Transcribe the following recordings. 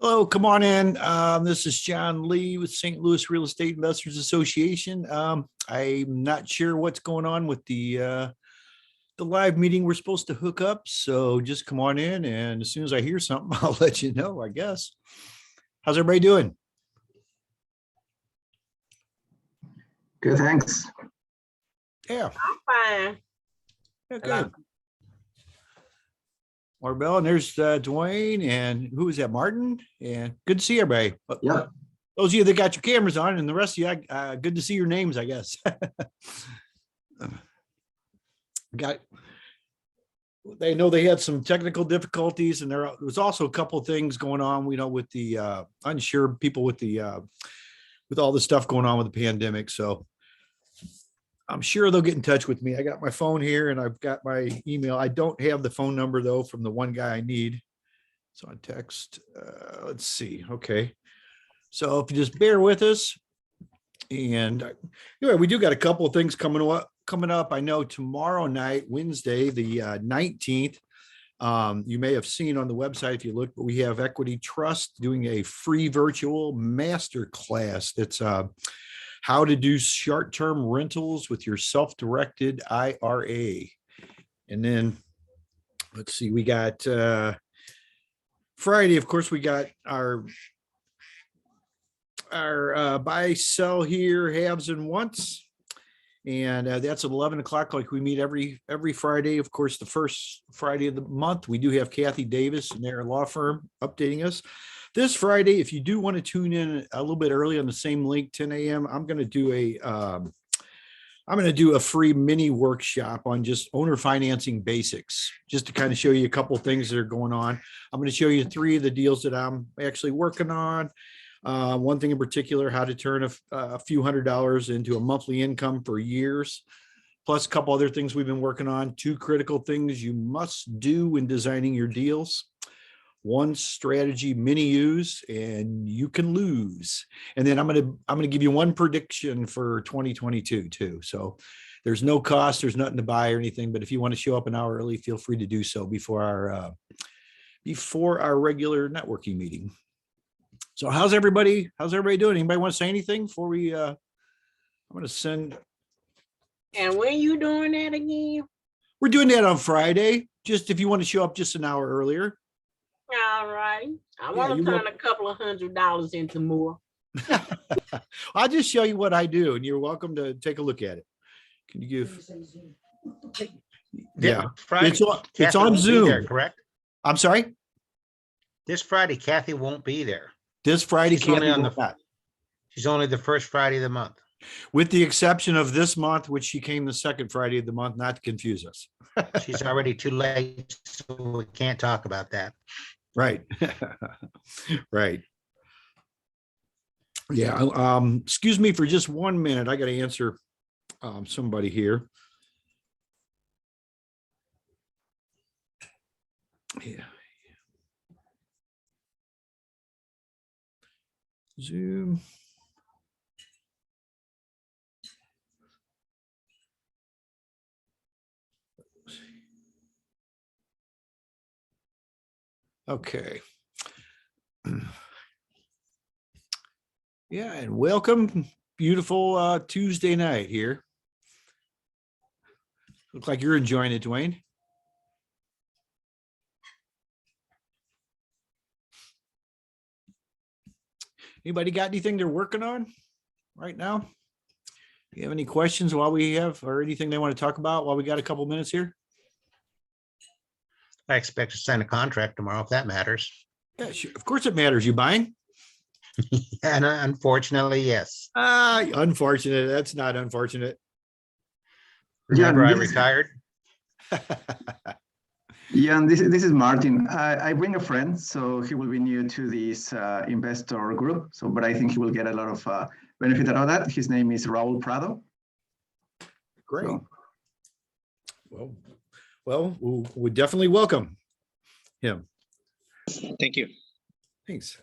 Hello, come on in. This is John Lee with St. Louis Real Estate Investors Association. I'm not sure what's going on with the live meeting we're supposed to hook up, so just come on in, and as soon as I hear something, I'll let you know, I guess. How's everybody doing? Good, thanks. Yeah. I'm fine. Yeah, good. Marbell, and there's Dwayne, and who is that, Martin? And good to see everybody. Yeah. Those of you that got your cameras on, and the rest of you, good to see your names, I guess. They know they had some technical difficulties, and there was also a couple of things going on, with the unsure people with all the stuff going on with the pandemic. So I'm sure they'll get in touch with me. I got my phone here and I've got my email. I don't have the phone number though from the one guy I need. So on text, let's see. Okay. So if you just bear with us, and anyway, we do got a couple of things coming up. I know tomorrow night, Wednesday, the 19th, you may have seen on the website if you look, but we have Equity Trust doing a free virtual master class. That's how to do short-term rentals with your self-directed IRA. And then let's see, we got Friday, of course, we got our buy, sell here, haves and wants. And that's at 11 o'clock, like we meet every Friday. Of course, the first Friday of the month, we do have Kathy Davis and their law firm updating us. This Friday, if you do want to tune in a little bit early on the same link, 10 a.m., I'm going to do a free mini workshop on just owner financing basics, just to kind of show you a couple of things that are going on. I'm going to show you 3 of the deals that I'm actually working on. One thing in particular, how to turn a few $100s into a monthly income for years, plus a couple other things we've been working on. 2 critical things you must do when designing your deals. 1 strategy many use and you can lose. And then I'm going to give you 1 prediction for 2022 too. So there's no cost, there's nothing to buy or anything, but if you want to show up an hour early, feel free to do so before our regular networking meeting. So how's everybody doing? Anybody want to say anything before we I'm going to send. And when you doing that again? We're doing that on Friday. Just if you want to show up just an hour earlier. All right. I want to turn a couple of $100 into more. I'll just show you what I do, and you're welcome to take a look at it. Can you give? Yeah, Friday, it's on Zoom. There, correct? I'm sorry? This Friday, Kathy won't be there. This Friday, She's only Kathy she's only the first Friday of the month. with the exception of this month, which she came the second Friday of the month, not to confuse us. She's already too late, so we can't talk about that. Right. Right. Yeah. Excuse me for just 1 minute. I got to answer somebody here. Yeah. Zoom. Okay. Yeah, and welcome. Beautiful Tuesday night here. Look like you're enjoying it, Dwayne. Anybody got anything they're working on right now? Do you have any questions while we have, or anything they want to talk about while we got a couple minutes here? I expect to sign a contract tomorrow, if that matters. Yeah, sure. Of course it matters. You buying? And unfortunately, yes. Unfortunate. That's not unfortunate. Remember, I retired. Yeah, and this is Martin. I bring a friend, so he will be new to this investor group. So, but I think he will get a lot of benefit out of that. His name is Raul Prado. Great. So. Well, we definitely welcome him. Thank you. Thanks.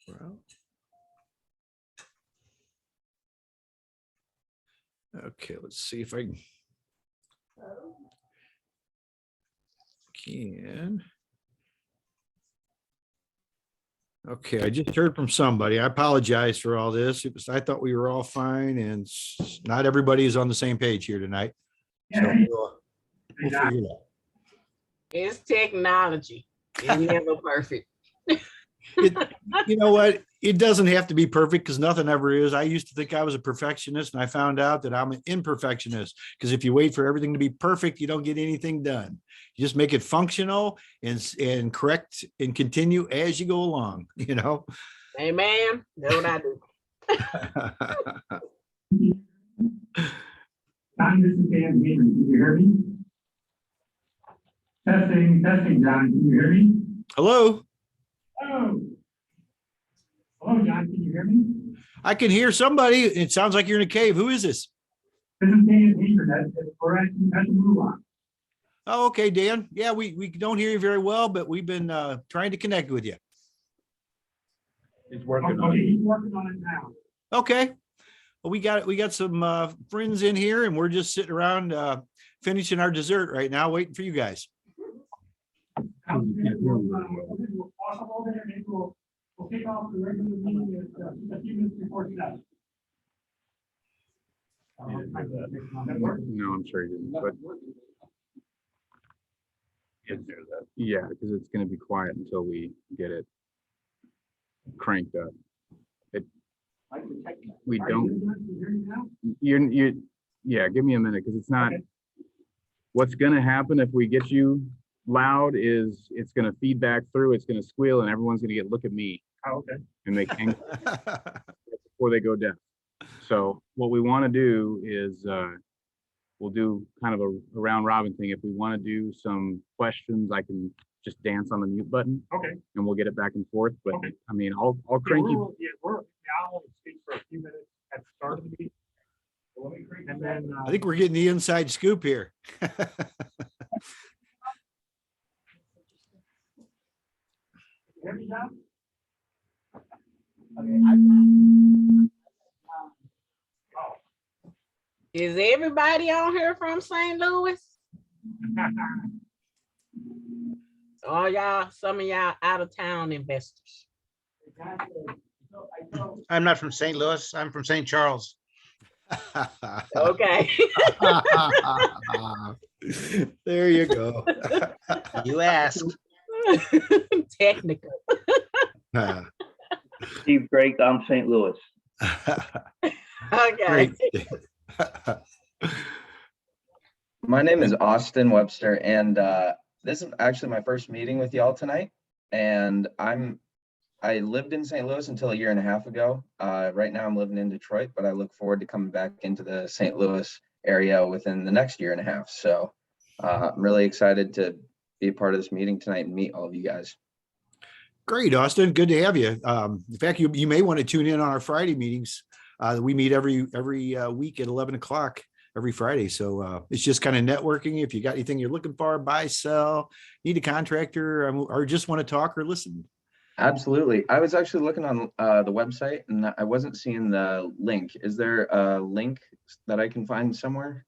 Well, okay, let's see if I can. Okay, I just heard from somebody. I apologize for all this. I thought we were all fine and not everybody is on the same page here tonight. So we'll figure it out. It's technology. It's never perfect. You know what? It doesn't have to be perfect because nothing ever is. I used to think I was a perfectionist and I found out that I'm an imperfectionist because if you wait for everything to be perfect, you don't get anything done. You just make it functional and correct and continue as you go along, you know? Amen. That's what I do. John, this is Dan Hamer. Can you hear me? Testing, John. Can you hear me? Hello? Oh. Hello, John. Can you hear me? I can hear somebody. It sounds like you're in a cave. Who is this? This is Dan Hamer. That's correct. That's a move on. Oh, okay, Dan. Yeah, we don't hear you very well, but we've been trying to connect with you. He's working on it. He's working on it now. Okay. Well, we got some friends in here and we're just sitting around finishing our dessert right now, waiting for you guys. We'll pause over there and we'll kick off the regular meeting a few minutes before 7. No, I'm sure he didn't, but yeah, because it's going to be quiet until we get it cranked up. We don't. Yeah, give me a minute because it's not. Okay. What's going to happen if we get you loud is it's going to feed back through. It's going to squeal, and everyone's going to look at me. Oh, okay. And they can before they go deaf. So what we want to do is we'll do kind of a round robin thing. If we want to do some questions, I can just dance on the mute button. Okay. And we'll get it back and forth. But Okay. I mean, I'll crank you. I'll only speak for a few minutes at the start of the meeting. And then I think we're getting the inside scoop here. hear me now? Is everybody on here from St. Louis? Or y'all, some of y'all out of town investors? I'm not from St. Louis. I'm from St. Charles. Okay. There you go. You asked. Technical. Steve Drake, I'm St. Louis. Okay. Great. My name is Austin Webster, and this is actually my first meeting with y'all tonight. And I lived in St. Louis until a year and a half ago. Right now I'm living in Detroit, but I look forward to coming back into the St. Louis area within the next year and a half. So I'm really excited to be a part of this meeting tonight and meet all of you guys. Great, Austin. Good to have you. In fact, you may want to tune in on our Friday meetings. We meet every week at 11 o'clock every Friday. So it's just kind of networking. If you got anything you're looking for, buy, sell, need a contractor, or just want to talk or listen. Absolutely. I was actually looking on the website and I wasn't seeing the link. Is there a link that I can find somewhere?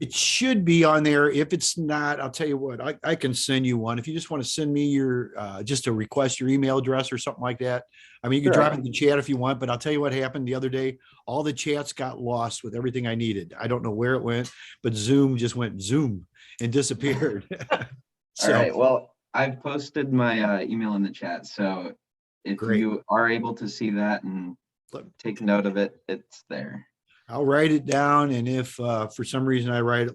It should be on there. If it's not, I'll tell you what, I can send you one. If you just want to send me your, just to request your email address or something like that. I mean, you can Sure. drop it in the chat if you want, but I'll tell you what happened the other day. All the chats got lost with everything I needed. I don't know where it went, but Zoom just went Zoom and disappeared. All right. Well, I've posted my email in the chat. So if Great. you are able to see that and take note of it, it's there. I'll write it down. And if for some reason I write it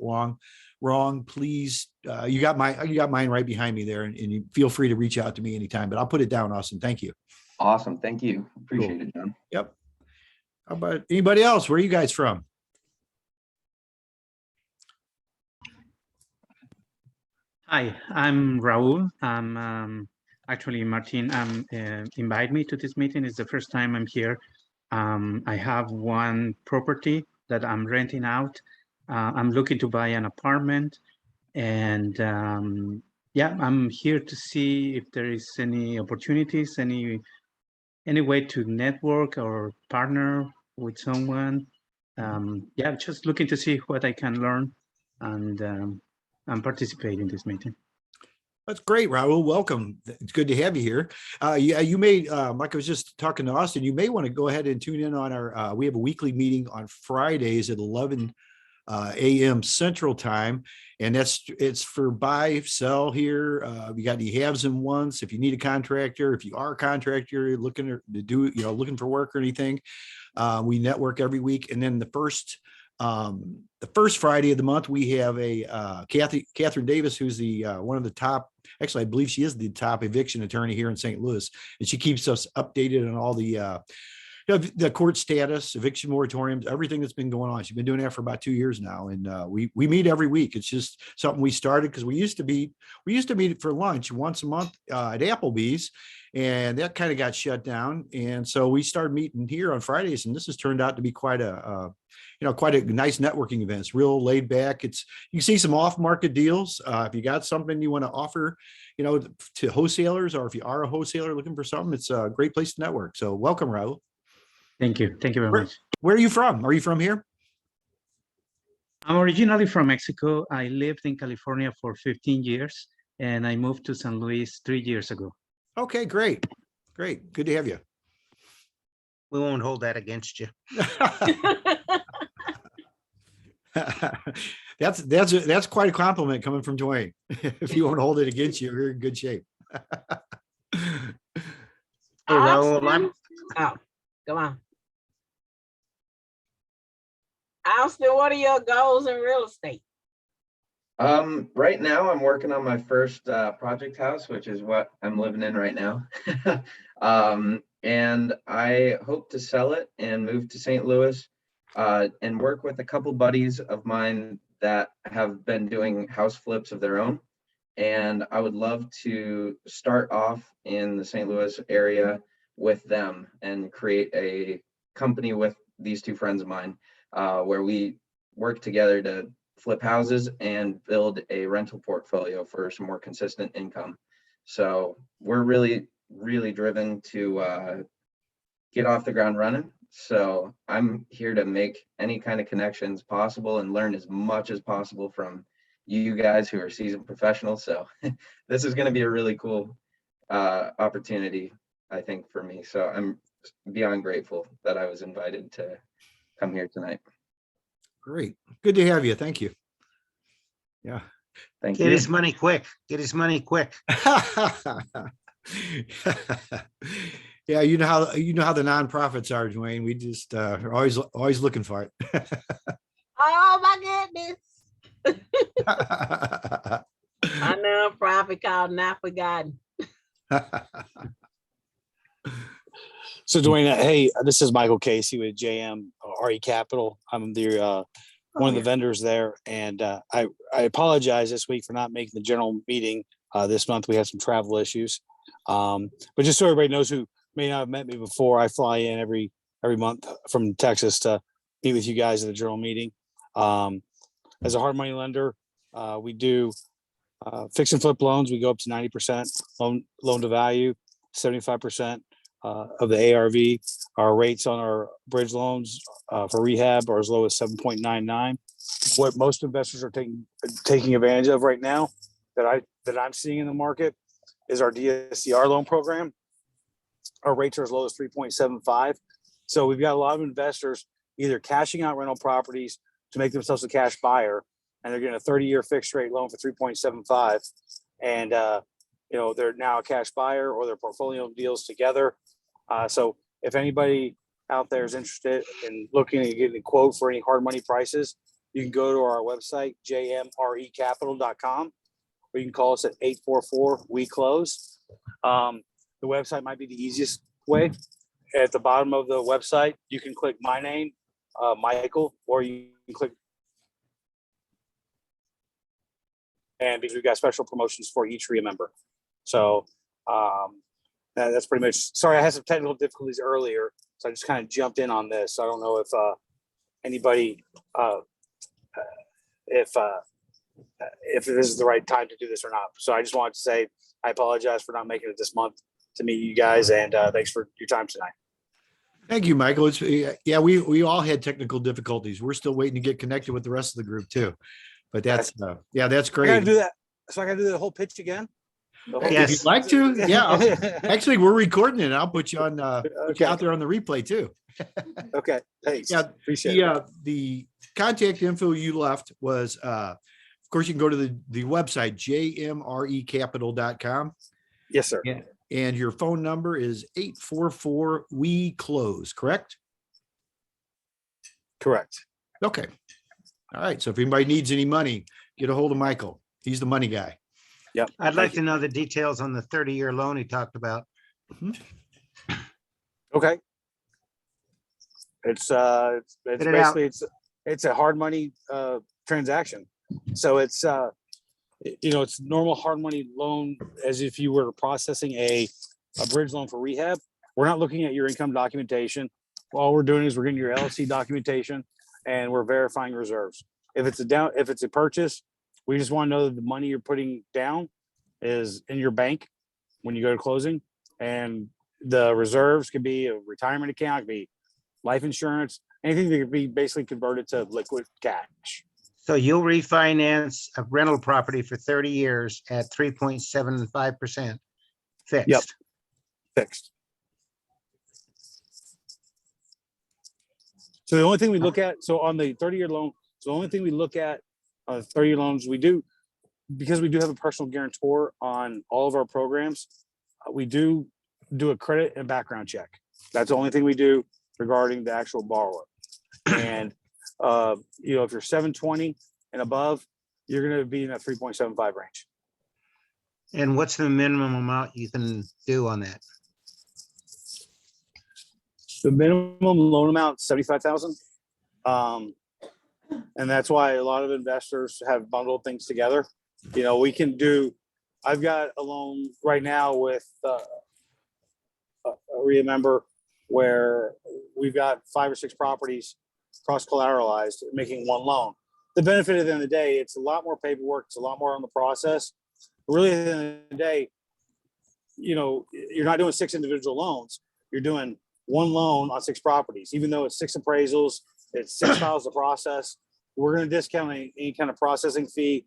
wrong, please, you got mine right behind me there, and you feel free to reach out to me anytime, but I'll put it down, Austin. Thank you. Awesome. Thank you. Appreciate it, John. Yep. How about anybody else? Where are you guys from? Hi, I'm Raul. I'm actually Martin. Invite me to this meeting. It's the first time I'm here. I have one property that I'm renting out. I'm looking to buy an apartment, and yeah, I'm here to see if there is any opportunities, any way to network or partner with someone. Yeah, just looking to see what I can learn and participate in this meeting. That's great, Raul. Welcome. It's good to have you here. Yeah, you may, like I was just talking to Austin, you may want to go ahead and tune in on our, we have a weekly meeting on Fridays at 11 a.m. Central Time. And it's for buy, sell here. We got any haves and wants. If you need a contractor, if you are a contractor looking to do, looking for work or anything, we network every week. And then the first Friday of the month, we have a Catherine Davis, who's the one of the top. Actually, I believe she is the top eviction attorney here in St. Louis, and she keeps us updated on all the court status, eviction moratoriums, everything that's been going on. She's been doing that for about 2 years now, and we meet every week. It's just something we started because we used to meet for lunch once a month at Applebee's, and that kind of got shut down. And so we started meeting here on Fridays, and this has turned out to be quite a nice networking event. It's real laid back. You see some off-market deals. If you got something you want to offer, to wholesalers, or if you are a wholesaler looking for something, it's a great place to network. So welcome, Raul. Thank you. Thank you very much. Where are you from? Are you from here? I'm originally from Mexico. I lived in California for 15 years, and I moved to St. Louis 3 years ago. Okay, great. Great. Good to have you. We won't hold that against you. That's quite a compliment coming from Dwayne. If you won't hold it against you, you're in good shape. Hey, Raul, Oh, come on. Austin, what are your goals in real estate? Right now I'm working on my first project house, which is what I'm living in right now. And I hope to sell it and move to St. Louis and work with a couple buddies of mine that have been doing house flips of their own. And I would love to start off in the St. Louis area with them and create a company with these two friends of mine where we work together to flip houses and build a rental portfolio for some more consistent income. So we're really, really driven to get off the ground running. So I'm here to make any kind of connections possible and learn as much as possible from you guys who are seasoned professionals. So this is going to be a really cool opportunity, I think, for me. So I'm beyond grateful that I was invited to come here tonight. Great. Good to have you. Thank you. Yeah. Thank get you. his money quick. Get his money quick. Yeah, you know how the nonprofits are, Dwayne. We just are always looking for it. Oh my goodness. A nonprofit called Not Forgotten. So Dwayne, hey, this is Michael Casey with JM RE Capital. I'm the one of the vendors there, and I apologize this week for not making the general meeting this month. We had some travel issues, but just so everybody knows who may not have met me before, I fly in every month from Texas to meet with you guys at the general meeting. As a hard money lender, we do fix and flip loans. We go up to 90% loan to value, 75% of the ARV. Our rates on our bridge loans for rehab are as low as 7.99. What most investors are taking advantage of right now that I'm seeing in the market is our DSCR loan program. Our rates are as low as 3.75. So we've got a lot of investors either cashing out rental properties to make themselves a cash buyer, and they're getting a 30-year fixed rate loan for 3.75. And they're now a cash buyer, or their portfolio deals together. So if anybody out there is interested in looking at getting a quote for any hard money prices, you can go to our website, jmrecapital.com, or you can call us at 844-WE-CLOSE. The website might be the easiest way. At the bottom of the website, you can click my name, Michael, or you can click, and because we've got special promotions for each REIA member. So that's pretty much, sorry, I had some technical difficulties earlier, so I just kind of jumped in on this. So I don't know if anybody, if this is the right time to do this or not. So I just wanted to say, I apologize for not making it this month to meet you guys, and thanks for your time tonight. Thank you, Michael. Yeah, we all had technical difficulties. We're still waiting to get connected with the rest of the group too. But that's that's great. I gotta do that. So I gotta do the whole pitch again. If Yes. you'd like to, yeah. Actually, we're recording it. I'll put you on, put you out there on the replay too. Okay, thanks. Yeah, Appreciate it. the contact info you left was, of course, you can go to the website, jmrecapital.com. Yes, sir. And your phone number is 844-WE-CLOSE, correct? Correct. Okay. All right. So if anybody needs any money, get a hold of Michael. He's the money guy. Yep. I'd like to know the details on the 30-year loan he talked about. Okay. It's Spit it out. basically it's a hard money transaction. So it's it's normal hard money loan as if you were processing a bridge loan for rehab. We're not looking at your income documentation. All we're doing is we're getting your LLC documentation and we're verifying reserves. If it's a purchase, we just want to know that the money you're putting down is in your bank when you go to closing, and the reserves could be a retirement account, could be life insurance, anything that could be basically converted to liquid cash. So you'll refinance a rental property for 30 years at 3.75% fixed. Yep. Fixed. So the only thing we look at, so on the 30-year loan, so the only thing we look at on 30-year loans, we do, because we do have a personal guarantor on all of our programs, we do a credit and background check. That's the only thing we do regarding the actual borrower. And if you're 720 and above, you're going to be in that 3.75 range. And what's the minimum amount you can do on that? The minimum loan amount is $75,000. And that's why a lot of investors have bundled things together. We can do, I've got a loan right now with a REIA member where we've got 5 or 6 properties cross collateralized, making one loan. The benefit at the end of the day, it's a lot more paperwork, it's a lot more on the process. But really, at the end of the day, you're not doing 6 individual loans. You're doing one loan on 6 properties, even though it's 6 appraisals, it's 6 files to process. We're going to discount any kind of processing fee.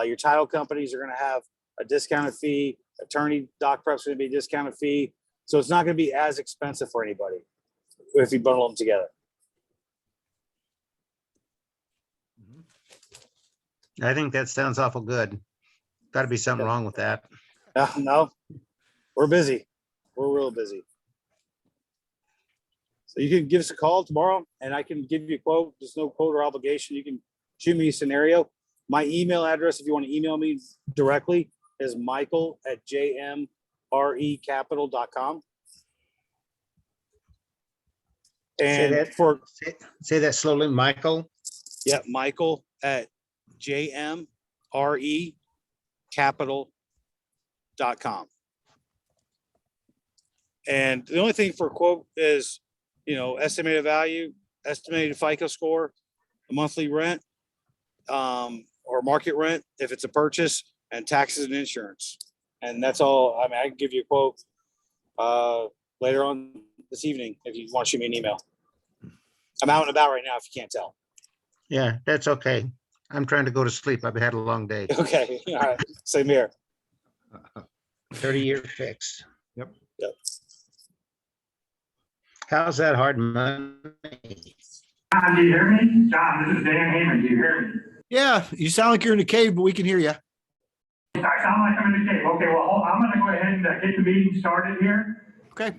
Your title companies are going to have a discounted fee. Attorney doc prep's going to be a discounted fee. So it's not going to be as expensive for anybody if you bundle them together. I think that sounds awful good. Got to be something wrong with that. No, we're busy. We're real busy. So you can give us a call tomorrow and I can give you a quote. There's no quote or obligation. You can shoot me a scenario. My email address, if you want to email me directly, is michael@jmrecapital.com. And say that slowly, Michael. Yeah, michael@jmrecapital.com. And the only thing for a quote is, estimated value, estimated FICO score, a monthly rent, or market rent if it's a purchase, and taxes and insurance. And that's all. I mean, I can give you a quote later on this evening if you want to shoot me an email. I'm out and about right now if you can't tell. Yeah, that's okay. I'm trying to go to sleep. I've had a long day. Okay. All right. Same here. 30-year fix. Yep. How's that hard money? John, do you hear me? John, this is Dan Heyman. Do you hear me? Yeah, you sound like you're in a cave, but we can hear you. I sound like I'm in the cave. Okay, well, I'm going to go ahead and get the meeting started here. Okay.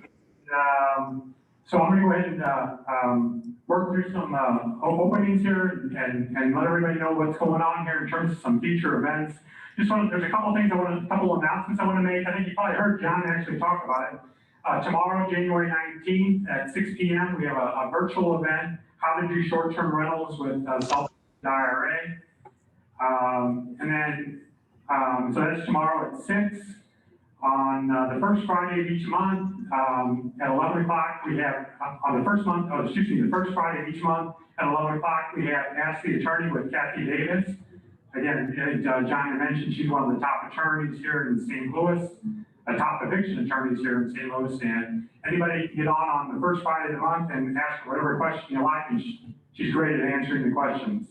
So I'm going to go ahead and work through some openings here and let everybody know what's going on here in terms of some future events. There's a couple of things a couple of announcements I want to make. I think you probably heard John actually talk about it. Tomorrow, January 19th at 6 p.m., we have a virtual event, how to do short-term rentals with Self-Directed IRA. So that's tomorrow at 6. On the first Friday of each month at 11 o'clock, we have, the first Friday of each month at 11 o'clock, we have Ask the Attorney with Kathy Davis. Again, as John had mentioned, she's one of the top attorneys here in St. Louis, top eviction attorneys here in St. Louis, and anybody can get on the first Friday of the month and ask whatever question you like, and she's great at answering the questions.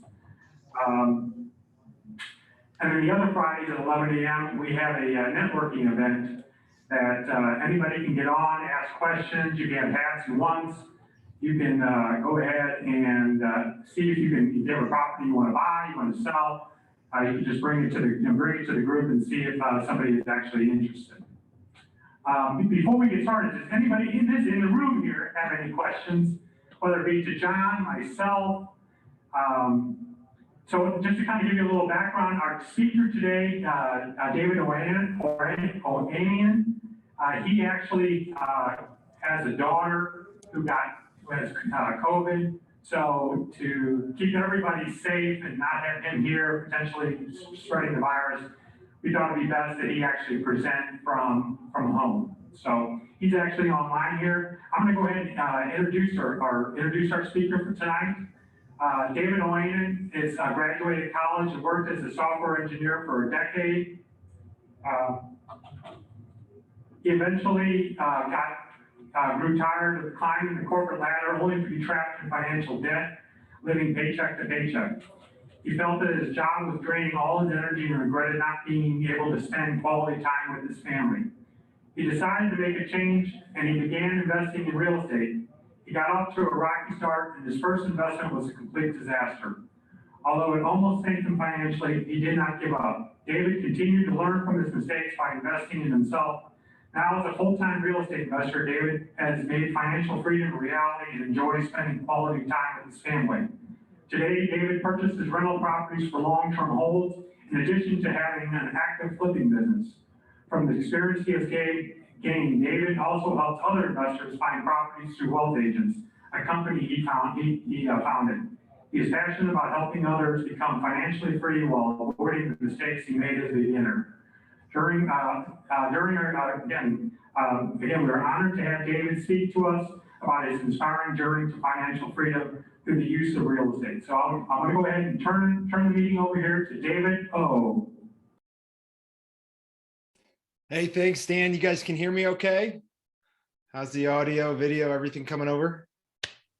And then the other Fridays at 11 a.m., we have a networking event that anybody can get on, ask questions. You can have hats and ones. You can go ahead and see if you have a property you want to buy, you want to sell. You can just bring it to the group and see if somebody is actually interested. Before we get started, does anybody in the room here have any questions, whether it be to John, myself? So just to kind of give you a little background, our speaker today, David Oyen, he actually has a daughter who has COVID. So to keep everybody safe and not have him here potentially spreading the virus, we thought it'd be best that he actually present from home. So he's actually online here. I'm going to go ahead and introduce our speaker for tonight. David Oyen is graduated college and worked as a software engineer for a decade. He eventually grew tired of climbing the corporate ladder, only to be trapped in financial debt, living paycheck to paycheck. He felt that his job was draining all his energy and regretted not being able to spend quality time with his family. He decided to make a change and he began investing in real estate. He got off to a rocky start and his first investment was a complete disaster. Although it almost sank him financially, he did not give up. David continued to learn from his mistakes by investing in himself. Now, as a full-time real estate investor, David has made financial freedom a reality and enjoys spending quality time with his family. Today, David purchases rental properties for long-term holds, in addition to having an active flipping business. From the experience he has gained, David also helps other investors find properties through wealth agents, a company he founded. He is passionate about helping others become financially free while avoiding the mistakes he made as a beginner. Again, we are honored to have David speak to us about his inspiring journey to financial freedom through the use of real estate. So I'm going to go ahead and turn the meeting over here to David O. Hey, thanks, Dan. You guys can hear me okay? How's the audio, video, everything coming over?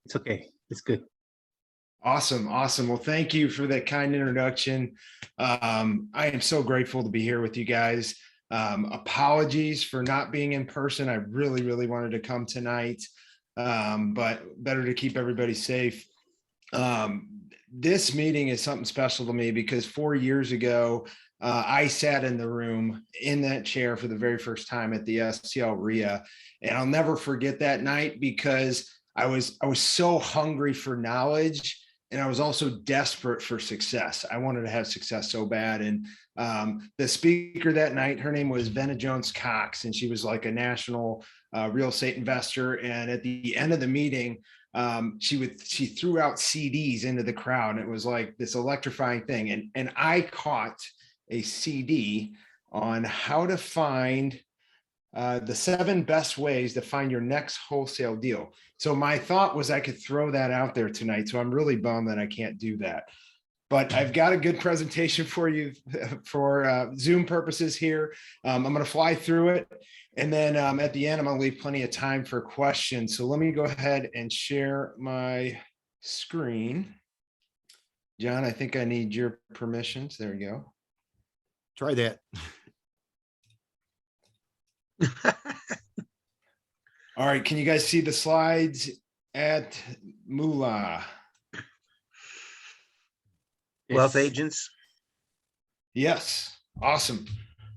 It's okay. It's good. Awesome. Awesome. Well, thank you for that kind introduction. I am so grateful to be here with you guys. Apologies for not being in person. I really wanted to come tonight, but better to keep everybody safe. This meeting is something special to me because 4 years ago, I sat in the room in that chair for the very first time at the STLREIA, and I'll never forget that night because I was so hungry for knowledge. And I was also desperate for success. I wanted to have success so bad. And the speaker that night, her name was Venna Jones Cox, and she was like a national real estate investor. And at the end of the meeting, she threw out CDs into the crowd. And it was like this electrifying thing. And I caught a CD on how to find the 7 best ways to find your next wholesale deal. So my thought was I could throw that out there tonight. So I'm really bummed that I can't do that. But I've got a good presentation for you for Zoom purposes here. I'm going to fly through it. And then at the end, I'm going to leave plenty of time for questions. So let me go ahead and share my screen. John, I think I need your permissions. There you go. Try that. All right, can you guys see the slides at Moolah? Wealth agents. Yes, awesome.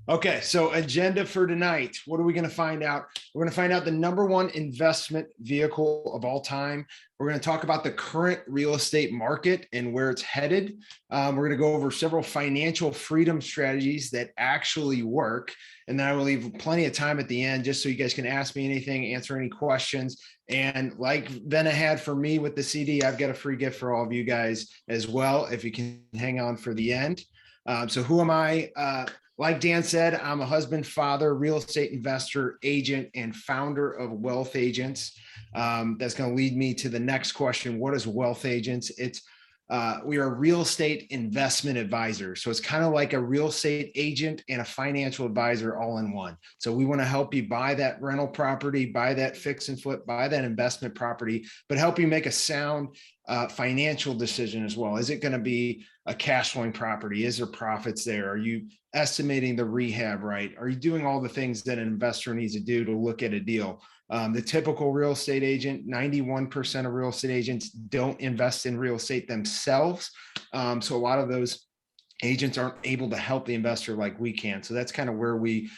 Okay, so agenda for tonight. What are we going to find out? We're going to find out the #1 investment vehicle of all time. We're going to talk about the current real estate market and where it's headed. We're going to go over several financial freedom strategies that actually work. And then I will leave plenty of time at the end just so you guys can ask me anything, answer any questions. And like Venna had for me with the CD, I've got a free gift for all of you guys as well, if you can hang on for the end. So who am I? Like Dan said, I'm a husband, father, real estate investor, agent, and founder of Wealth Agents. That's going to lead me to the next question. What is Wealth Agents? We are a real estate investment advisor. So it's kind of like a real estate agent and a financial advisor all in one. So we want to help you buy that rental property, buy that fix and flip, buy that investment property, but help you make a sound financial decision as well. Is it going to be a cash flowing property? Is there profits there? Are you estimating the rehab right? Are you doing all the things that an investor needs to do to look at a deal? The typical real estate agent, 91% of real estate agents don't invest in real estate themselves. So a lot of those agents aren't able to help the investor like we can. So that's kind of where we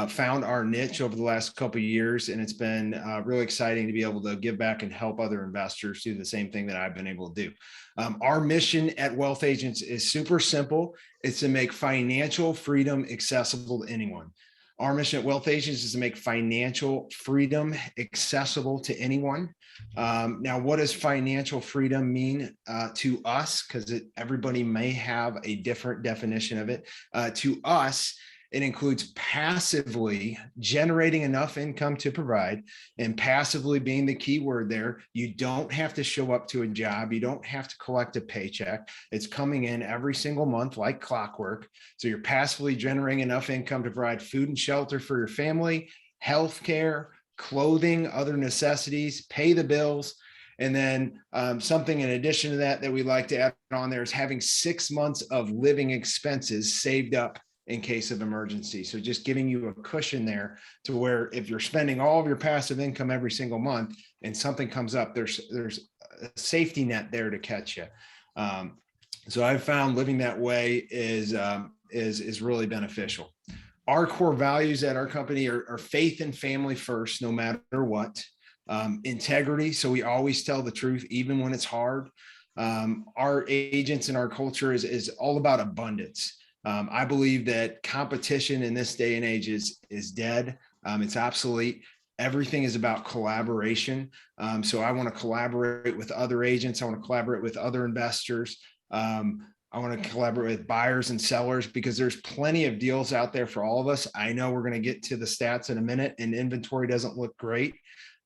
found our niche over the last couple of years. And it's been really exciting to be able to give back and help other investors do the same thing that I've been able to do. Our mission at Wealth Agents is super simple. It's to make financial freedom accessible to anyone. Our mission at Wealth Agents is to make financial freedom accessible to anyone. Now, what does financial freedom mean to us? Because everybody may have a different definition of it. To us, it includes passively generating enough income to provide, and passively being the key word there. You don't have to show up to a job. You don't have to collect a paycheck. It's coming in every single month like clockwork. So you're passively generating enough income to provide food and shelter for your family, healthcare, clothing, other necessities, pay the bills. And then something in addition to that we like to add on there is having 6 months of living expenses saved up in case of emergency. So just giving you a cushion there to where if you're spending all of your passive income every single month and something comes up, there's a safety net there to catch you. So I've found living that way is really beneficial. Our core values at our company are faith and family first, no matter what. Integrity. So we always tell the truth, even when it's hard. Our agents and our culture is all about abundance. I believe that competition in this day and age is dead. It's obsolete. Everything is about collaboration. So I want to collaborate with other agents. I want to collaborate with other investors. I want to collaborate with buyers and sellers because there's plenty of deals out there for all of us. I know we're going to get to the stats in a minute, and inventory doesn't look great.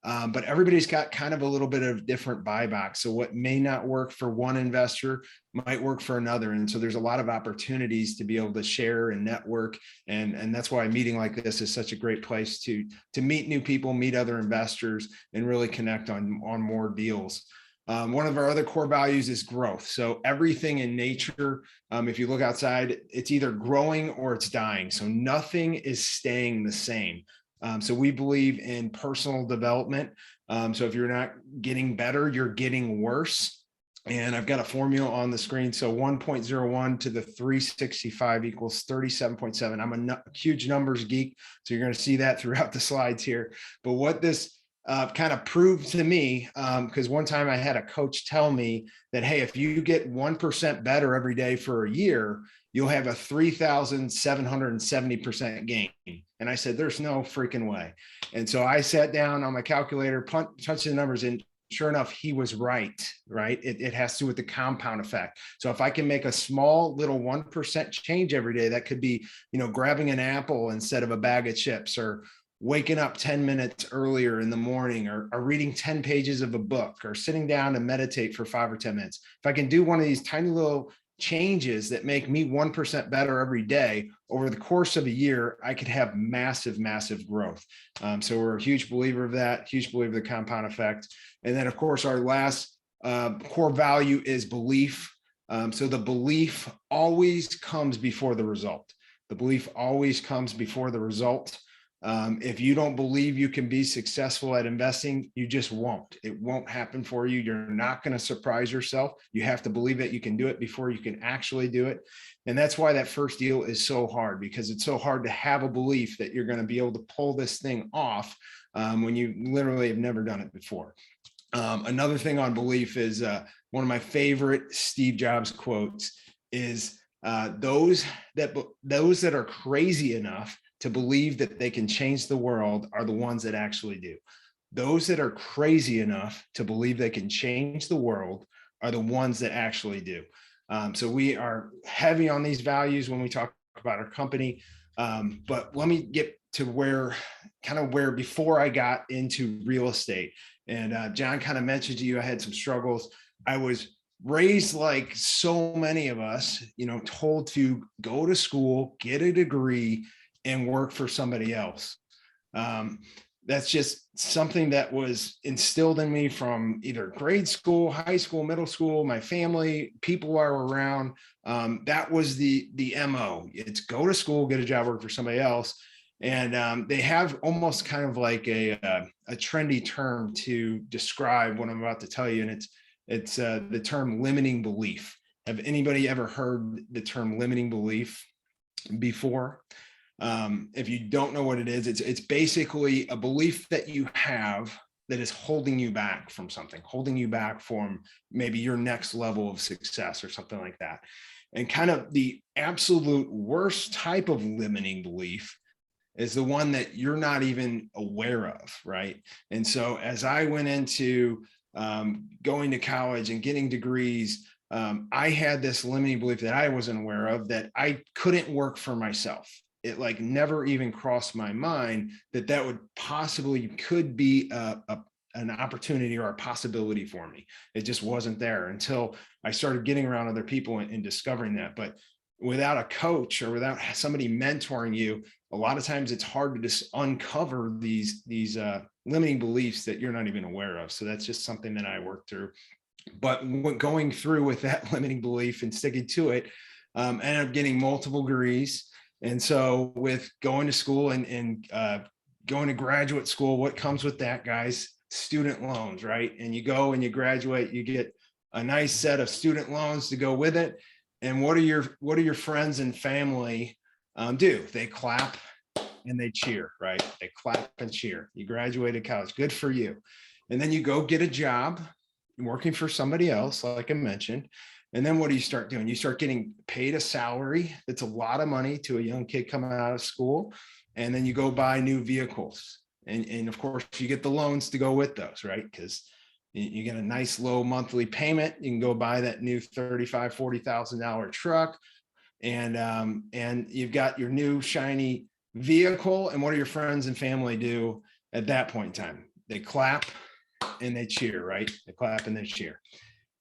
But everybody's got kind of a little bit of different buy box. So what may not work for one investor might work for another. And so there's a lot of opportunities to be able to share and network. And that's why a meeting like this is such a great place to meet new people, meet other investors, and really connect on more deals. One of our other core values is growth. So everything in nature, if you look outside, it's either growing or it's dying. So nothing is staying the same. So we believe in personal development. So if you're not getting better, you're getting worse. And I've got a formula on the screen. So 1.01 to the 365 equals 37.7. I'm a huge numbers geek. So you're going to see that throughout the slides here. But what this kind of proved to me, because one time I had a coach tell me that, hey, if you get 1% better every day for a year, you'll have a 3,770% gain. And I said, there's no freaking way. And so I sat down on my calculator, punched the numbers in. Sure enough, he was right? It has to do with the compound effect. So if I can make a small little 1% change every day, that could be, grabbing an apple instead of a bag of chips, or waking up 10 minutes earlier in the morning, or reading 10 pages of a book, or sitting down to meditate for 5 or 10 minutes. If I can do one of these tiny little changes that make me 1% better every day over the course of a year, I could have massive, massive growth. So we're a huge believer of that, huge believer of the compound effect. And then of course, our last core value is belief. So the belief always comes before the result. The belief always comes before the result. If you don't believe you can be successful at investing, you just won't. It won't happen for you. You're not going to surprise yourself. You have to believe that you can do it before you can actually do it. And that's why that first deal is so hard, because it's so hard to have a belief that you're going to be able to pull this thing off when you literally have never done it before. Another thing on belief is one of my favorite Steve Jobs quotes is those that are crazy enough to believe that they can change the world are the ones that actually do. Those that are crazy enough to believe they can change the world are the ones that actually do. So we are heavy on these values when we talk about our company. But let me get to where before I got into real estate, and John kind of mentioned to you, I had some struggles. I was raised like so many of us, told to go to school, get a degree, and work for somebody else. that's just something that was instilled in me from either grade school, high school, middle school, my family, people are around. That was the MO. It's go to school, get a job, work for somebody else. And they have almost kind of like a trendy term to describe what I'm about to tell you. And it's the term limiting belief. Have anybody ever heard the term limiting belief before? If you don't know what it is, it's basically a belief that you have that is holding you back from something, holding you back from maybe your next level of success or something like that. And kind of the absolute worst type of limiting belief is the one that you're not even aware of, right? And so as I went into going to college and getting degrees, I had this limiting belief that I wasn't aware of, that I couldn't work for myself. It like never even crossed my mind that that would possibly could be an opportunity or a possibility for me. It just wasn't there until I started getting around other people and discovering that. But without a coach or without somebody mentoring you, a lot of times it's hard to just uncover these limiting beliefs that you're not even aware of. So that's just something that I worked through. But going through with that limiting belief and sticking to it, I ended up getting multiple degrees. And so with going to school and going to graduate school, what comes with that, guys? Student loans, right? And you go and you graduate, you get a nice set of student loans to go with it. And what do your friends and family do? They clap and they cheer, right? They clap and cheer. You graduated college, good for you. And then you go get a job working for somebody else, like I mentioned. And then what do you start doing? You start getting paid a salary. That's a lot of money to a young kid coming out of school. And then you go buy new vehicles. And of course, you get the loans to go with those, right? Because you get a nice low monthly payment. You can go buy that new $35,000, $40,000 truck. And you've got your new shiny vehicle. And what do your friends and family do at that point in time? They clap and they cheer, right? They clap and they cheer.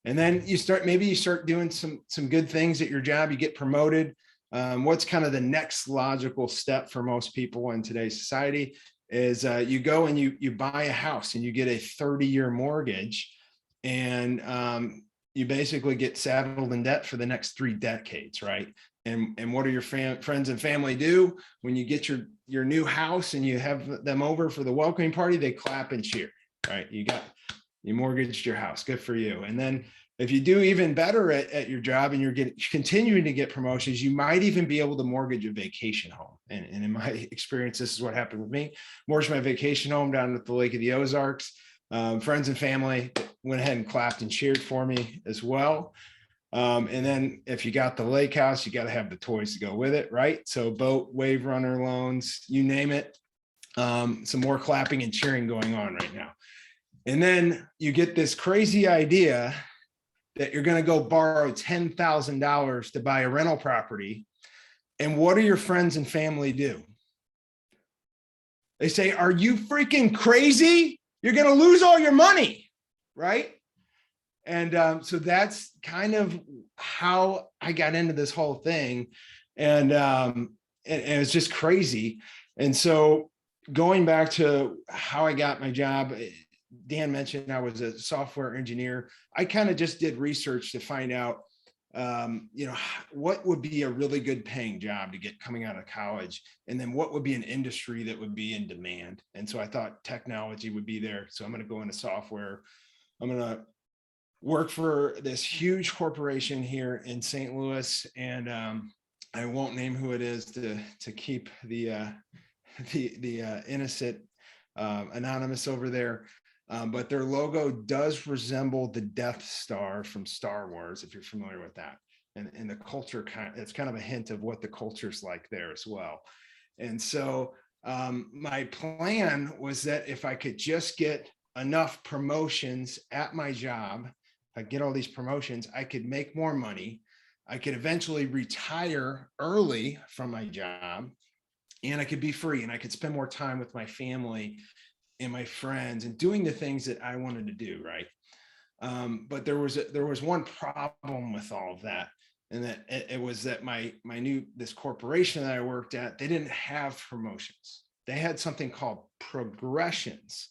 And then maybe you start doing some good things at your job, you get promoted. What's kind of the next logical step for most people in today's society is you go and you buy a house and you get a 30-year mortgage, and you basically get saddled in debt for the next 3 decades, right? And what do your friends and family do when you get your new house and you have them over for the welcoming party? They clap and cheer, right? You mortgaged your house, good for you. And then if you do even better at your job and you're continuing to get promotions, you might even be able to mortgage a vacation home. And in my experience, this is what happened with me. Mortgaged my vacation home down at the Lake of the Ozarks. Friends and family went ahead and clapped and cheered for me as well. And then if you got the lake house, you got to have the toys to go with it, right? So boat, wave runner loans, you name it. Some more clapping and cheering going on right now. And then you get this crazy idea that you're going to go borrow $10,000 to buy a rental property. And what do your friends and family do? They say, are you freaking crazy? You're going to lose all your money, right? And so that's kind of how I got into this whole thing. And it's just crazy. And so going back to how I got my job, Dan mentioned I was a software engineer. I kind of just did research to find out, what would be a really good paying job to get coming out of college, and then what would be an industry that would be in demand. And so I thought technology would be there. So I'm going to go into software. I'm going to work for this huge corporation here in St. Louis, and I won't name who it is to keep the innocent anonymous over there. But their logo does resemble the Death Star from Star Wars, if you're familiar with that. And the culture, it's kind of a hint of what the culture's like there as well. And so my plan was that if I could just get enough promotions at my job, I get all these promotions, I could make more money. I could eventually retire early from my job, and I could be free, and I could spend more time with my family and my friends and doing the things that I wanted to do, right? But there was one problem with all of that, and that it was that this corporation that I worked at, they didn't have promotions. they had something called progressions.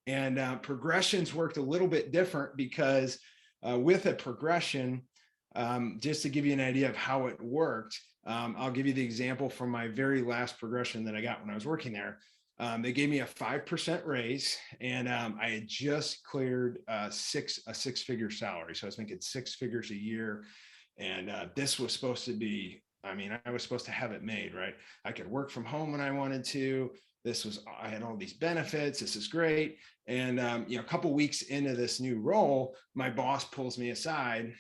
And progressions worked a little bit different because with a progression, just to give you an idea of how it worked, I'll give you the example from my very last progression that I got when I was working there. They gave me a 5% raise, and I had just cleared a six-figure salary. So I was making 6 figures a year. And this was supposed to be, I mean, I was supposed to have it made, right? I could work from home when I wanted to. I had all these benefits. This is great. And, a couple weeks into this new role, my boss pulls me aside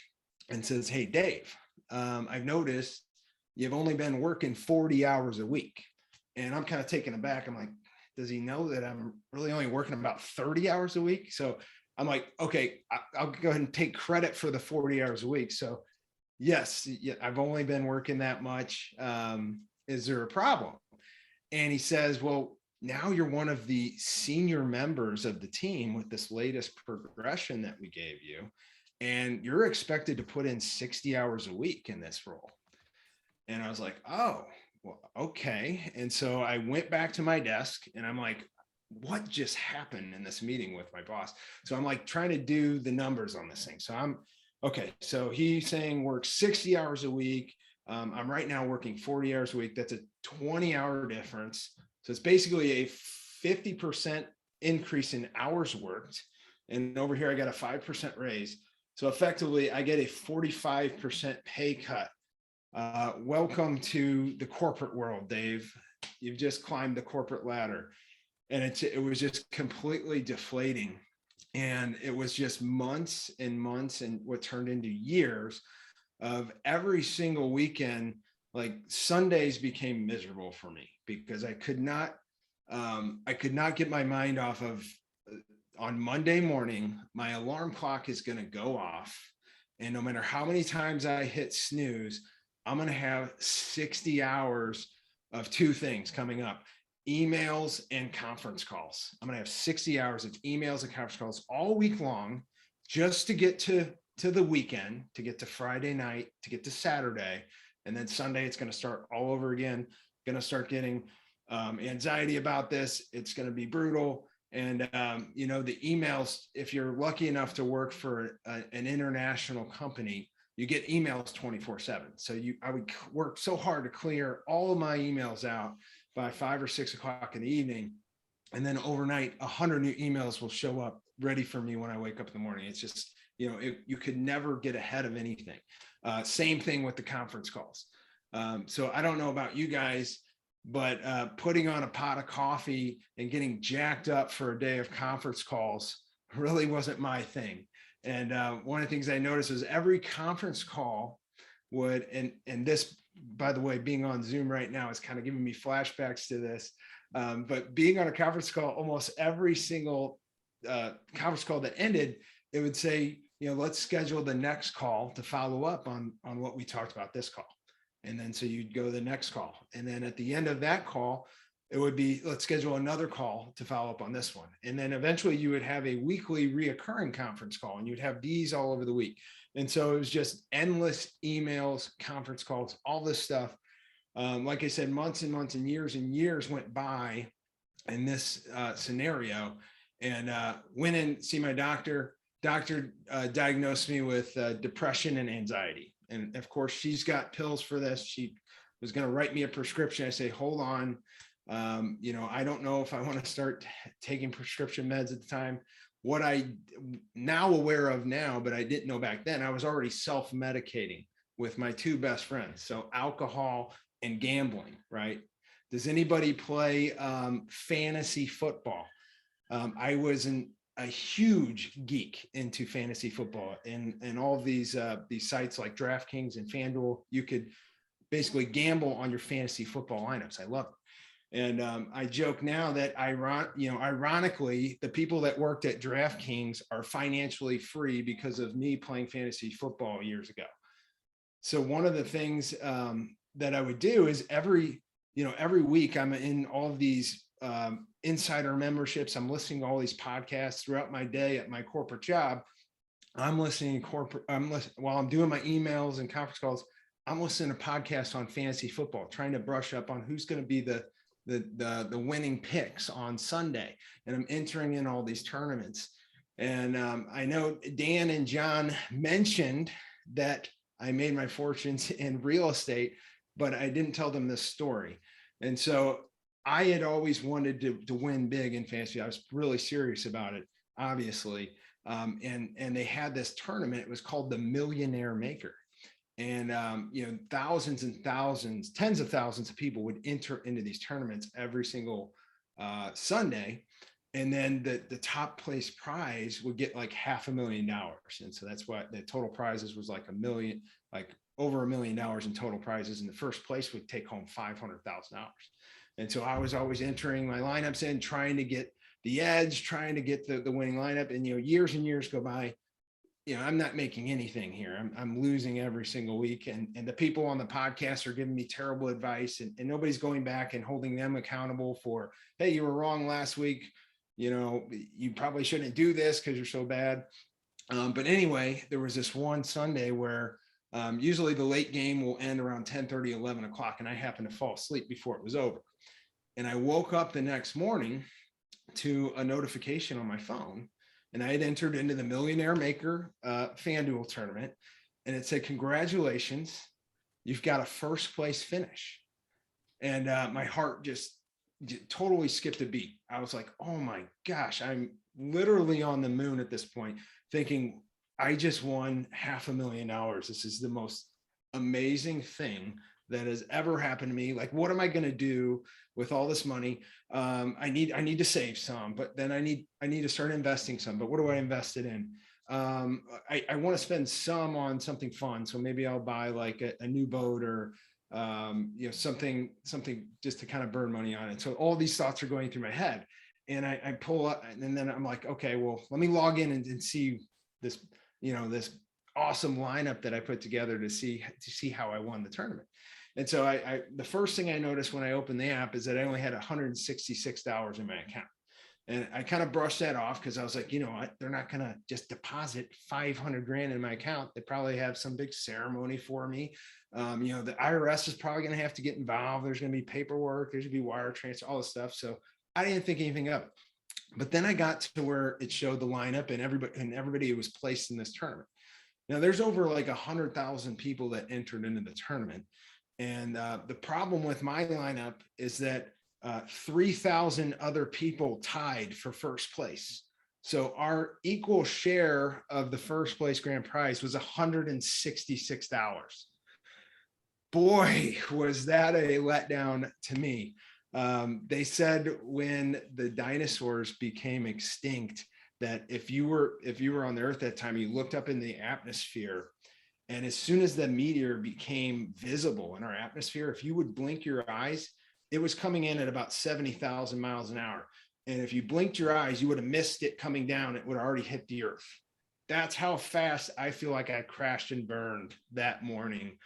and says, "Hey, Dave, I've noticed you've only been working 40 hours a week." And I'm kind of taken aback. I'm like, does he know that I'm really only working about 30 hours a week? So I'm like, okay, I'll go ahead and take credit for the 40 hours a week. So yes, I've only been working that much. Is there a problem? And he says, well, now you're one of the senior members of the team with this latest progression that we gave you, and you're expected to put in 60 hours a week in this role. And I was like, oh, well, okay. And so I went back to my desk and I'm like, what just happened in this meeting with my boss? So I'm like trying to do the numbers on this thing. So okay. So he's saying work 60 hours a week. I'm right now working 40 hours a week. That's a 20-hour difference. So it's basically a 50% increase in hours worked. And over here, I got a 5% raise. So effectively, I get a 45% pay cut. Welcome to the corporate world, Dave. You've just climbed the corporate ladder. And it was just completely deflating. And it was just months and months and what turned into years of every single weekend. Like Sundays became miserable for me because I could not get my mind off of on Monday morning, my alarm clock is going to go off. And no matter how many times I hit snooze, I'm going to have 60 hours of two things coming up: emails and conference calls. I'm going to have 60 hours of emails and conference calls all week long just to get to the weekend, to get to Friday night, to get to Saturday. And then Sunday, it's going to start all over again. Going to start getting anxiety about this. It's going to be brutal. And, the emails, if you're lucky enough to work for an international company, you get emails 24/7. So I would work so hard to clear all of my emails out by 5 or 6 o'clock in the evening. And then overnight, 100 new emails will show up ready for me when I wake up in the morning. It's just, you could never get ahead of anything. Same thing with the conference calls. So I don't know about you guys, but putting on a pot of coffee and getting jacked up for a day of conference calls really wasn't my thing. And one of the things I noticed was every conference call would, and this, by the way, being on Zoom right now is kind of giving me flashbacks to this. But being on a conference call, almost every single conference call that ended, it would say, let's schedule the next call to follow up on what we talked about this call. And then so you'd go to the next call. And then at the end of that call, it would be, let's schedule another call to follow up on this one. And then eventually you would have a weekly reoccurring conference call, and you'd have these all over the week. And so it was just endless emails, conference calls, all this stuff. Like I said, months and months and years went by in this scenario, and went in, see my doctor. Doctor diagnosed me with depression and anxiety. And of course, she's got pills for this. She was going to write me a prescription. I say, hold on. I don't know if I want to start taking prescription meds at the time. What I now aware of now, but I didn't know back then, I was already self-medicating with my two best friends. So alcohol and gambling, right? Does anybody play fantasy football? I was a huge geek into fantasy football, and all of these sites like DraftKings and FanDuel. You could basically gamble on your fantasy football lineups. I love it. And I joke now that ironically, the people that worked at DraftKings are financially free because of me playing fantasy football years ago. So one of the things that I would do is every week I'm in all of these insider memberships. I'm listening to all these podcasts throughout my day at my corporate job. I'm listening while I'm doing my emails and conference calls. I'm listening to podcasts on fantasy football, trying to brush up on who's going to be the the winning picks on Sunday, and I'm entering in all these tournaments. And I know Dan and John mentioned that I made my fortunes in real estate, but I didn't tell them this story. And so I had always wanted to win big in fantasy. I was really serious about it, obviously. And they had this tournament. It was called the Millionaire Maker. And, thousands and thousands, tens of thousands of people would enter into these tournaments every single Sunday. And then the top place prize would get like $500,000. And so that's what the total prizes was, like over $1 million in total prizes. And the first place would take home $500,000. And so I was always entering my lineups in, trying to get the edge, trying to get the winning lineup. And, years and years go by. I'm not making anything here. I'm losing every single week. And the people on the podcast are giving me terrible advice, and nobody's going back and holding them accountable for, hey, you were wrong last week. You probably shouldn't do this because you're so bad. But anyway, there was this one Sunday where usually the late game will end around 10:30, 11 o'clock. And I happened to fall asleep before it was over. And I woke up the next morning to a notification on my phone. And I had entered into the Millionaire Maker FanDuel tournament. And it said, congratulations, you've got a first place finish. And my heart just totally skipped a beat. I was like, oh my gosh, I'm literally on the moon at this point, thinking I just won $500,000. This is the most amazing thing that has ever happened to me. Like, what am I going to do with all this money? I need to save some, but then I need to start investing some. But what do I invest it in? I want to spend some on something fun. So maybe I'll buy like a new boat or something just to kind of burn money on it. So all these thoughts are going through my head, and I pull up, and then I'm like, okay, well, let me log in and see this, this awesome lineup that I put together to see how I won the tournament. And so the first thing I noticed when I opened the app is that I only had $166 in my account. And I kind of brushed that off because I was like, you know what, they're not going to just deposit 500 grand in my account. They probably have some big ceremony for me. The IRS is probably going to have to get involved. There's going to be paperwork. There's going to be wire transfer, all this stuff. So I didn't think anything of it. But then I got to where it showed the lineup and everybody was placed in this tournament. Now there's over like 100,000 people that entered into the tournament. And the problem with my lineup is that 3,000 other people tied for first place. So our equal share of the first place grand prize was $166. Boy, was that a letdown to me. They said when the dinosaurs became extinct, that if you were on the earth that time, you looked up in the atmosphere, and as soon as the meteor became visible in our atmosphere, if you would blink your eyes, it was coming in at about 70,000 miles an hour. And if you blinked your eyes, you would have missed it coming down. It would have already hit the earth. That's how fast I feel like I crashed and burned that morning,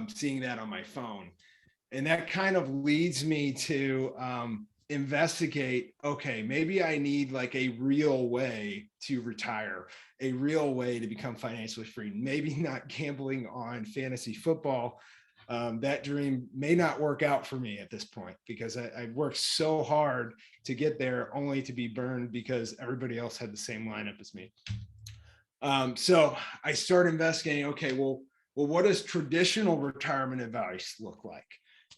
seeing that on my phone. And that kind of leads me to investigate, okay, maybe I need like a real way to retire, a real way to become financially free, maybe not gambling on fantasy football. That dream may not work out for me at this point, because I worked so hard to get there only to be burned because everybody else had the same lineup as me. So I started investigating, okay, well, what does traditional retirement advice look like?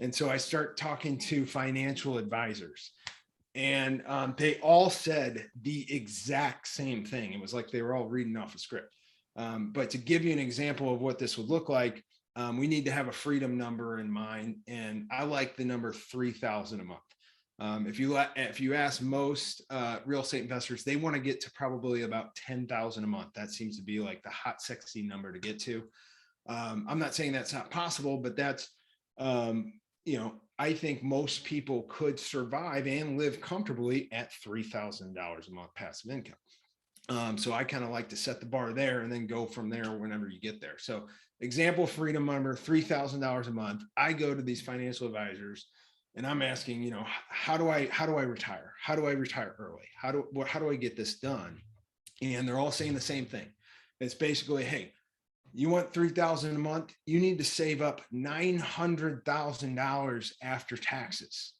And so I start talking to financial advisors, and they all said the exact same thing. It was like they were all reading off a script. But to give you an example of what this would look like, we need to have a freedom number in mind. And I like the number 3,000 a month. If you ask most real estate investors, they want to get to probably about 10,000 a month. That seems to be like the hot, sexy number to get to. I'm not saying that's not possible, but that's, I think most people could survive and live comfortably at $3,000 a month passive income. So I kind of like to set the bar there and then go from there whenever you get there. So example, freedom number, $3,000 a month. I go to these financial advisors and I'm asking, how do I retire? How do I retire early? How do I get this done? And they're all saying the same thing. It's basically, hey, you want $3,000 a month, you need to save up $900,000 after taxes,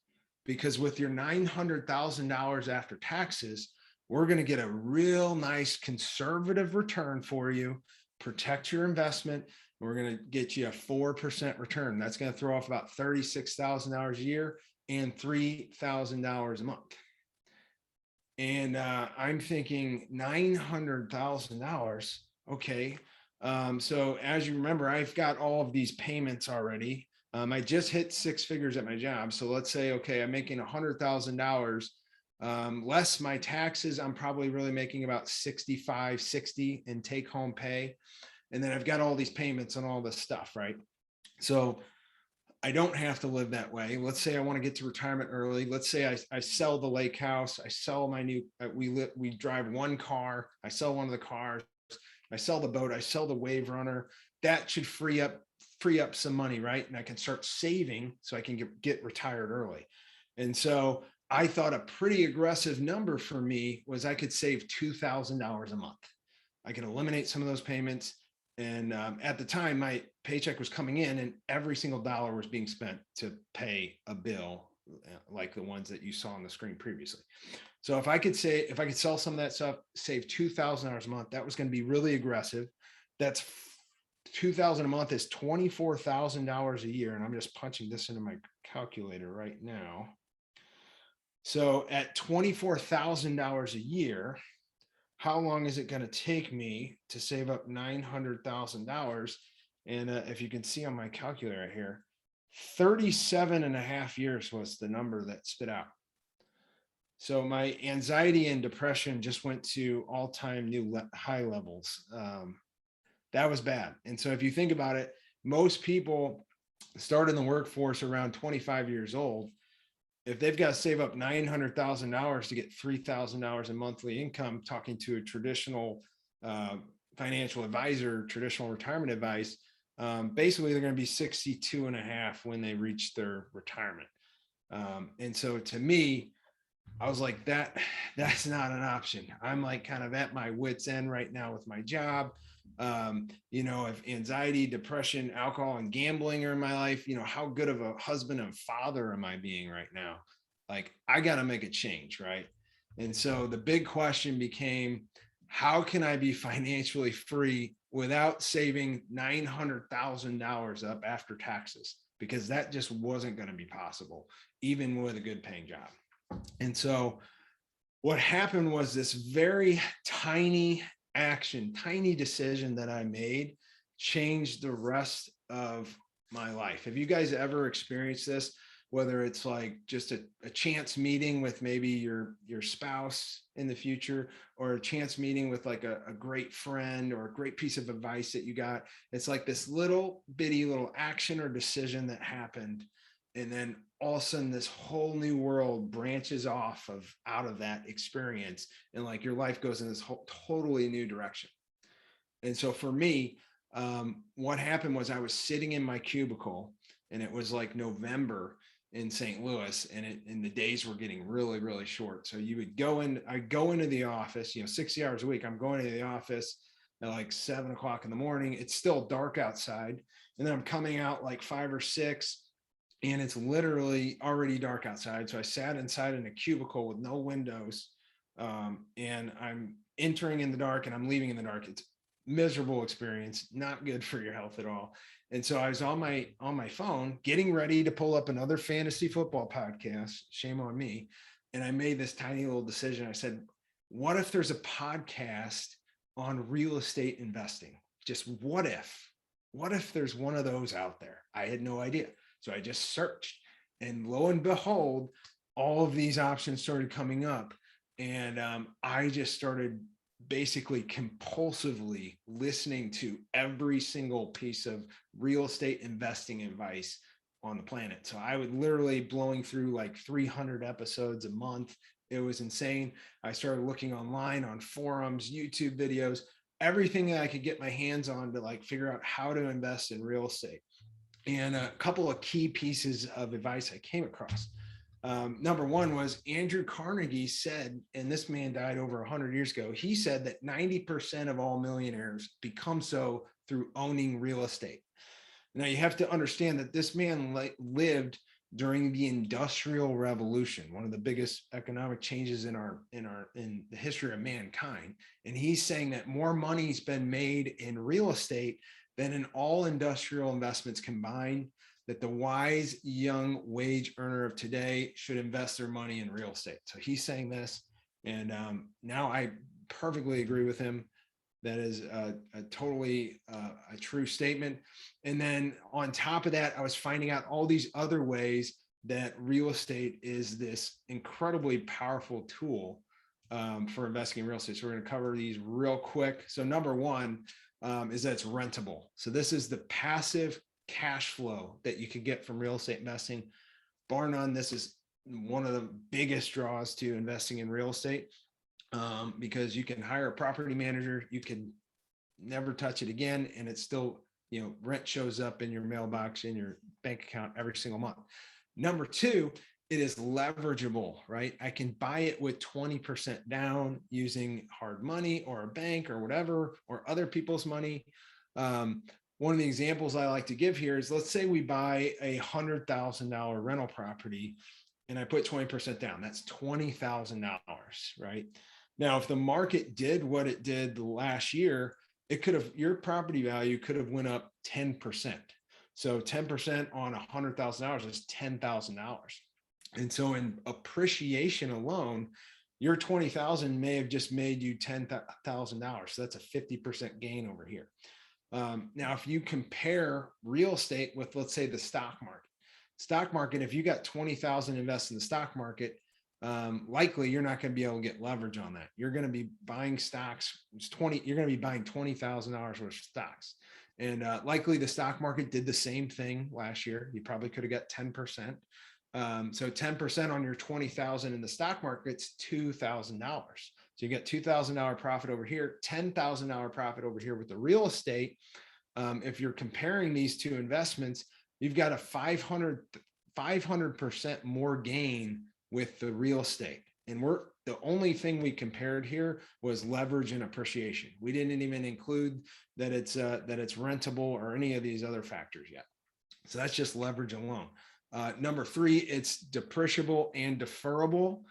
because with your $900,000 after taxes, we're going to get a real nice conservative return for you, protect your investment. We're going to get you a 4% return. That's going to throw off about $36,000 a year and $3,000 a month. And I'm thinking $900,000. Okay. So as you remember, I've got all of these payments already. I just hit 6 figures at my job. So let's say, okay, I'm making $100,000 less my taxes. I'm probably really making about 65, 60 in take home pay. And then I've got all these payments and all this stuff, right? So I don't have to live that way. Let's say I want to get to retirement early. Let's say I sell the lake house. I sell my new, we drive one car. I sell one of the cars. I sell the boat. I sell the wave runner. That should free up some money, right? And I can start saving so I can get retired early. And so I thought a pretty aggressive number for me was I could save $2,000 a month. I can eliminate some of those payments. And at the time, my paycheck was coming in and every single dollar was being spent to pay a bill like the ones that you saw on the screen previously. So if I could sell some of that stuff, save $2,000 a month, that was going to be really aggressive. That's $2,000 a month is $24,000 a year. And I'm just punching this into my calculator right now. So at $24,000 a year, how long is it going to take me to save up $900,000? And if you can see on my calculator right here, 37.5 years was the number that spit out. So my anxiety and depression just went to all-time new high levels. That was bad. And so if you think about it, most people start in the workforce around 25 years old. If they've got to save up $900,000 to get $3,000 in monthly income, talking to a traditional financial advisor, traditional retirement advice, basically they're going to be 62 and a half when they reach their retirement. And so to me, I was like, that's not an option. I'm like kind of at my wit's end right now with my job. If anxiety, depression, alcohol, and gambling are in my life, how good of a husband and father am I being right now? Like, I got to make a change, right? And so the big question became, how can I be financially free without saving $900,000 up after taxes? Because that just wasn't going to be possible, even with a good paying job. And so what happened was this very tiny decision that I made changed the rest of my life. Have you guys ever experienced this? Whether it's like just a chance meeting with maybe your spouse in the future, or a chance meeting with like a great friend or a great piece of advice that you got. It's like this little action or decision that happened. And then all of a sudden this whole new world branches off out of that experience. And like your life goes in this whole totally new direction. And so for me, what happened was I was sitting in my cubicle and it was like November in St. Louis, and the days were getting really, really short. So you would I'd go into the office, 60 hours a week. I'm going into the office at like 7 o'clock in the morning. It's still dark outside. And then I'm coming out like 5 or 6 and it's literally already dark outside. So I sat inside in a cubicle with no windows, and I'm entering in the dark and I'm leaving in the dark. It's miserable experience, not good for your health at all. And so I was on my phone getting ready to pull up another fantasy football podcast, shame on me. And I made this tiny little decision. I said, what if there's a podcast on real estate investing? Just what if there's one of those out there? I had no idea. So I just searched, and lo and behold, all of these options started coming up. And I just started basically compulsively listening to every single piece of real estate investing advice on the planet. So I would literally blowing through like 300 episodes a month. It was insane. I started looking online on forums, YouTube videos, everything that I could get my hands on to like figure out how to invest in real estate. And a couple of key pieces of advice I came across. Number one was Andrew Carnegie said, and this man died over 100 years ago. He said that 90% of all millionaires become so through owning real estate. Now you have to understand that this man lived during the Industrial Revolution, one of the biggest economic changes in the history of mankind. And he's saying that more money's been made in real estate than in all industrial investments combined, that the wise young wage earner of today should invest their money in real estate. So he's saying this, and now I perfectly agree with him. That is a totally a true statement. And then on top of that, I was finding out all these other ways that real estate is this incredibly powerful tool for investing in real estate. So we're going to cover these real quick. So number one is that it's rentable. So this is the passive cash flow that you can get from real estate investing. Bar none, this is one of the biggest draws to investing in real estate. Because you can hire a property manager, you can never touch it again, and it's still, rent shows up in your mailbox, in your bank account every single month. Number two, it is leverageable, right? I can buy it with 20% down using hard money or a bank or whatever, or other people's money. One of the examples I like to give here is, let's say we buy a $100,000 rental property and I put 20% down. That's $20,000, right? Now, if the market did what it did last year, your property value could have went up 10%. So 10% on $100,000 is $10,000. And so in appreciation alone, your 20,000 may have just made you $10,000. So that's a 50% gain over here. Now, if you compare real estate with, let's say, the stock market, if you got 20,000 invested in the stock market, likely you're not going to be able to get leverage on that. You're going to be buying stocks. You're going to be buying $20,000 worth of stocks. And likely the stock market did the same thing last year. You probably could have got 10%. So 10% on your 20,000 in the stock market's $2,000. So you get $2,000 profit over here, $10,000 profit over here with the real estate. If you're comparing these two investments, you've got a 500% more gain with the real estate. And the only thing we compared here was leverage and appreciation. We didn't even include that it's rentable or any of these other factors yet. So that's just leverage alone. Number three, it's depreciable and deferrable.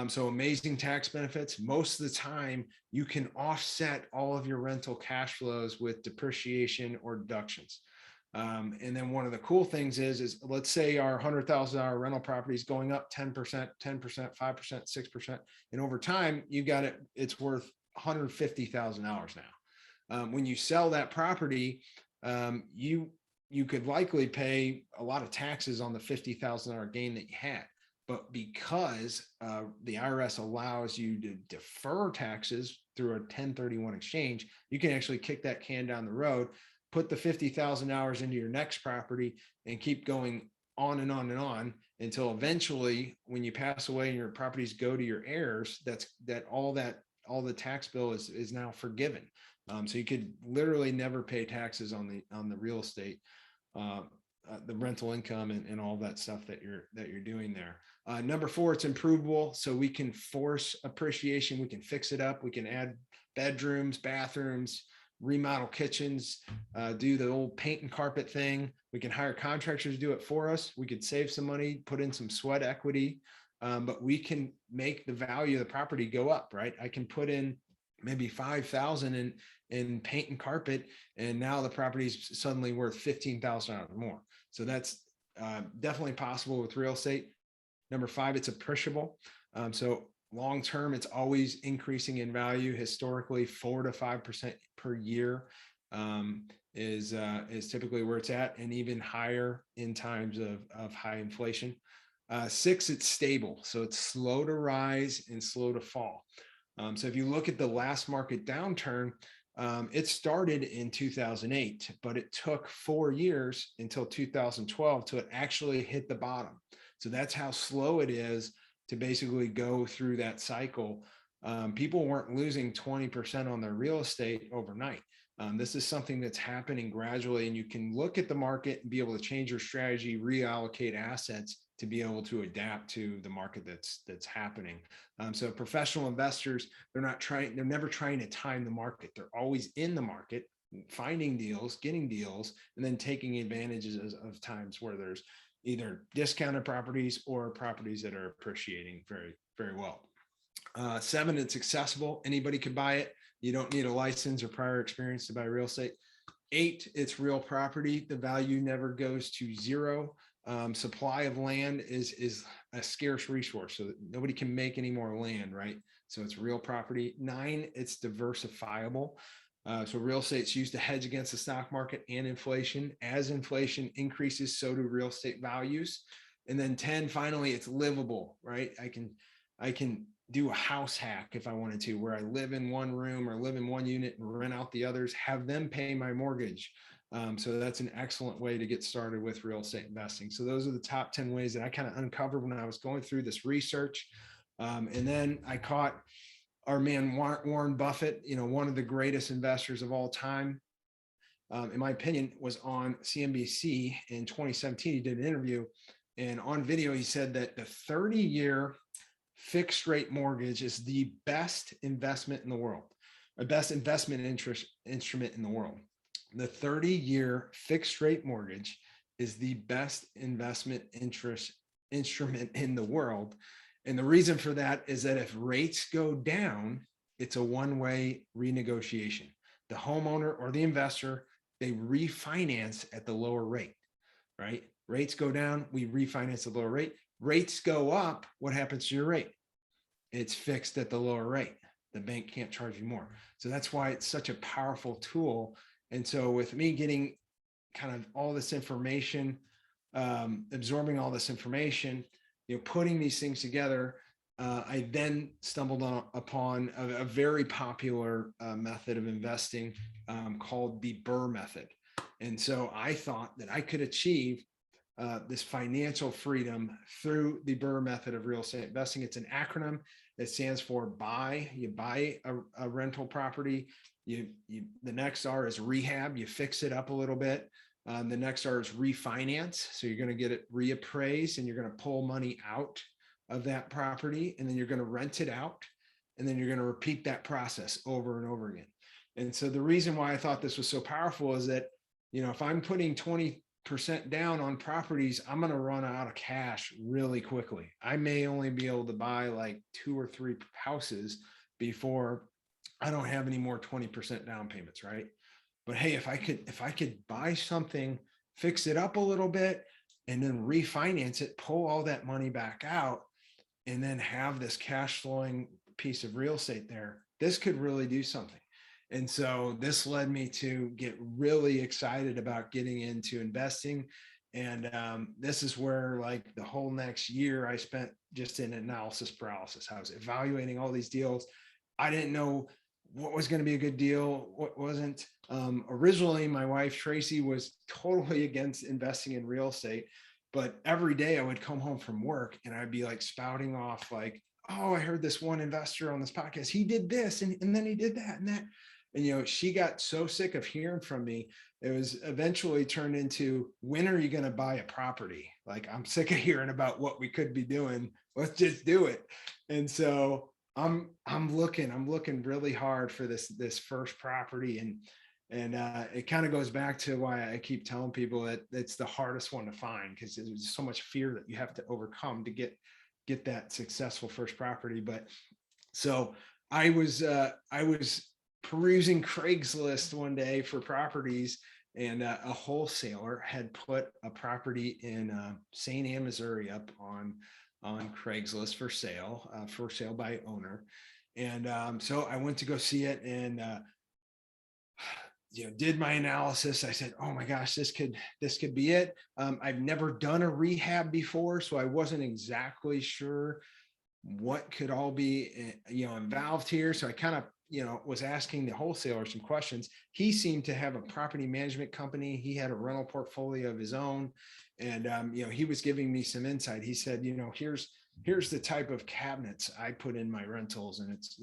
So amazing tax benefits. Most of the time, you can offset all of your rental cash flows with depreciation or deductions. And then one of the cool things is let's say our $100,000 rental property is going up 10%, 10%, 5%, 6%. And over time, it's worth $150,000 now. When you sell that property, you could likely pay a lot of taxes on the $50,000 gain that you had. But because the IRS allows you to defer taxes through a 1031 exchange, you can actually kick that can down the road, put the $50,000 into your next property, and keep going on and on and on until eventually, when you pass away and your properties go to your heirs, all the tax bill is now forgiven. So you could literally never pay taxes on the real estate, the rental income and all that stuff that you're doing there. Number four, it's improvable. So we can force appreciation. We can fix it up. We can add bedrooms, bathrooms, remodel kitchens, do the old paint and carpet thing. We can hire contractors to do it for us. We could save some money, put in some sweat equity, but we can make the value of the property go up, right? I can put in maybe $5,000 in paint and carpet, and now the property is suddenly worth $15,000 more. So that's definitely possible with real estate. Number five, it's appreciable. So long-term, it's always increasing in value. Historically, 4 to 5% per year is typically where it's at, and even higher in times of high inflation. 6, it's stable. So it's slow to rise and slow to fall. So if you look at the last market downturn, it started in 2008, but it took 4 years until 2012 till it actually hit the bottom. So that's how slow it is to basically go through that cycle. People weren't losing 20% on their real estate overnight. This is something that's happening gradually, and you can look at the market and be able to change your strategy, reallocate assets to be able to adapt to the market that's happening. So professional investors, they're never trying to time the market. They're always in the market, finding deals, getting deals, and then taking advantages of times where there's either discounted properties or properties that are appreciating very, very well. 7, it's accessible. Anybody can buy it. You don't need a license or prior experience to buy real estate. 8, it's real property. The value never goes to zero. Supply of land is a scarce resource, so that nobody can make any more land, right? So it's real property. 9, it's diversifiable. So real estate's used to hedge against the stock market and inflation. As inflation increases, so do real estate values. And then 10, finally, it's livable, right? I can do a house hack if I wanted to, where I live in one room or live in one unit and rent out the others, have them pay my mortgage. So that's an excellent way to get started with real estate investing. So those are the top 10 ways that I kind of uncovered when I was going through this research. And then I caught our man, Warren Buffett, one of the greatest investors of all time, in my opinion, was on CNBC in 2017. He did an interview, and on video, he said that the 30-year fixed rate mortgage is the best investment in the world, the best investment instrument in the world. The 30-year fixed rate mortgage is the best investment instrument in the world. And the reason for that is that if rates go down, it's a one-way renegotiation. The homeowner or the investor, they refinance at the lower rate, right? Rates go down, we refinance at the lower rate. Rates go up, what happens to your rate? It's fixed at the lower rate. The bank can't charge you more. So that's why it's such a powerful tool. And so with me getting kind of all this information, absorbing all this information, putting these things together, I then stumbled upon a very popular method of investing called the Bur Method. And so I thought that I could achieve this financial freedom through the Bur Method of real estate investing. It's an acronym. It stands for buy. You buy a rental property. The next R is rehab. You fix it up a little bit. The next R is refinance. So you're going to get it reappraised and you're going to pull money out of that property, and then you're going to rent it out, and then you're going to repeat that process over and over again. And so the reason why I thought this was so powerful is that, if I'm putting 20% down on properties, I'm going to run out of cash really quickly. I may only be able to buy like 2 or 3 houses before I don't have any more 20% down payments, right? But hey, if I could buy something, fix it up a little bit, and then refinance it, pull all that money back out, and then have this cash flowing piece of real estate there, this could really do something. And so this led me to get really excited about getting into investing. And this is where like the whole next year I spent just in analysis paralysis. I was evaluating all these deals. I didn't know what was going to be a good deal, what wasn't. Originally, my wife, Tracy, was totally against investing in real estate. But every day I would come home from work and I'd be like spouting off like, oh, I heard this one investor on this podcast. He did this and then he did that and that. And, she got so sick of hearing from me. It was eventually turned into, when are you going to buy a property? Like, I'm sick of hearing about what we could be doing. Let's just do it. And so I'm looking really hard for this first property. And it kind of goes back to why I keep telling people that it's the hardest one to find, because there's so much fear that you have to overcome to get that successful first property. But so I was perusing Craigslist one day for properties, and a wholesaler had put a property in St. Anne, Missouri up on Craigslist for sale by owner. And so I went to go see it, and did my analysis. I said, oh my gosh, this could be it. I've never done a rehab before, so I wasn't exactly sure what could all be, involved here. So I kind of, was asking the wholesaler some questions. He seemed to have a property management company. He had a rental portfolio of his own. And, he was giving me some insight. He said, here's the type of cabinets I put in my rentals. And it's,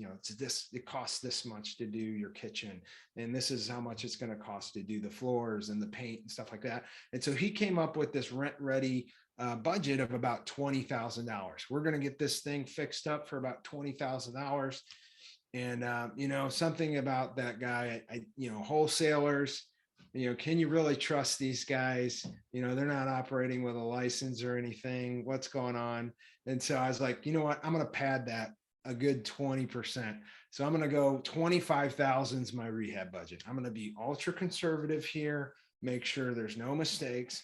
it costs this much to do your kitchen. And this is how much it's going to cost to do the floors and the paint and stuff like that. And so he came up with this rent ready budget of about $20,000. We're going to get this thing fixed up for about $20,000. And, something about that guy, wholesalers, can you really trust these guys? They're not operating with a license or anything. What's going on? And so I was like, you know what? I'm going to pad that a good 20%. So I'm going to go 25,000 is my rehab budget. I'm going to be ultra conservative here, make sure there's no mistakes.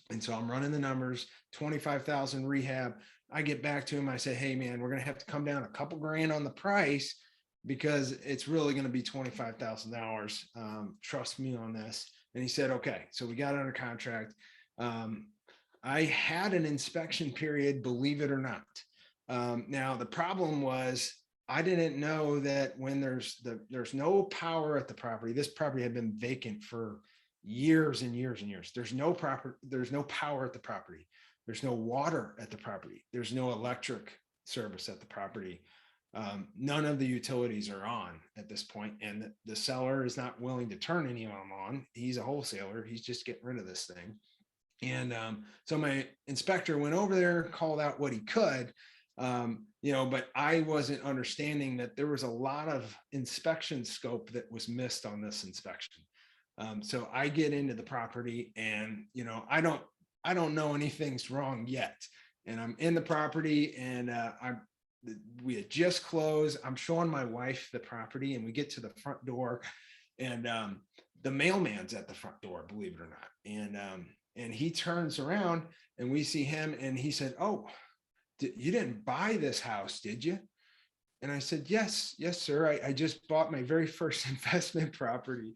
And so I'm running the numbers, 25,000 rehab. I get back to him. I say, hey man, we're going to have to come down a couple grand on the price because it's really going to be $25,000. Trust me on this. And he said, okay. So we got under contract. I had an inspection period, believe it or not. Now the problem was I didn't know that when there's no power at the property. This property had been vacant for years and years and years. There's no power at the property. There's no water at the property. There's no electric service at the property. None of the utilities are on at this point, and the seller is not willing to turn any of them on. He's a wholesaler. He's just getting rid of this thing. And so my inspector went over there, called out what he could, but I wasn't understanding that there was a lot of inspection scope that was missed on this inspection. So I get into the property and, I don't know anything's wrong yet. And I'm in the property and we had just closed. I'm showing my wife the property and we get to the front door and the mailman's at the front door, believe it or not. And he turns around and we see him and he said, oh, you didn't buy this house, did you? And I said, yes, sir. I just bought my very first investment property.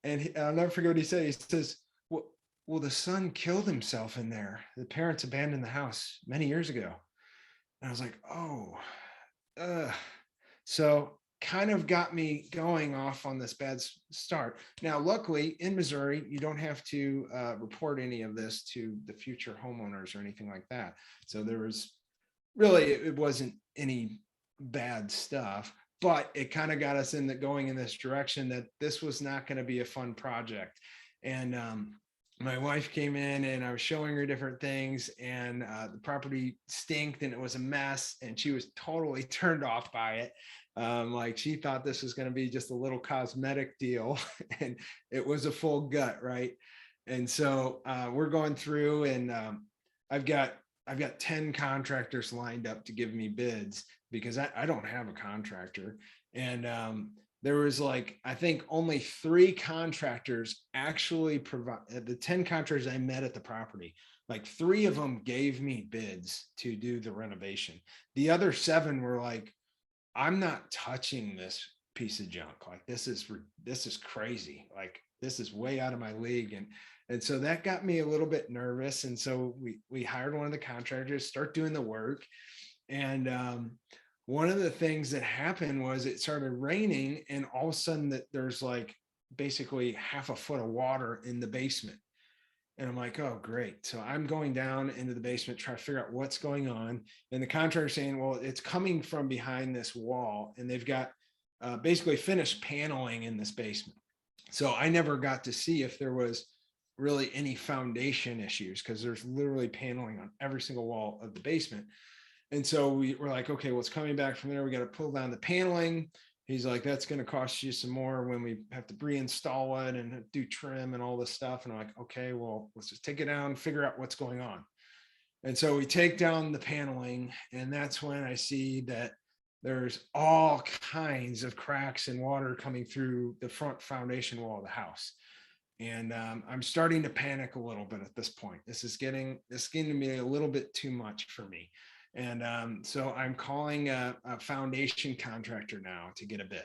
And I'll never forget what he said. He says, well, the son killed himself in there. The parents abandoned the house many years ago. And I was like, oh, so kind of got me going off on this bad start. Now, luckily in Missouri, you don't have to report any of this to the future homeowners or anything like that. So there was really, it wasn't any bad stuff, but it kind of got us going in this direction that this was not going to be a fun project. And my wife came in and I was showing her different things and the property stinked and it was a mess and she was totally turned off by it. Like she thought this was going to be just a little cosmetic deal and it was a full gut. Right. And so we're going through and I've got 10 contractors lined up to give me bids because I don't have a contractor. And there was I think only 3 contractors actually provide the 10 contractors I met at the property. 3 of them gave me bids to do the renovation. The other 7 were like, I'm not touching this piece of junk. This is crazy. This is way out of my league. And so that got me a little bit nervous. And so we hired one of the contractors, start doing the work. And one of the things that happened was it started raining and all of a sudden that there's basically half a foot of water in the basement. And I'm like, oh, great. So I'm going down into the basement, trying to figure out what's going on. And the contractor saying, well, it's coming from behind this wall. And they've got basically finished paneling in this basement. So I never got to see if there was really any foundation issues because there's literally paneling on every single wall of the basement. And so we're like, okay, well, it's coming back from there. We got to pull down the paneling. He's like, that's going to cost you some more when we have to reinstall it and do trim and all this stuff. And I'm like, okay, well, let's just take it down, figure out what's going on. And so we take down the paneling. And that's when I see that there's all kinds of cracks and water coming through the front foundation wall of the house. And I'm starting to panic a little bit at this point. This is getting to be a little bit too much for me. And so I'm calling a foundation contractor now to get a bid.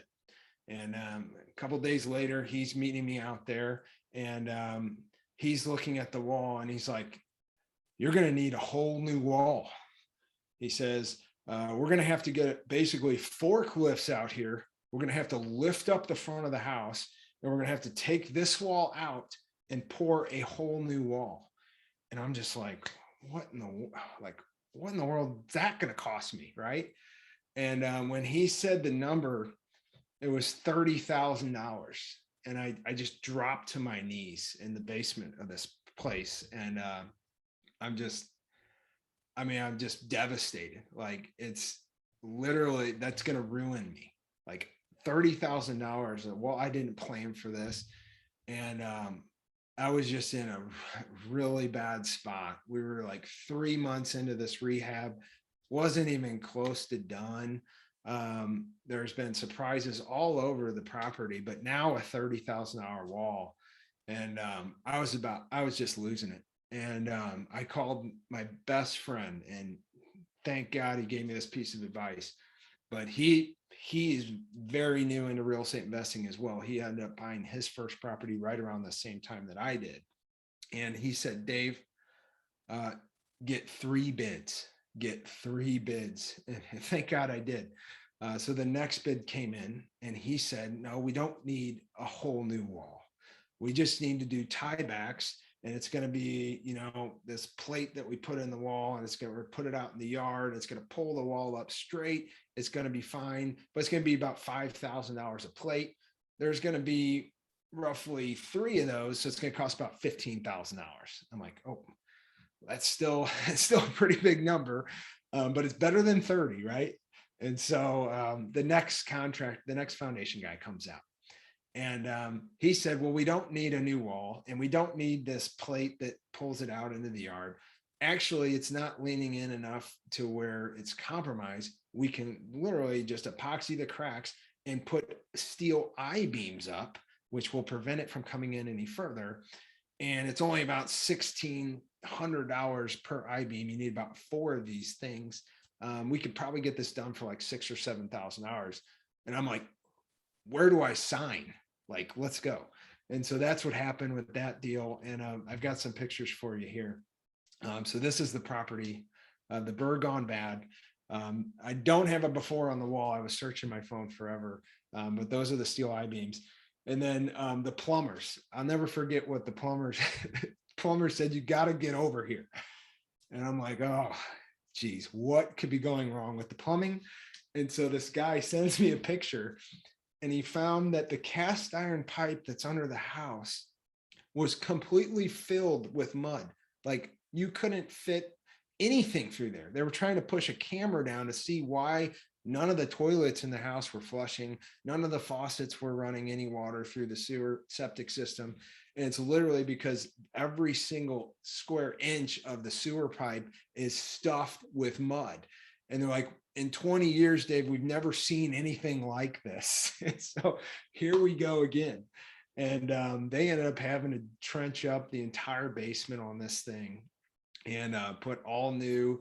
And a couple of days later, he's meeting me out there and he's looking at the wall and he's like, you're going to need a whole new wall. He says, we're going to have to get basically forklifts out here. We're going to have to lift up the front of the house and we're going to have to take this wall out and pour a whole new wall. And I'm just like, what in the world is that going to cost me? Right. And when he said the number, it was $30,000. And I just dropped to my knees in the basement of this place. And I'm just devastated. It's literally, that's going to ruin me. $30,000. Well, I didn't plan for this. And I was just in a really bad spot. We were like 3 months into this rehab, wasn't even close to done. There's been surprises all over the property, but now a $30,000 wall. And I was just losing it. And I called my best friend, and thank God he gave me this piece of advice. But he is very new into real estate investing as well. He ended up buying his first property right around the same time that I did. And he said, Dave, get 3 bids, get 3 bids. And thank God I did. So the next bid came in and he said, no, we don't need a whole new wall. We just need to do tiebacks. And it's going to be, you know, this plate that we put in the wall, and it's going to put it out in the yard. It's going to pull the wall up straight. It's going to be fine, but it's going to be about $5,000 a plate. There's going to be roughly 3 of those. So it's going to cost about $15,000. I'm like, oh, it's still a pretty big number, but it's better than 30, right? And so the next foundation guy comes out. And he said, well, we don't need a new wall, and we don't need this plate that pulls it out into the yard. Actually, it's not leaning in enough to where it's compromised. We can literally just epoxy the cracks and put steel I-beams up, which will prevent it from coming in any further. And it's only about $1,600 per I-beam. You need about 4 of these things. We could probably get this done for like $6,000 or $7,000. And I'm like, where do I sign? Like, let's go. And so that's what happened with that deal. And I've got some pictures for you here. So this is the property, the Bur gone bad. I don't have a before on the wall. I was searching my phone forever, but those are the steel I-beams. And then the plumbers, I'll never forget what the plumber said, you got to get over here. And I'm like, oh, geez, what could be going wrong with the plumbing? And so this guy sends me a picture, and he found that the cast iron pipe that's under the house was completely filled with mud. Like, you couldn't fit anything through there. They were trying to push a camera down to see why none of the toilets in the house were flushing. None of the faucets were running any water through the sewer septic system. And it's literally because every single square inch of the sewer pipe is stuffed with mud. And they're like, in 20 years, Dave, we've never seen anything like this. And so here we go again. And they ended up having to trench up the entire basement on this thing and put all new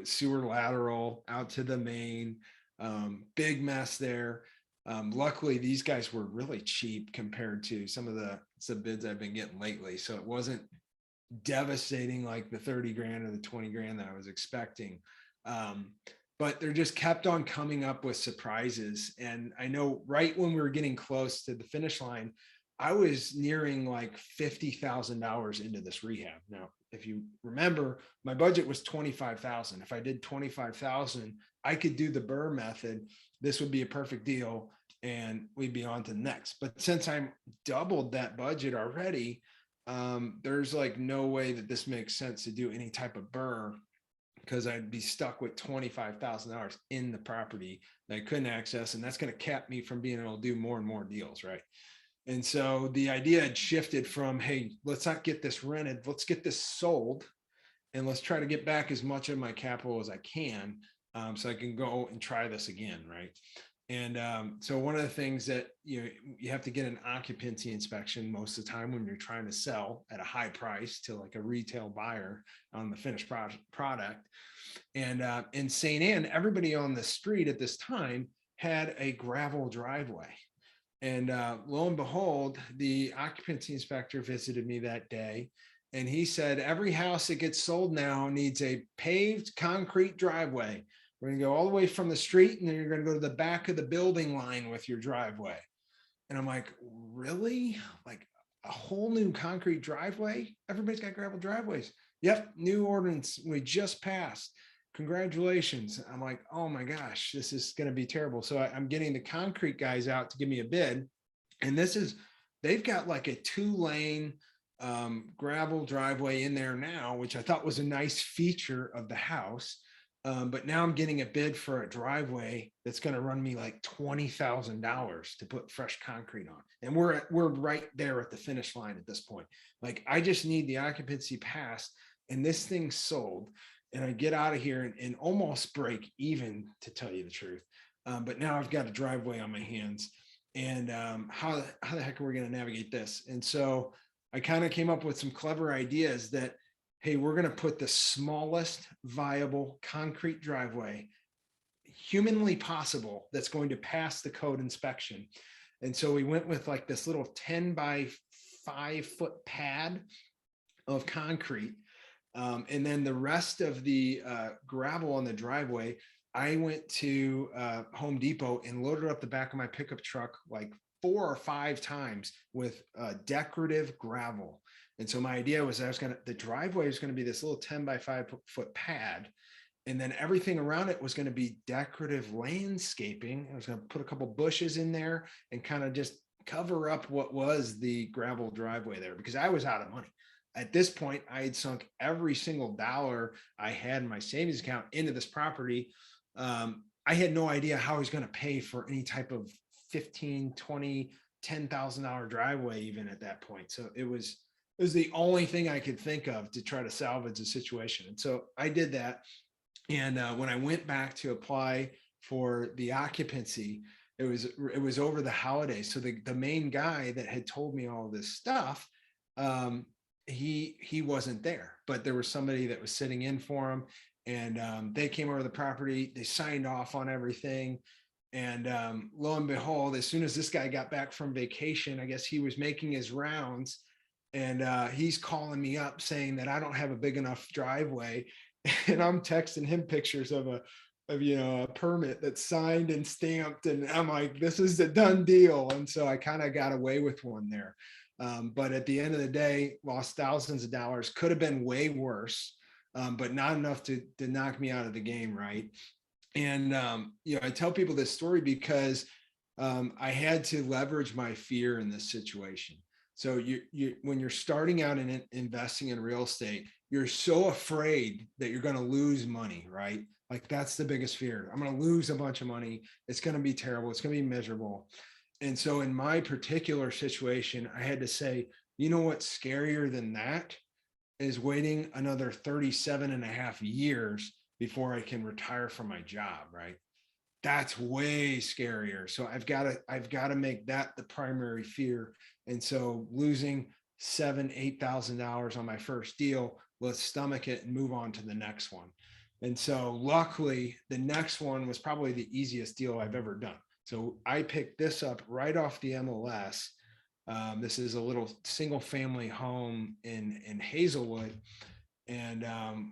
sewer lateral out to the main. Big mess there. Luckily, these guys were really cheap compared to some of the bids I've been getting lately. So it wasn't devastating like the 30 grand or the 20 grand that I was expecting. But they're just kept on coming up with surprises. And I know right when we were getting close to the finish line, I was nearing like $50,000 into this rehab. Now, if you remember, my budget was $25,000. If I did $25,000, I could do the Bur method. This would be a perfect deal, and we'd be on to the next. But since I'm doubled that budget already, there's like no way that this makes sense to do any type of Bur, because I'd be stuck with $25,000 in the property that I couldn't access. And that's going to cap me from being able to do more and more deals. Right. And so the idea had shifted from, hey, let's not get this rented. Let's get this sold. And let's try to get back as much of my capital as I can, so I can go and try this again. Right. And so one of the things that you have to get an occupancy inspection most of the time when you're trying to sell at a high price to like a retail buyer on the finished product. And in St. Anne, everybody on the street at this time had a gravel driveway. And lo and behold, the occupancy inspector visited me that day. And he said, every house that gets sold now needs a paved concrete driveway. We're going to go all the way from the street, and then you're going to go to the back of the building line with your driveway. And I'm like, really? Like a whole new concrete driveway? Everybody's got gravel driveways. Yep, new ordinance we just passed. Congratulations. I'm like, oh my gosh, this is going to be terrible. So I'm getting the concrete guys out to give me a bid. And they've got like a 2-lane gravel driveway in there now, which I thought was a nice feature of the house. But now I'm getting a bid for a driveway that's going to run me like $20,000 to put fresh concrete on. And we're right there at the finish line at this point. Like, I just need the occupancy passed and this thing sold, and I get out of here and almost break even, to tell you the truth. But now I've got a driveway on my hands, and how the heck are we going to navigate this? And so I kind of came up with some clever ideas that, hey, we're going to put the smallest viable concrete driveway humanly possible that's going to pass the code inspection. And so we went with like this little 10 by 5 foot pad of concrete. And then the rest of the gravel on the driveway, I went to Home Depot and loaded up the back of my pickup truck like 4 or 5 times with decorative gravel. And so my idea was the driveway was going to be this little 10 by 5 foot pad. And then everything around it was going to be decorative landscaping. I was going to put a couple bushes in there and kind of just cover up what was the gravel driveway there, because I was out of money. At this point, I had sunk every single dollar I had in my savings account into this property. I had no idea how I was going to pay for any type of $15,000, $20,000, $10,000 driveway even at that point. So it was the only thing I could think of to try to salvage the situation. And so I did that. And when I went back to apply for the occupancy, it was over the holidays. So the main guy that had told me all this stuff, he wasn't there, but there was somebody that was sitting in for him, and they came over the property, they signed off on everything. And lo and behold, as soon as this guy got back from vacation, I guess he was making his rounds, and he's calling me up saying that I don't have a big enough driveway. And I'm texting him pictures of a permit that's signed and stamped. And I'm like, this is a done deal. And so I kind of got away with one there. But at the end of the day, lost thousands of dollars. Could have been way worse, but not enough to knock me out of the game, right? And I tell people this story because I had to leverage my fear in this situation. So when you're starting out in investing in real estate, you're so afraid that you're going to lose money, right? Like, that's the biggest fear. I'm going to lose a bunch of money. It's going to be terrible. It's going to be miserable. And so in my particular situation, I had to say, you know what's scarier than that is waiting another 37 and a half years before I can retire from my job, right? That's way scarier. So I've got to make that the primary fear. And so losing $7,000-8,000 on my first deal, let's stomach it and move on to the next one. And so luckily, the next one was probably the easiest deal I've ever done. So I picked this up right off the MLS. This is a little single family home in Hazelwood. And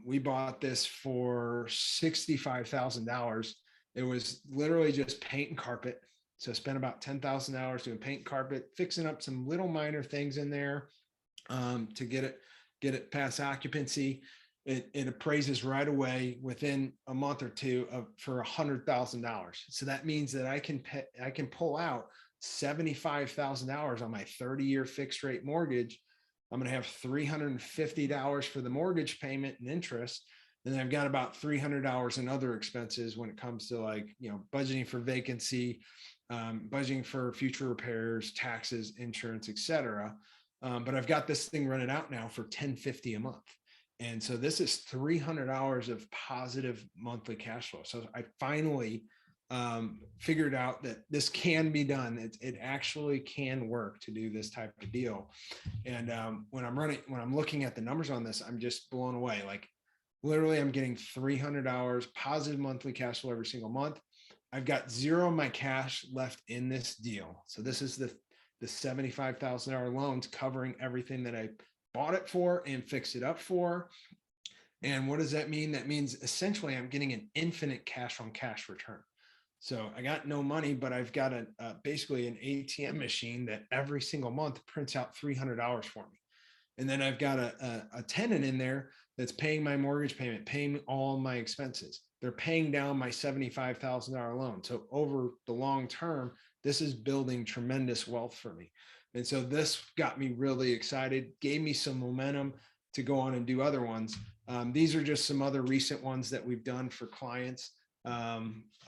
we bought this for $65,000. It was literally just paint and carpet. So I spent about $10,000 doing paint and carpet, fixing up some little minor things in there to get it past occupancy. It appraises right away within a month or two for $100,000. So that means that I can pull out $75,000 on my 30-year fixed rate mortgage. I'm going to have $350 for the mortgage payment and interest. And then I've got about $300 in other expenses when it comes to budgeting for vacancy, budgeting for future repairs, taxes, insurance, etc. But I've got this thing running out now for $1,050 a month. And so this is $300 of positive monthly cash flow. So I finally figured out that this can be done. It actually can work to do this type of deal. And when I'm looking at the numbers on this, I'm just blown away. Like, literally, I'm getting $300 positive monthly cash flow every single month. I've got zero of my cash left in this deal. So this is the $75,000 loans covering everything that I bought it for and fixed it up for. And what does that mean? That means essentially I'm getting an infinite cash on cash return. So I got no money, but I've got basically an ATM machine that every single month prints out $300 for me. And then I've got a tenant in there that's paying my mortgage payment, paying all my expenses. They're paying down my $75,000 loan. So over the long term, this is building tremendous wealth for me. And so this got me really excited, gave me some momentum to go on and do other ones. These are just some other recent ones that we've done for clients. A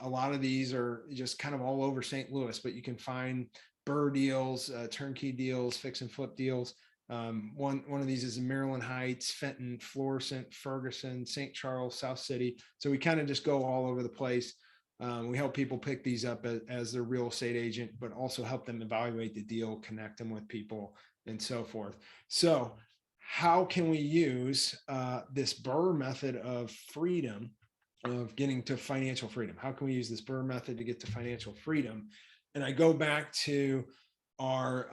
lot of these are just kind of all over St. Louis, but you can find Bur deals, turnkey deals, fix and flip deals. One of these is in Maryland Heights, Fenton, Florissant, Ferguson, St. Charles, South City. So we kind of just go all over the place. We help people pick these up as their real estate agent, but also help them evaluate the deal, connect them with people, and so forth. So how can we use this Bur method of freedom, of getting to financial freedom? How can we use this Bur method to get to financial freedom? And I go back to our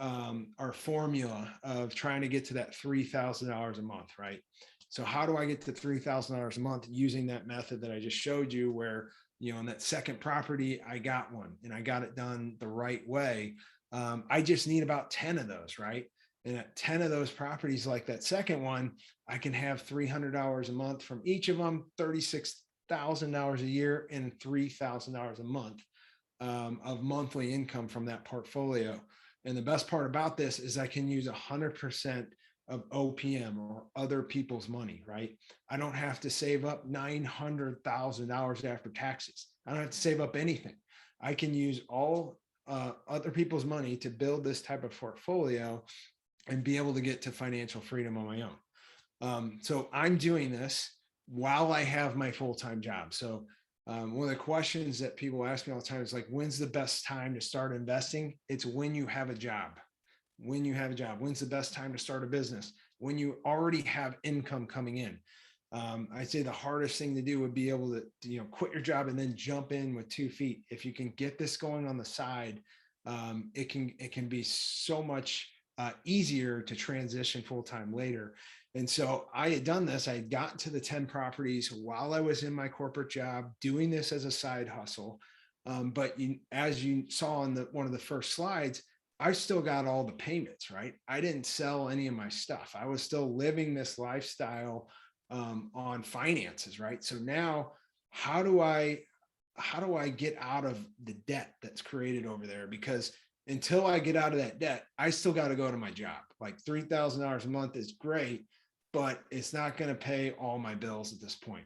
formula of trying to get to that $3,000 a month, right? So how do I get to $3,000 a month using that method that I just showed you, where, you know, on that second property, I got one and I got it done the right way. I just need about 10 of those, right? And at 10 of those properties, like that second one, I can have $300 a month from each of them, $36,000 a year and $3,000 a month of monthly income from that portfolio. And the best part about this is I can use 100% of OPM, or other people's money, right? I don't have to save up $900,000 after taxes. I don't have to save up anything. I can use all other people's money to build this type of portfolio and be able to get to financial freedom on my own. So I'm doing this while I have my full-time job. So one of the questions that people ask me all the time is like, when's the best time to start investing? It's when you have a job. When you have a job. When's the best time to start a business? When you already have income coming in. I'd say the hardest thing to do would be able to, you know, quit your job and then jump in with 2 feet. If you can get this going on the side, it can be so much easier to transition full-time later. And so I had done this. I had gotten to the 10 properties while I was in my corporate job, doing this as a side hustle. But as you saw in one of the first slides, I still got all the payments, right? I didn't sell any of my stuff. I was still living this lifestyle on finances, right? So now how do I get out of the debt that's created over there? Because until I get out of that debt, I still got to go to my job. Like $3,000 a month is great, but it's not going to pay all my bills at this point.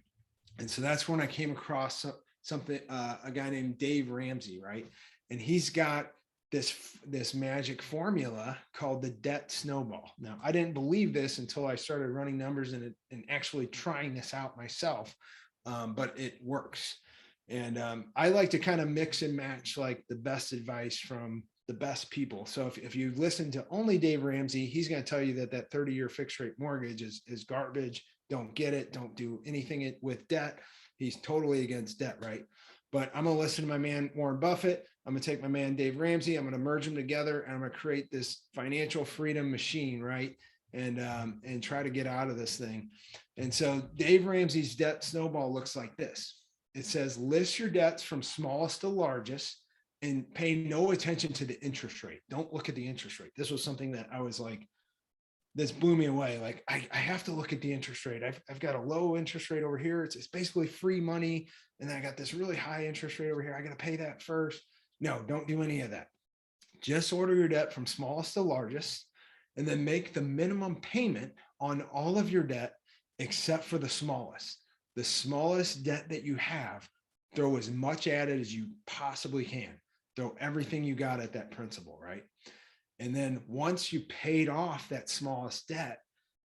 And so that's when I came across something, a guy named Dave Ramsey, right? And he's got this magic formula called the Debt Snowball. Now, I didn't believe this until I started running numbers and actually trying this out myself, but it works. And I like to kind of mix and match like the best advice from the best people. So if you listen to only Dave Ramsey, he's going to tell you that 30-year fixed rate mortgage is garbage. Don't get it. Don't do anything with debt. He's totally against debt, right? But I'm going to listen to my man, Warren Buffett. I'm going to take my man, Dave Ramsey. I'm going to merge them together and I'm going to create this financial freedom machine, right? And try to get out of this thing. And so Dave Ramsey's Debt Snowball looks like this. It says, list your debts from smallest to largest and pay no attention to the interest rate. Don't look at the interest rate. This was something that I was like, this blew me away. Like I have to look at the interest rate. I've got a low interest rate over here. It's basically free money. And then I got this really high interest rate over here. I got to pay that first. No, don't do any of that. Just order your debt from smallest to largest, and then make the minimum payment on all of your debt, except for the smallest. The smallest debt that you have, throw as much at it as you possibly can. Throw everything you got at that principal, right? And then once you paid off that smallest debt,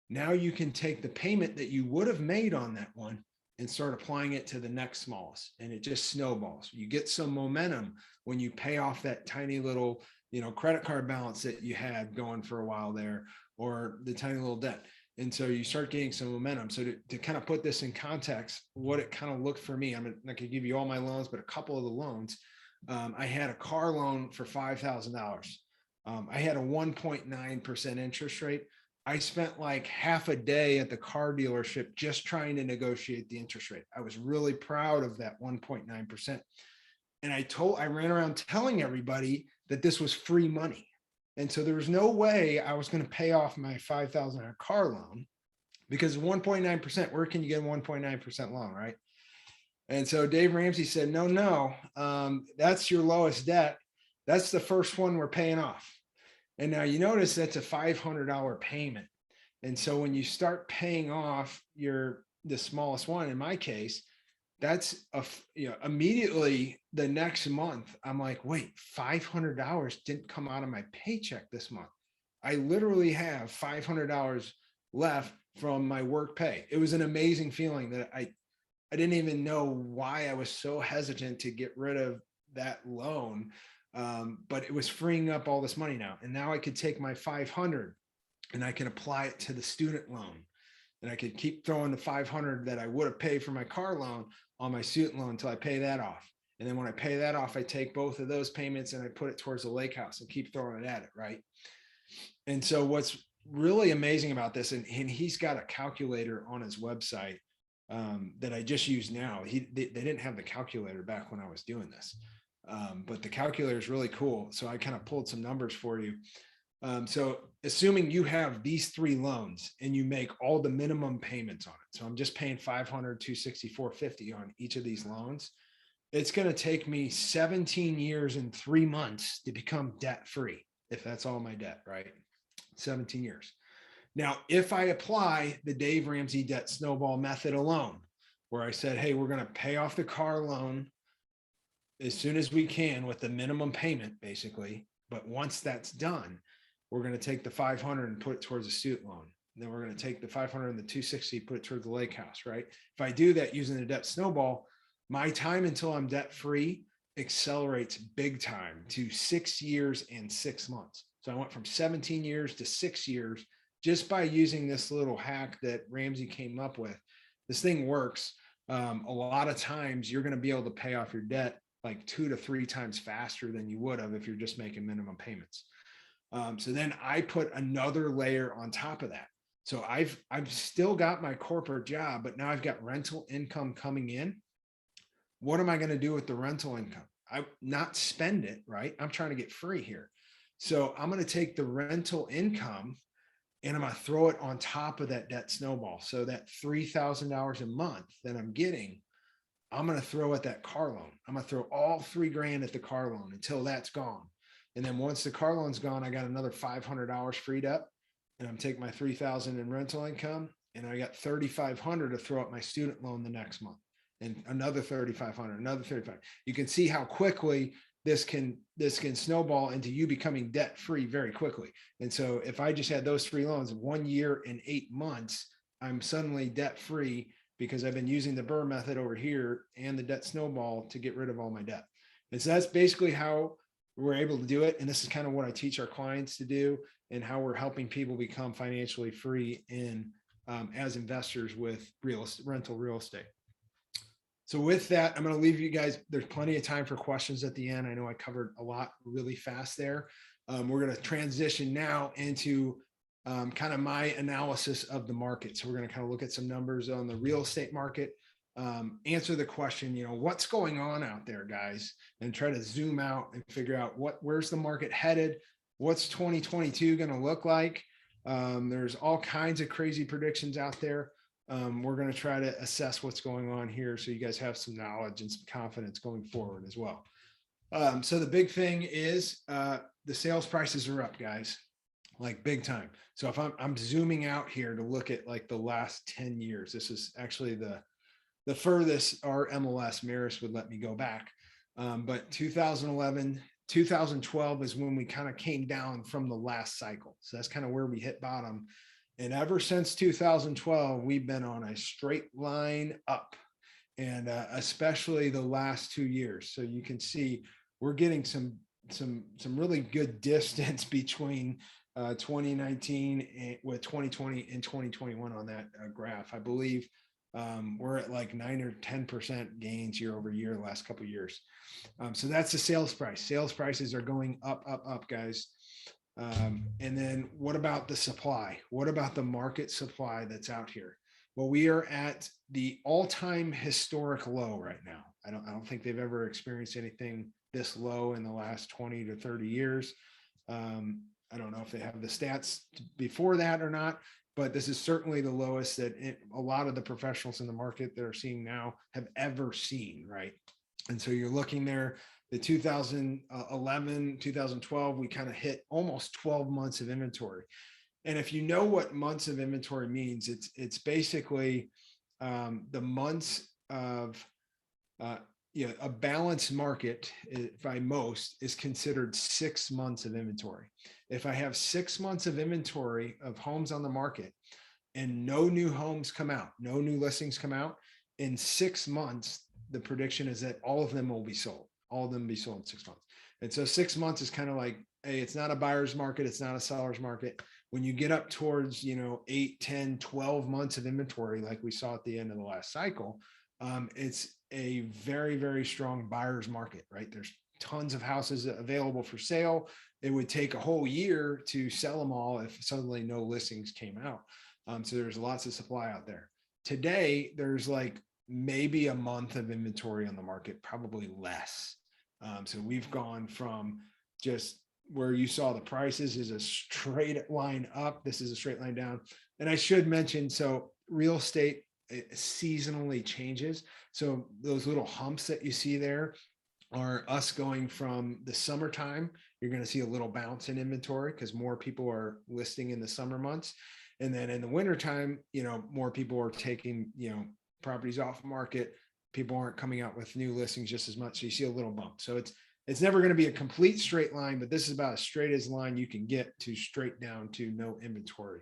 now you can take the payment that you would have made on that one and start applying it to the next smallest. And it just snowballs. You get some momentum when you pay off that tiny little, credit card balance that you had going for a while there, or the tiny little debt. And so you start getting some momentum. So to kind of put this in context, what it kind of looked for me, I'm not going to give you all my loans, but a couple of the loans, I had a car loan for $5,000. I had a 1.9% interest rate. I spent like half a day at the car dealership just trying to negotiate the interest rate. I was really proud of that 1.9%. And I ran around telling everybody that this was free money. And so there was no way I was going to pay off my $5,000 car loan, because 1.9%, where can you get a 1.9% loan, right? And so Dave Ramsey said, no, that's your lowest debt. That's the first one we're paying off. And now you notice that's a $500 payment. And so when you start paying off the smallest one, in my case, that's immediately the next month, I'm like, wait, $500 didn't come out of my paycheck this month. I literally have $500 left from my work pay. It was an amazing feeling that I didn't even know why I was so hesitant to get rid of that loan. But it was freeing up all this money now. And now I could take my 500 and I can apply it to the student loan. And I could keep throwing the 500 that I would have paid for my car loan on my student loan until I pay that off. And then when I pay that off, I take both of those payments and I put it towards the lake house and keep throwing it at it, right? And so what's really amazing about this, and he's got a calculator on his website that I just use now. They didn't have the calculator back when I was doing this, but the calculator is really cool. So I kind of pulled some numbers for you. So assuming you have these 3 loans and you make all the minimum payments on it. So I'm just paying 500, 260, 450 on each of these loans. It's going to take me 17 years and 3 months to become debt free. If that's all my debt, right? 17 years. Now, if I apply the Dave Ramsey Debt Snowball method alone, where I said, hey, we're going to pay off the car loan as soon as we can with the minimum payment, basically. But once that's done, we're going to take the 500 and put it towards a student loan. And then we're going to take the 500 and the 260, put it towards the lake house, right? If I do that using the Debt Snowball, my time until I'm debt free accelerates big time to 6 years and 6 months. So I went from 17 years to 6 years just by using this little hack that Ramsey came up with. This thing works. A lot of times you're going to be able to pay off your debt like 2 to 3 times faster than you would have if you're just making minimum payments. So then I put another layer on top of that. So I've still got my corporate job, but now I've got rental income coming in. What am I going to do with the rental income? I not spend it, right? I'm trying to get free here. So I'm going to take the rental income and I'm going to throw it on top of that debt snowball. So that $3,000 a month that I'm getting, I'm going to throw at that car loan. I'm going to throw all $3,000 at the car loan until that's gone. And then once the car loan's gone, I got another $500 freed up and I'm taking my $3,000 in rental income and I got $3,500 to throw at my student loan the next month and another $3,500, another $3,500. You can see how quickly this can snowball into you becoming debt free very quickly. And so if I just had those 3 loans, 1 year and 8 months, I'm suddenly debt free because I've been using the Bur method over here and the debt snowball to get rid of all my debt. And so that's basically how we're able to do it. And this is kind of what I teach our clients to do and how we're helping people become financially free as investors with rental real estate. So with that, I'm going to leave you guys. There's plenty of time for questions at the end. I know I covered a lot really fast there. We're going to transition now into kind of my analysis of the market. So we're going to kind of look at some numbers on the real estate market, answer the question, what's going on out there, guys, and try to zoom out and figure out where's the market headed? What's 2022 going to look like? There's all kinds of crazy predictions out there. We're going to try to assess what's going on here so you guys have some knowledge and some confidence going forward as well. So the big thing is the sales prices are up, guys, like big time. So if I'm zooming out here to look at like the last 10 years, this is actually the furthest our MLS Maris would let me go back. But 2011, 2012 is when we kind of came down from the last cycle. So that's kind of where we hit bottom. And ever since 2012, we've been on a straight line up, and especially the last 2 years. So you can see we're getting some really good distance between 2019 with 2020 and 2021 on that graph. I believe we're at like 9 or 10% gains year over year the last couple of years. So that's the sales price. Sales prices are going up, guys. And then what about the supply? What about the market supply that's out here? Well, we are at the all-time historic low right now. I don't think they've ever experienced anything this low in the last 20 to 30 years. I don't know if they have the stats before that or not, but this is certainly the lowest that a lot of the professionals in the market that are seeing now have ever seen, right? And so you're looking there, the 2011, 2012, we kind of hit almost 12 months of inventory. And if you know what months of inventory means, it's basically the months of a balanced market by most is considered 6 months of inventory. If I have 6 months of inventory of homes on the market and no new homes come out, no new listings come out, in 6 months, the prediction is that all of them will be sold. All of them be sold in 6 months. And so 6 months is kind of like, hey, it's not a buyer's market, it's not a seller's market. When you get up towards, 8, 10, 12 months of inventory, like we saw at the end of the last cycle, it's a very, very strong buyer's market, right? There's tons of houses available for sale. It would take a whole year to sell them all if suddenly no listings came out. So there's lots of supply out there. Today, there's like maybe a month of inventory on the market, probably less. So we've gone from just where you saw the prices is a straight line up. This is a straight line down. And I should mention, so real estate seasonally changes. So those little humps that you see there are us going from the summertime. You're going to see a little bounce in inventory because more people are listing in the summer months. And then in the wintertime, more people are taking, properties off market. People aren't coming out with new listings just as much. So you see a little bump. So it's never going to be a complete straight line, but this is about as straight as line you can get to straight down to no inventory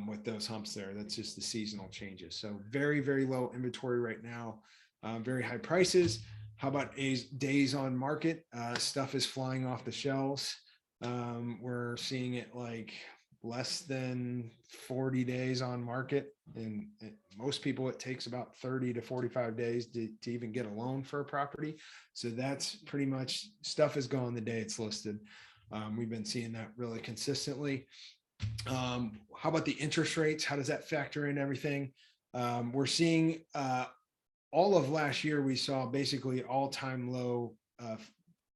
with those humps there. That's just the seasonal changes. So very, very low inventory right now, very high prices. How about days on market? Stuff is flying off the shelves. We're seeing it like less than 40 days on market. And most people, it takes about 30 to 45 days to even get a loan for a property. So that's pretty much stuff is gone the day it's listed. We've been seeing that really consistently. How about the interest rates? How does that factor in everything? We're seeing all of last year, we saw basically all-time low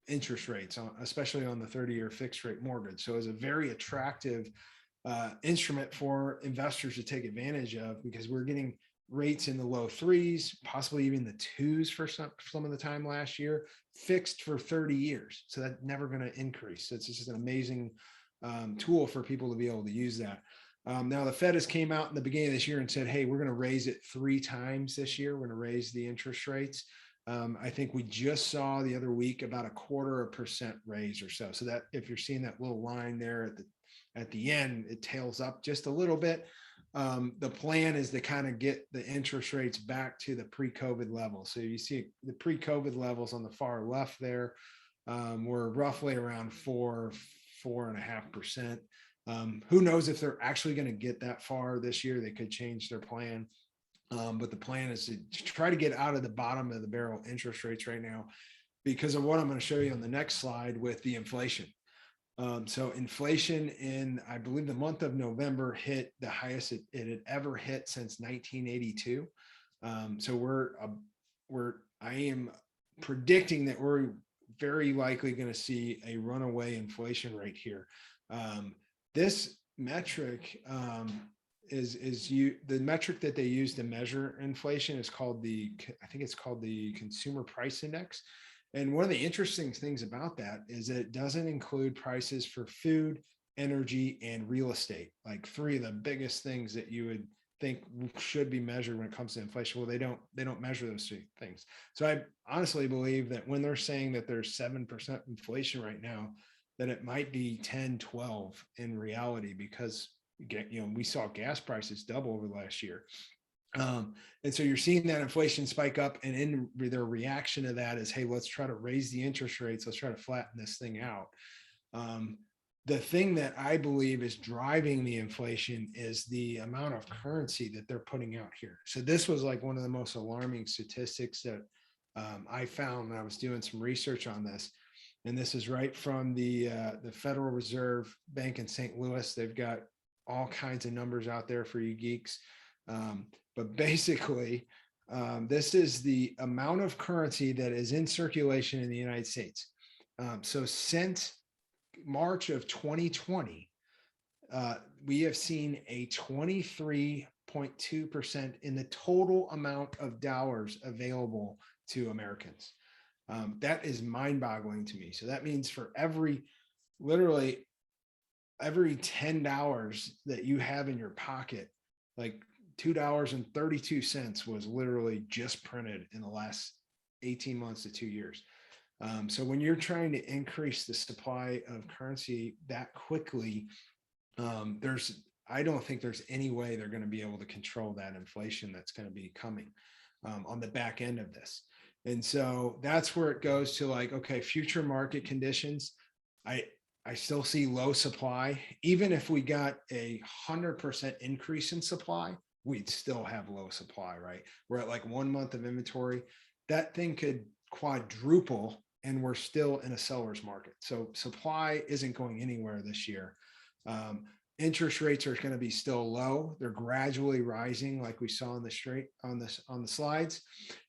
interest rates, especially on the 30-year fixed rate mortgage. So it's a very attractive instrument for investors to take advantage of because we're getting rates in the low 3s, possibly even the 2s for some of the time last year, fixed for 30 years. So that's never going to increase. So it's just an amazing tool for people to be able to use that. Now the Fed has came out in the beginning of this year and said, hey, we're going to raise it 3 times this year. We're going to raise the interest rates. I think we just saw the other week about 0.25% raise or so. So that if you're seeing that little line there at the end, it tails up just a little bit. The plan is to kind of get the interest rates back to the pre-COVID level. So you see the pre-COVID levels on the far left there were roughly around 4.5%. Who knows if they're actually going to get that far this year? They could change their plan. But the plan is to try to get out of the bottom of the barrel interest rates right now because of what I'm going to show you on the next slide with the inflation. So inflation in, I believe the month of November hit the highest it had ever hit since 1982. So I am predicting that we're very likely going to see a runaway inflation rate here. This metric the metric that they use to measure inflation is called I think it's called the Consumer Price Index. And one of the interesting things about that is that it doesn't include prices for food, energy, and real estate, like 3 of the biggest things that you would think should be measured when it comes to inflation. Well, they don't measure those 3 things. So I honestly believe that when they're saying that there's 7% inflation right now, that it might be 10, 12 in reality, because we saw gas prices double over the last year. And so you're seeing that inflation spike up, and in their reaction to that is, hey, let's try to raise the interest rates. Let's try to flatten this thing out. The thing that I believe is driving the inflation is the amount of currency that they're putting out here. So this was like one of the most alarming statistics that I found when I was doing some research on this. And this is right from the Federal Reserve Bank in St. Louis. They've got all kinds of numbers out there for you geeks. But basically, this is the amount of currency that is in circulation in the United States. So since March of 2020, we have seen a 23.2% in the total amount of dollars available to Americans. That is mind-boggling to me. So that means for literally every $10 that you have in your pocket, like $2.32 was literally just printed in the last 18 months to 2 years. So when you're trying to increase the supply of currency that quickly, I don't think there's any way they're going to be able to control that inflation that's going to be coming on the back end of this. And so that's where it goes to like, okay, future market conditions. I still see low supply. Even if we got 100% increase in supply, we'd still have low supply, right? We're at like 1 month of inventory. That thing could quadruple and we're still in a seller's market. So supply isn't going anywhere this year. Interest rates are going to be still low. They're gradually rising, like we saw on the slides.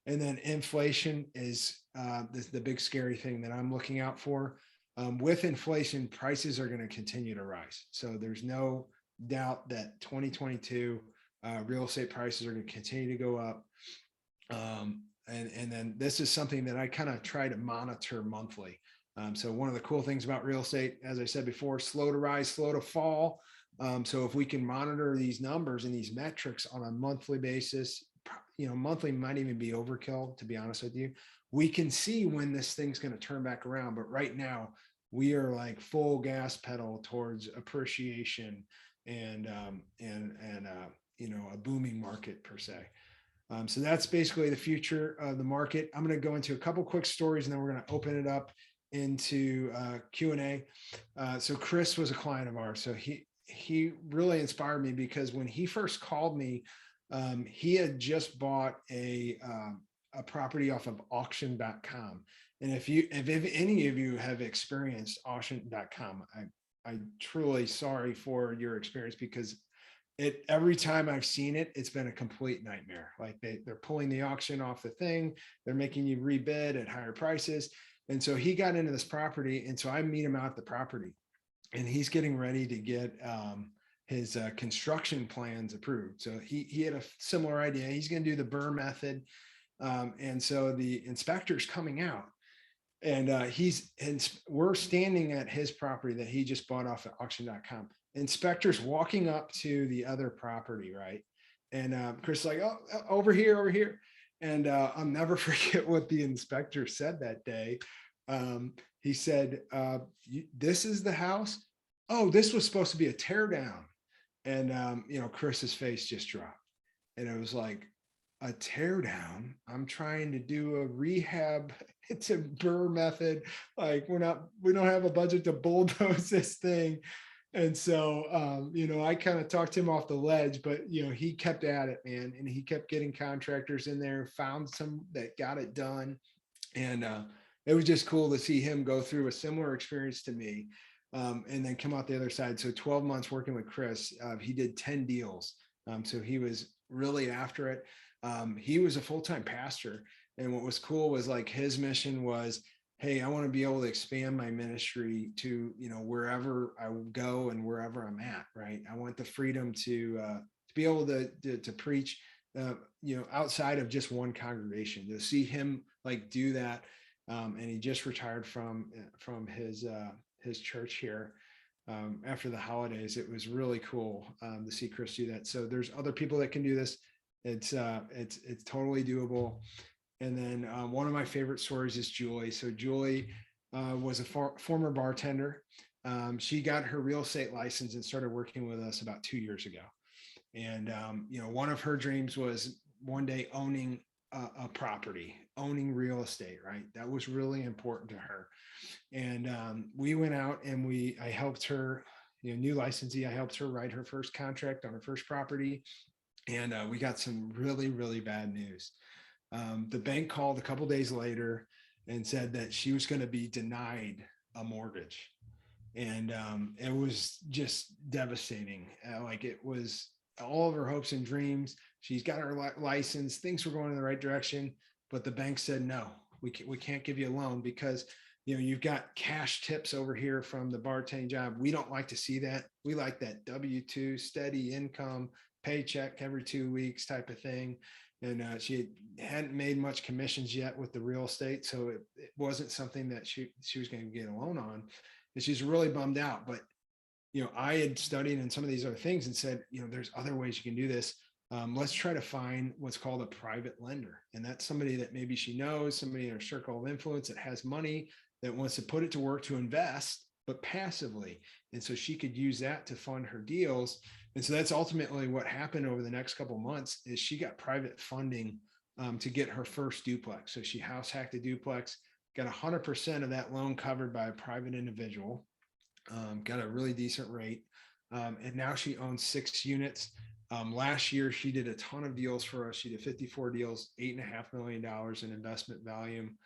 And then inflation is the big scary thing that I'm looking out for. With inflation, prices are going to continue to rise. So there's no doubt that 2022 real estate prices are going to continue to go up. And then this is something that I kind of try to monitor monthly. So one of the cool things about real estate, as I said before, slow to rise, slow to fall. So if we can monitor these numbers and these metrics on a monthly basis, monthly might even be overkill, to be honest with you. We can see when this thing's going to turn back around. But right now, we are like full gas pedal towards appreciation and a booming market per se. So that's basically the future of the market. I'm going to go into a couple quick stories and then we're going to open it up into Q&A. So Chris was a client of ours. So he really inspired me because when he first called me, he had just bought a property off of auction.com. And if any of you have experienced auction.com, I'm truly sorry for your experience because every time I've seen it, it's been a complete nightmare. Like they're pulling the auction off the thing. They're making you rebid at higher prices. And so he got into this property. And so I meet him out at the property and he's getting ready to get his construction plans approved. So he had a similar idea. He's going to do the Bur Method. And so the inspector's coming out and we're standing at his property that he just bought off at auction.com. Inspectors walking up to the other property, right? And Chris is like, oh, over here. And I'll never forget what the inspector said that day. He said, this is the house? Oh, this was supposed to be a tear down. And, Chris's face just dropped. And it was like, a tear down? I'm trying to do a rehab. It's a Bur Method. Like we don't have a budget to bulldoze this thing. And so, I kind of talked him off the ledge, but, he kept at it, man. And he kept getting contractors in there, found some that got it done. And it was just cool to see him go through a similar experience to me and then come out the other side. So 12 months working with Chris, he did 10 deals. So he was really after it. He was a full-time pastor. And what was cool was like his mission was, hey, I want to be able to expand my ministry to, wherever I go and wherever I'm at, right? I want the freedom to be able to preach, outside of just one congregation. To see him like do that, and he just retired from his church here after the holidays. It was really cool to see Chris do that. So there's other people that can do this. It's totally doable. And then one of my favorite stories is Julie. So Julie was a former bartender. She got her real estate license and started working with us about 2 years ago. And, one of her dreams was one day owning a property, owning real estate, right? That was really important to her. And we went out and I helped her, new licensee, I helped her write her first contract on her first property. And we got some really, really bad news. The bank called a couple days later and said that she was going to be denied a mortgage. And it was just devastating. Like it was all of her hopes and dreams. She's got her license. Things were going in the right direction. But the bank said, no, we can't give you a loan because you've got cash tips over here from the bartending job. We don't like to see that. We like that W-2 steady income, paycheck every 2 weeks type of thing. And she hadn't made much commissions yet with the real estate. So it wasn't something that she was going to get a loan on. And she's really bummed out. But I had studied in some of these other things and said, there's other ways you can do this. Let's try to find what's called a private lender. And that's somebody that maybe she knows, somebody in her circle of influence that has money that wants to put it to work to invest, but passively. And so she could use that to fund her deals. And so that's ultimately what happened over the next couple of months is she got private funding to get her first duplex. So she house hacked a duplex, got 100% of that loan covered by a private individual, got a really decent rate. And now she owns 6 units. Last year, she did a ton of deals for us. She did 54 deals, $8.5 million in investment volume.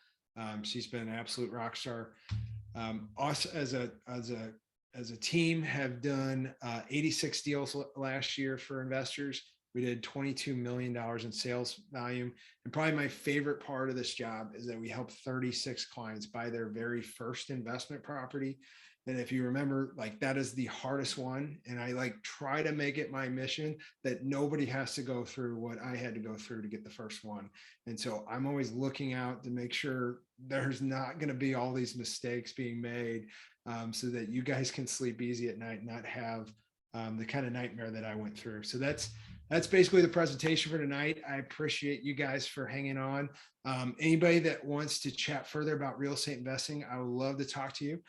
She's been an absolute rock star. Us as a team have done 86 deals last year for investors. We did $22 million in sales volume. And probably my favorite part of this job is that we helped 36 clients buy their very first investment property. And if you remember, like that is the hardest one. And I try to make it my mission that nobody has to go through what I had to go through to get the first one. And so I'm always looking out to make sure there's not going to be all these mistakes being made so that you guys can sleep easy at night, and not have the kind of nightmare that I went through. So that's basically the presentation for tonight. I appreciate you guys for hanging on. Anybody that wants to chat further about real estate investing, I would love to talk to you.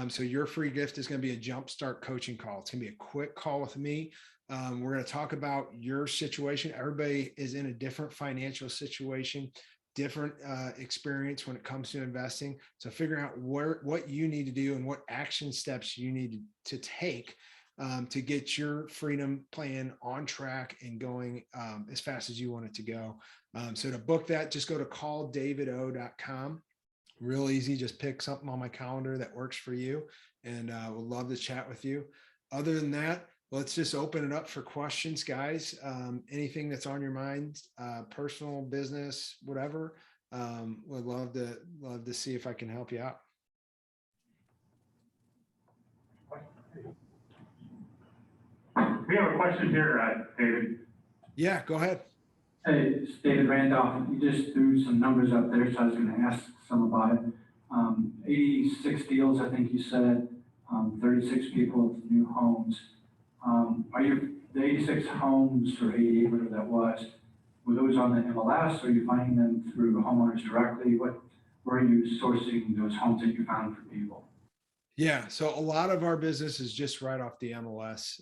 So your free gift is going to be a jumpstart coaching call. It's going to be a quick call with me. We're going to talk about your situation. Everybody is in a different financial situation, different experience when it comes to investing. So figuring out what you need to do and what action steps you need to take to get your freedom plan on track and going as fast as you want it to go. So to book that, just go to calldavido.com. Real easy. Just pick something on my calendar that works for you, and we'll love to chat with you. Other than that, let's just open it up for questions, guys. Anything that's on your mind, personal, business, whatever. Would love to see if I can help you out. We have a question here, David. Yeah, go ahead. Hey, it's David Randolph. You just threw some numbers up there, so I was going to ask some about it. 86 deals, I think you said, 36 people with new homes. Are you the 86 homes or 88, whatever that was? Were those on the MLS, or are you finding them through homeowners directly? Where are you sourcing those homes that you found for people? Yeah, so a lot of our business is just right off the MLS.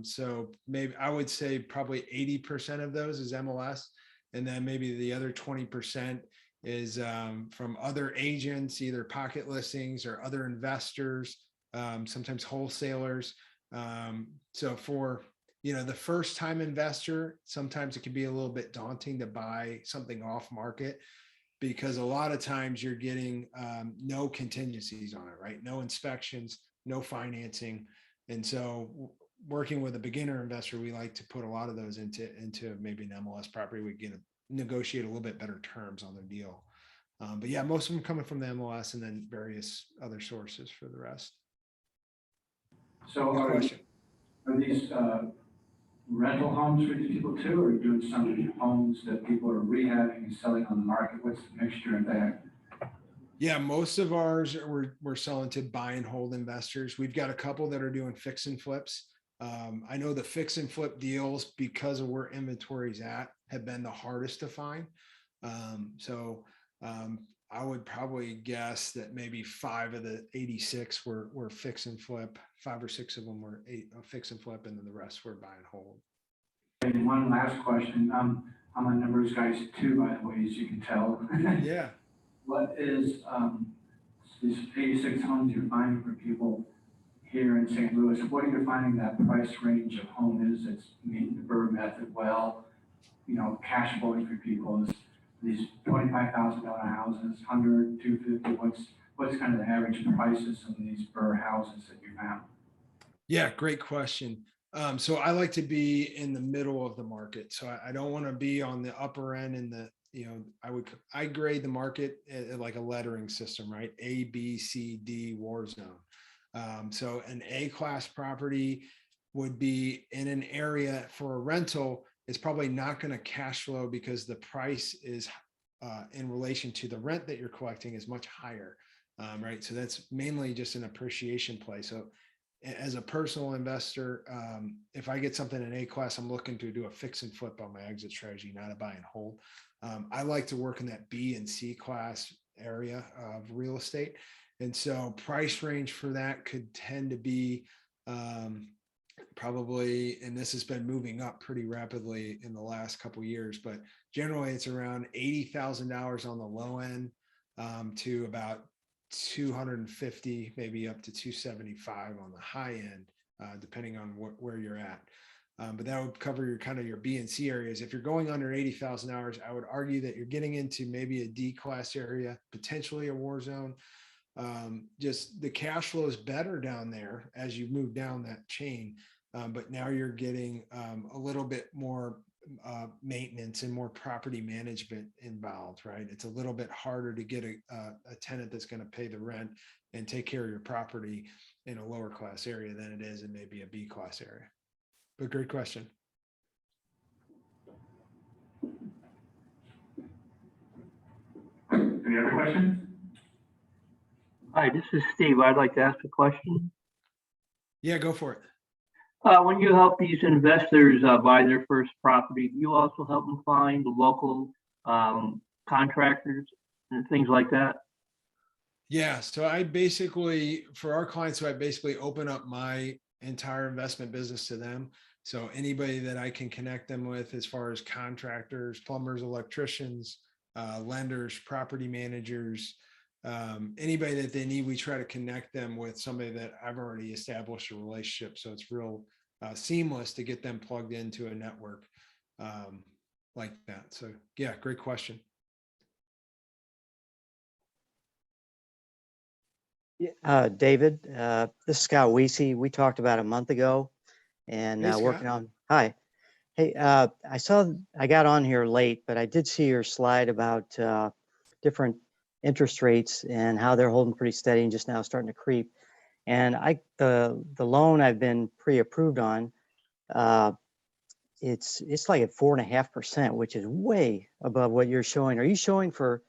So maybe I would say probably 80% of those is MLS. And then maybe the other 20% is from other agents, either pocket listings or other investors, sometimes wholesalers. So for, the first time investor, sometimes it can be a little bit daunting to buy something off market, because a lot of times you're getting no contingencies on it, right? No inspections, no financing. And so working with a beginner investor, we like to put a lot of those into maybe an MLS property. We get to negotiate a little bit better terms on their deal. But yeah, most of them coming from the MLS and then various other sources for the rest. So are these rental homes for these people too, or are you doing some homes that people are rehabbing and selling on the market? What's the mixture of that? Yeah, most of ours we're selling to buy and hold investors. We've got a couple that are doing fix and flips. I know the fix and flip deals, because of where inventory's at, have been the hardest to find. I would probably guess that maybe 5 of the 86 were fix and flip. 5 or 6 of them were fix and flip, and then the rest were buy and hold. And one last question. I'm a numbers guy too, by the way, as you can tell. Yeah. What is these 86 homes you're finding for people here in St. Louis? What are you finding that price range of home is that's meeting the Bur Method well? Cash flowing for people is these $25,000 houses, 100, 250. What's kind of the average prices of these Bur houses that you found? Yeah, great question. So I like to be in the middle of the market. So I don't want to be on the upper end in the, I grade the market at like a lettering system, right? A, B, C, D, war zone. So an A-class property would be in an area for a rental. It's probably not going to cash flow because the price is in relation to the rent that you're collecting is much higher, right? So that's mainly just an appreciation play. So as a personal investor, if I get something in A class, I'm looking to do a fix and flip on my exit strategy, not a buy and hold. I like to work in that B and C class area of real estate. And so price range for that could tend to be probably, and this has been moving up pretty rapidly in the last couple of years, but generally it's around $80,000 on the low end to about 250, maybe up to 275 on the high end, depending on where you're at. But that would cover your kind of your B and C areas. If you're going under $80,000, I would argue that you're getting into maybe a D class area, potentially a war zone. Just the cash flow is better down there as you move down that chain. But now you're getting a little bit more maintenance and more property management involved, right? It's a little bit harder to get a tenant that's going to pay the rent and take care of your property in a lower class area than it is in maybe a B class area. But great question. Any other questions? Hi, this is Steve. I'd like to ask a question. Yeah, go for it. When you help these investors buy their first property, do you also help them find the local contractors and things like that? Yeah, so I basically, for our clients, so I basically open up my entire investment business to them. So anybody that I can connect them with as far as contractors, plumbers, electricians, lenders, property managers, anybody that they need, we try to connect them with somebody that I've already established a relationship. So it's real seamless to get them plugged into a network like that. So yeah, great question. David, this is Scott Weesey. We talked about a month ago and Hey, working Scott. on, hi. Hey, I got on here late, but I did see your slide about different interest rates and how they're holding pretty steady and just now starting to creep. And the loan I've been pre-approved on, it's like at 4.5%, which is way above what you're showing. Are you showing for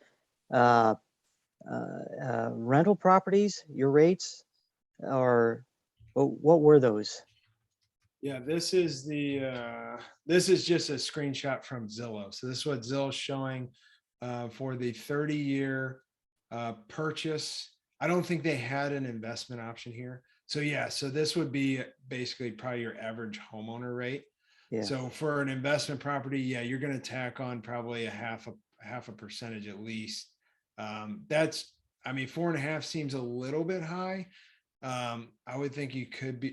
rental properties, your rates, or what were those? Yeah, this is just a screenshot from Zillow. So this is what Zillow's showing for the 30-year purchase. I don't think they had an investment option here. So yeah, so this would be basically probably your average homeowner rate. Yeah. So for an investment property, yeah, you're going to tack on probably a half a percentage at least. I mean, 4.5 seems a little bit high. I would think you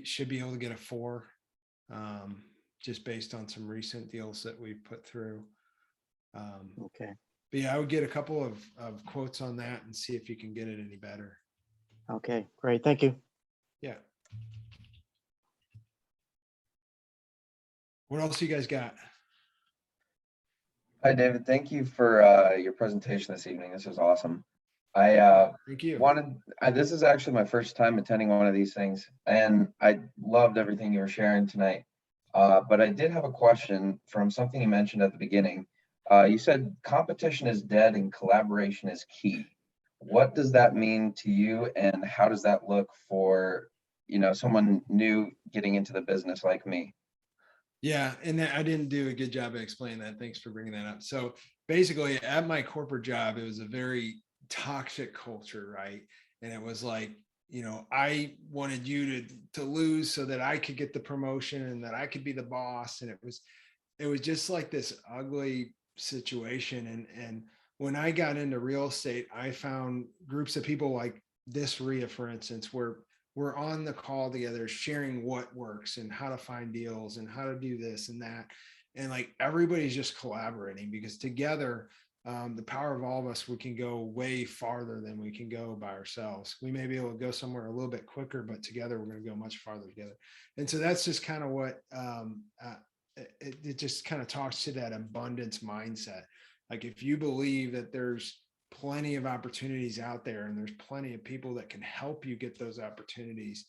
should be able to get a 4, just based on some recent deals that we've put through. Okay. But yeah, I would get a couple of quotes on that and see if you can get it any better. Okay, great. Thank you. Yeah. What else you guys got? Hi, David. Thank you for your presentation this evening. This was awesome. I Thank you. this is actually my first time attending one of these things, and I loved everything you were sharing tonight. But I did have a question from something you mentioned at the beginning. You said competition is dead and collaboration is key. What does that mean to you, and how does that look for, someone new getting into the business like me? Yeah, and I didn't do a good job of explaining that. Thanks for bringing that up. So basically, at my corporate job, it was a very toxic culture, right? And it was like, I wanted you to lose so that I could get the promotion and that I could be the boss. And it was just like this ugly situation. And when I got into real estate, I found groups of people like this REIA, for instance, where we're on the call together, sharing what works and how to find deals and how to do this and that. And like everybody's just collaborating, because together, the power of all of us, we can go way farther than we can go by ourselves. We may be able to go somewhere a little bit quicker, but together we're going to go much farther together. And so that's just kind of what it just kind of talks to that abundance mindset. Like if you believe that there's plenty of opportunities out there and there's plenty of people that can help you get those opportunities,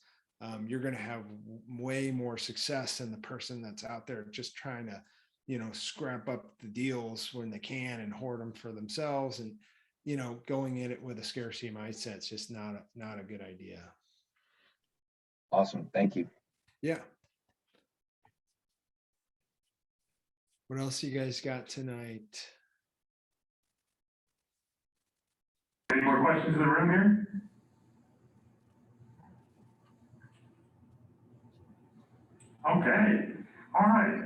you're going to have way more success than the person that's out there just trying to, scrap up the deals when they can and hoard them for themselves. And, going in it with a scarcity mindset is just not a good idea. Awesome. Thank you. Yeah. What else you guys got tonight? Any more questions in the room here? Okay, all right.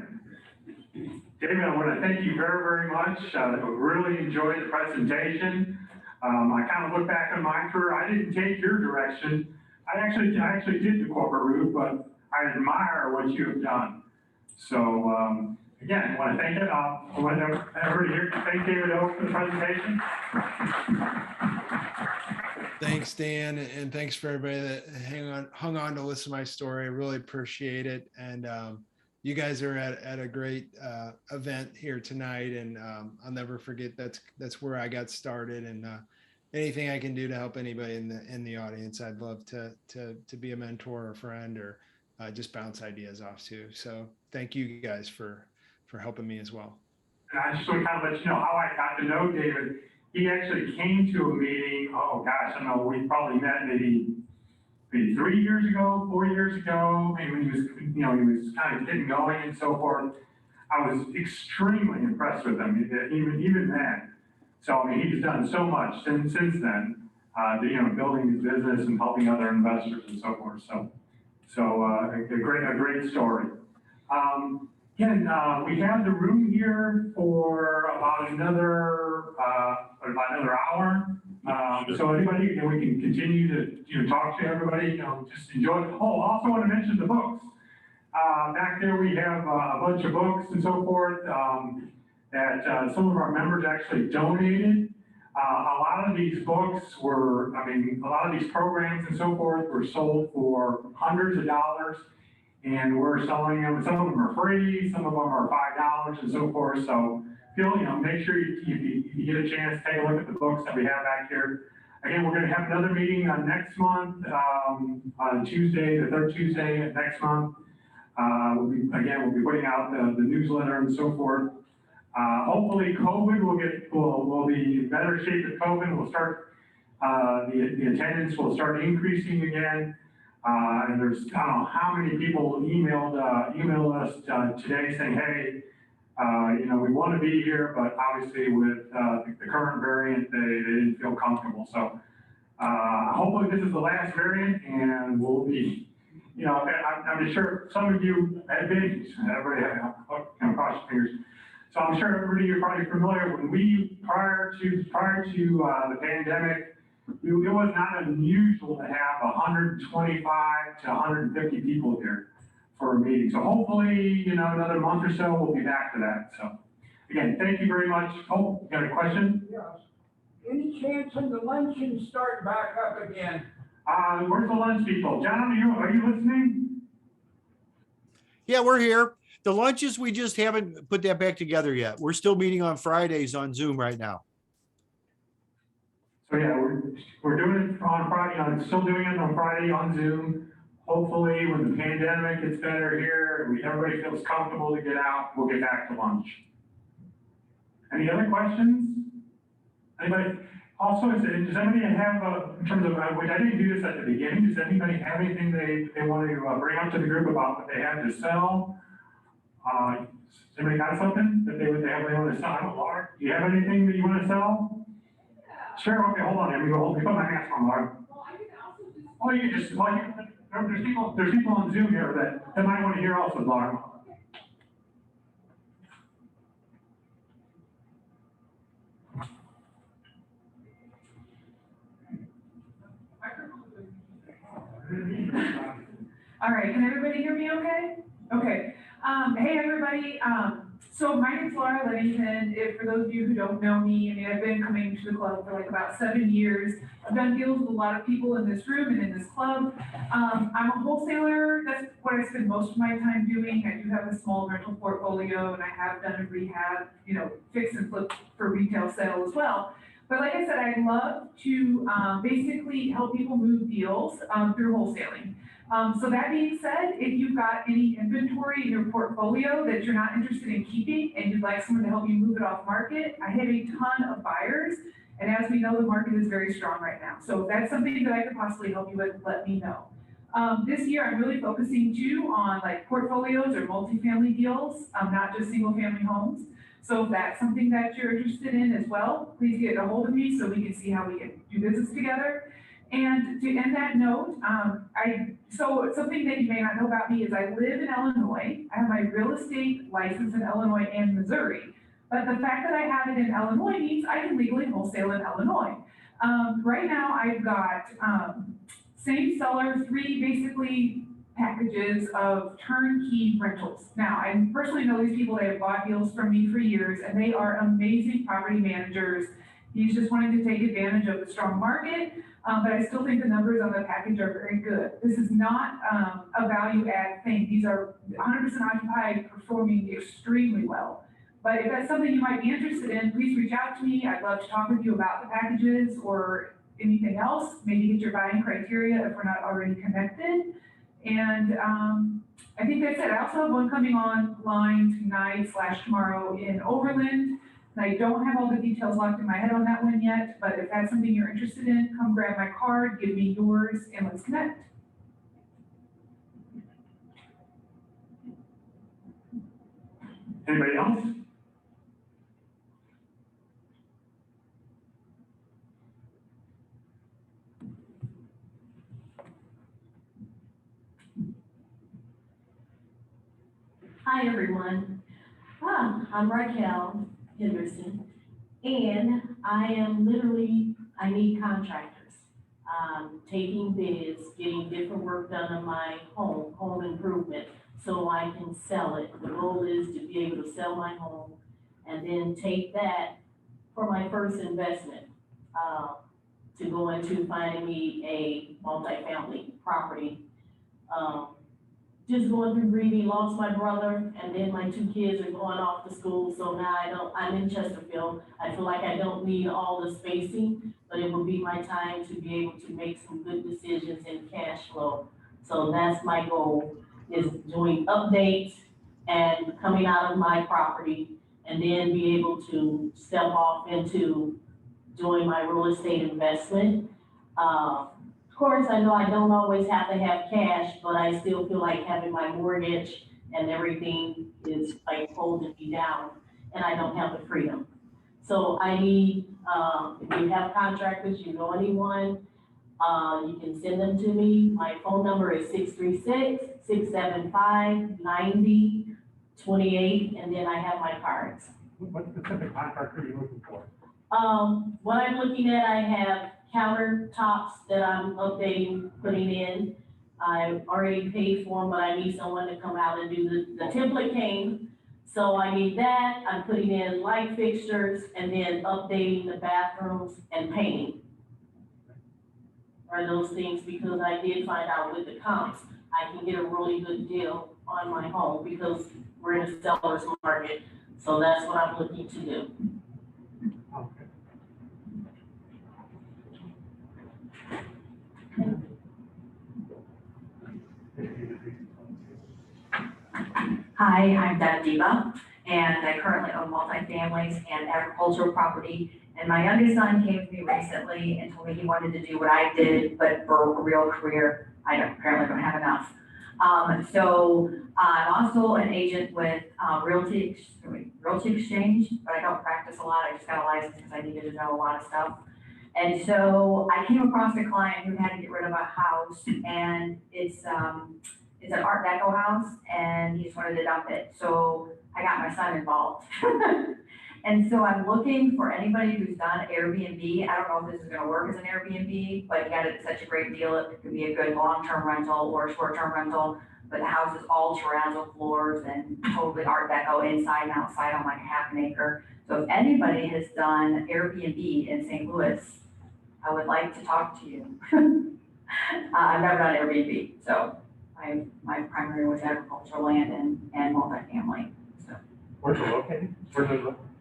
David, I want to thank you very, very much. I really enjoyed the presentation. I kind of look back on my career. I didn't take your direction. I actually did the corporate route, but I admire what you have done. So again, I want to thank you. I want everybody here to thank David O for the presentation. Thanks, Dan, and thanks for everybody that hung on to listen to my story. I really appreciate it. And you guys are at a great event here tonight, and I'll never forget that's where I got started. And anything I can do to help anybody in the audience, I'd love to be a mentor or a friend, or just bounce ideas off to. So thank you guys for helping me as well. And I just want to kind of let you know how I got to know David. He actually came to a meeting, oh gosh, I don't know, we probably met maybe 3 years ago, 4 years ago, maybe when he was, he was kind of getting going and so forth. I was extremely impressed with him, even then. So, I mean, he's done so much since then, building his business and helping other investors and so forth. So a great story. Again, we have the room here for about another hour. So anybody, we can continue to talk to everybody. Just enjoy. Oh, I also want to mention the books. Back there we have a bunch of books and so forth that some of our members actually donated. A lot of these books were, a lot of these programs and so forth were sold for hundreds of dollars. And we're selling them. Some of them are free, some of them are $5 and so forth. So make sure you get a chance, take a look at the books that we have back here. Again, we're going to have another meeting next month, on Tuesday, the third Tuesday of next month. We'll be putting out the newsletter and so forth. Hopefully COVID will be in better shape with COVID. We'll start, the attendance will start increasing again. And there's, I don't know how many people emailed us today saying, hey, we want to be here, but obviously with the current variant, they didn't feel comfortable. So hopefully this is the last variant, and we'll be, I'm sure some of you have been, everybody cross your fingers. So I'm sure everybody, you're probably familiar when prior to the pandemic, it was not unusual to have 125 to 150 people here for a meeting. So hopefully, another month or so, we'll be back to that. So again, thank you very much. Oh, you got a question? Yes. Any chance of the luncheon start back up again? Where's the lunch people? John, are you listening? Yeah, we're here. The lunches, we just haven't put that back together yet. We're still meeting on Fridays on Zoom right now. So yeah, we're doing it on Friday. Still doing it on Friday on Zoom. Hopefully, when the pandemic gets better here, everybody feels comfortable to get out, we'll get back to lunch. Any other questions? Anybody? Also, does anybody have, in terms of, which I didn't do this at the beginning, does anybody have anything they want to bring up to the group about what they have to sell? Does anybody got something that they want to sell? I don't know, Laura, do you have anything that you want to sell? Sure, okay, hold on, let me put my mask on, Laura. Oh, you can just, there's people on Zoom here that might want to hear also, Laura. All right, can everybody hear me okay? Okay. Hey, everybody. So my name's Laura Livingston. For those of you who don't know me, I've been coming to the club for like about 7 years. I've done deals with a lot of people in this room and in this club. I'm a wholesaler. That's what I spend most of my time doing. I do have a small rental portfolio, and I have done a rehab, fix and flip for retail sale as well. But like I said, I love to basically help people move deals through wholesaling. So that being said, if you've got any inventory in your portfolio that you're not interested in keeping and you'd like someone to help you move it off market, I have a ton of buyers. And as we know, the market is very strong right now. So if that's something that I could possibly help you with, let me know. This year, I'm really focusing too on like portfolios or multifamily deals, not just single family homes. So if that's something that you're interested in as well, please get a hold of me so we can see how we can do business together. And to end that note, so something that you may not know about me is I live in Illinois. I have my real estate license in Illinois and Missouri. But the fact that I have it in Illinois means I can legally wholesale in Illinois. Right now, I've got same seller, 3 basically packages of turnkey rentals. Now, I personally know these people, they have bought deals from me for years, and they are amazing property managers. He's just wanting to take advantage of the strong market, but I still think the numbers on the package are very good. This is not a value add thing. These are 100% occupied, performing extremely well. But if that's something you might be interested in, please reach out to me. I'd love to talk with you about the packages or anything else, maybe get your buying criteria if we're not already connected. And I think that's it. I also have one coming online tonight/tomorrow in Overland. And I don't have all the details locked in my head on that one yet, but if that's something you're interested in, come grab my card, give me yours, and let's connect. Anybody else? Hi, everyone. I'm Raquel Henderson, and I need contractors. Taking bids, getting different work done on my home improvement, so I can sell it. The goal is to be able to sell my home and then take that for my first investment, to go into finding me a multifamily property. Just going through grieving, lost my brother, and then my 2 kids are going off to school, so now I'm in Chesterfield. I feel like I don't need all the spacing, but it will be my time to be able to make some good decisions in cash flow. So that's my goal, is doing updates and coming out of my property, and then be able to step off into doing my real estate investment. Of course, I know I don't always have to have cash, but I still feel like having my mortgage and everything is like holding me down, and I don't have the freedom. So I need, if you have contractors, you know anyone, you can send them to me. My phone number is 636-675-9028, and then I have my cards. What specific contractor are you looking for? What I'm looking at, I have countertops that I'm updating, putting in. I've already paid for them, but I need someone to come out and do the template came. So I need that. I'm putting in light fixtures and then updating the bathrooms and painting. Are those things, because I did find out with the comps, I can get a really good deal on my home because we're in a seller's market. So that's what I'm looking to do. Hi, I'm Deb Diva, and I currently own multifamilies and agricultural property. And my youngest son came to me recently and told me he wanted to do what I did, but for a real career. I apparently don't have enough. So I'm also an agent with Realty Exchange, but I don't practice a lot. I just got a license because I needed to know a lot of stuff. And so I came across a client who had to get rid of a house, and it's an Art Deco house, and he just wanted to dump it. So I got my son involved. And so I'm looking for anybody who's done Airbnb. I don't know if this is gonna work as an Airbnb, but he had it at such a great deal. It could be a good long-term rental or a short-term rental. But the house is all terrazzo floors and totally Art Deco inside and outside on like a half an acre. So if anybody has done Airbnb in St. Louis, I would like to talk to you. I've never done Airbnb, so my primary was agricultural land and multifamily. So. Where's it located?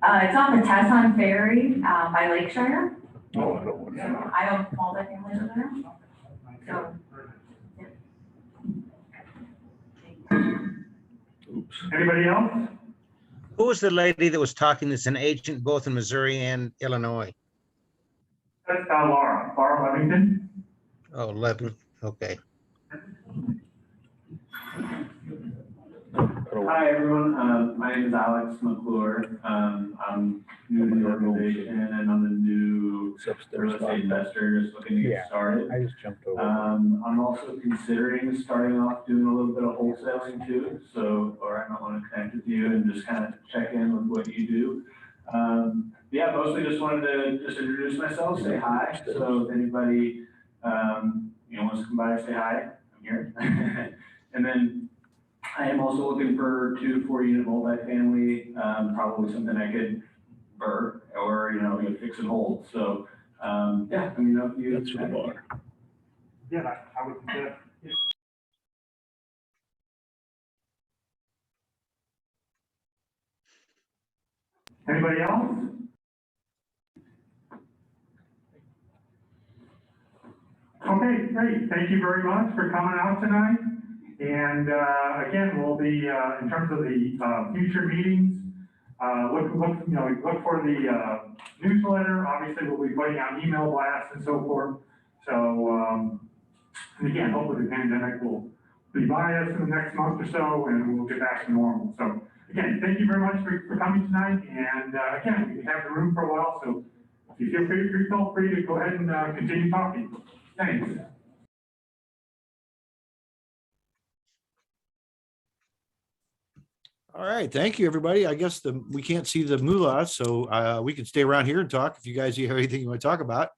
It's on the Tesson Ferry by Lakeshire. Oh, I don't want to. So I own multifamily over there. So. Anybody else? Who was the lady that was talking that's an agent both in Missouri and Illinois? That's Laura Levington. Oh, Levin, okay. for a while. Hi, everyone. My name is Alex McClure. I'm new to the organization and I'm a new real estate investor just looking to get started. I just jumped over. I'm also considering starting off doing a little bit of wholesaling too. So, or I might want to connect with you and just kind of check in with what you do. Yeah, mostly just wanted to just introduce myself, say hi. So if anybody, wants to come by and say hi, I'm here. And then I am also looking for 2 to 4 unit multifamily, probably something I could burr or, fix and hold. So, yeah, if you. That's for the bar. Yeah, I would, Anybody else? Okay, great. Thank you very much for coming out tonight. And again, we'll be, in terms of the future meetings, look for the newsletter. Obviously, we'll be putting out email blasts and so forth. So, and again, hopefully the pandemic will be by us in the next month or so and we'll get back to normal. So again, thank you very much for coming tonight. And again, we have the room for a while. So if you feel free to go ahead and continue talking. Thanks. All right, thank you, everybody. I guess we can't see the moolah, so we can stay around here and talk if you guys have anything you want to talk about.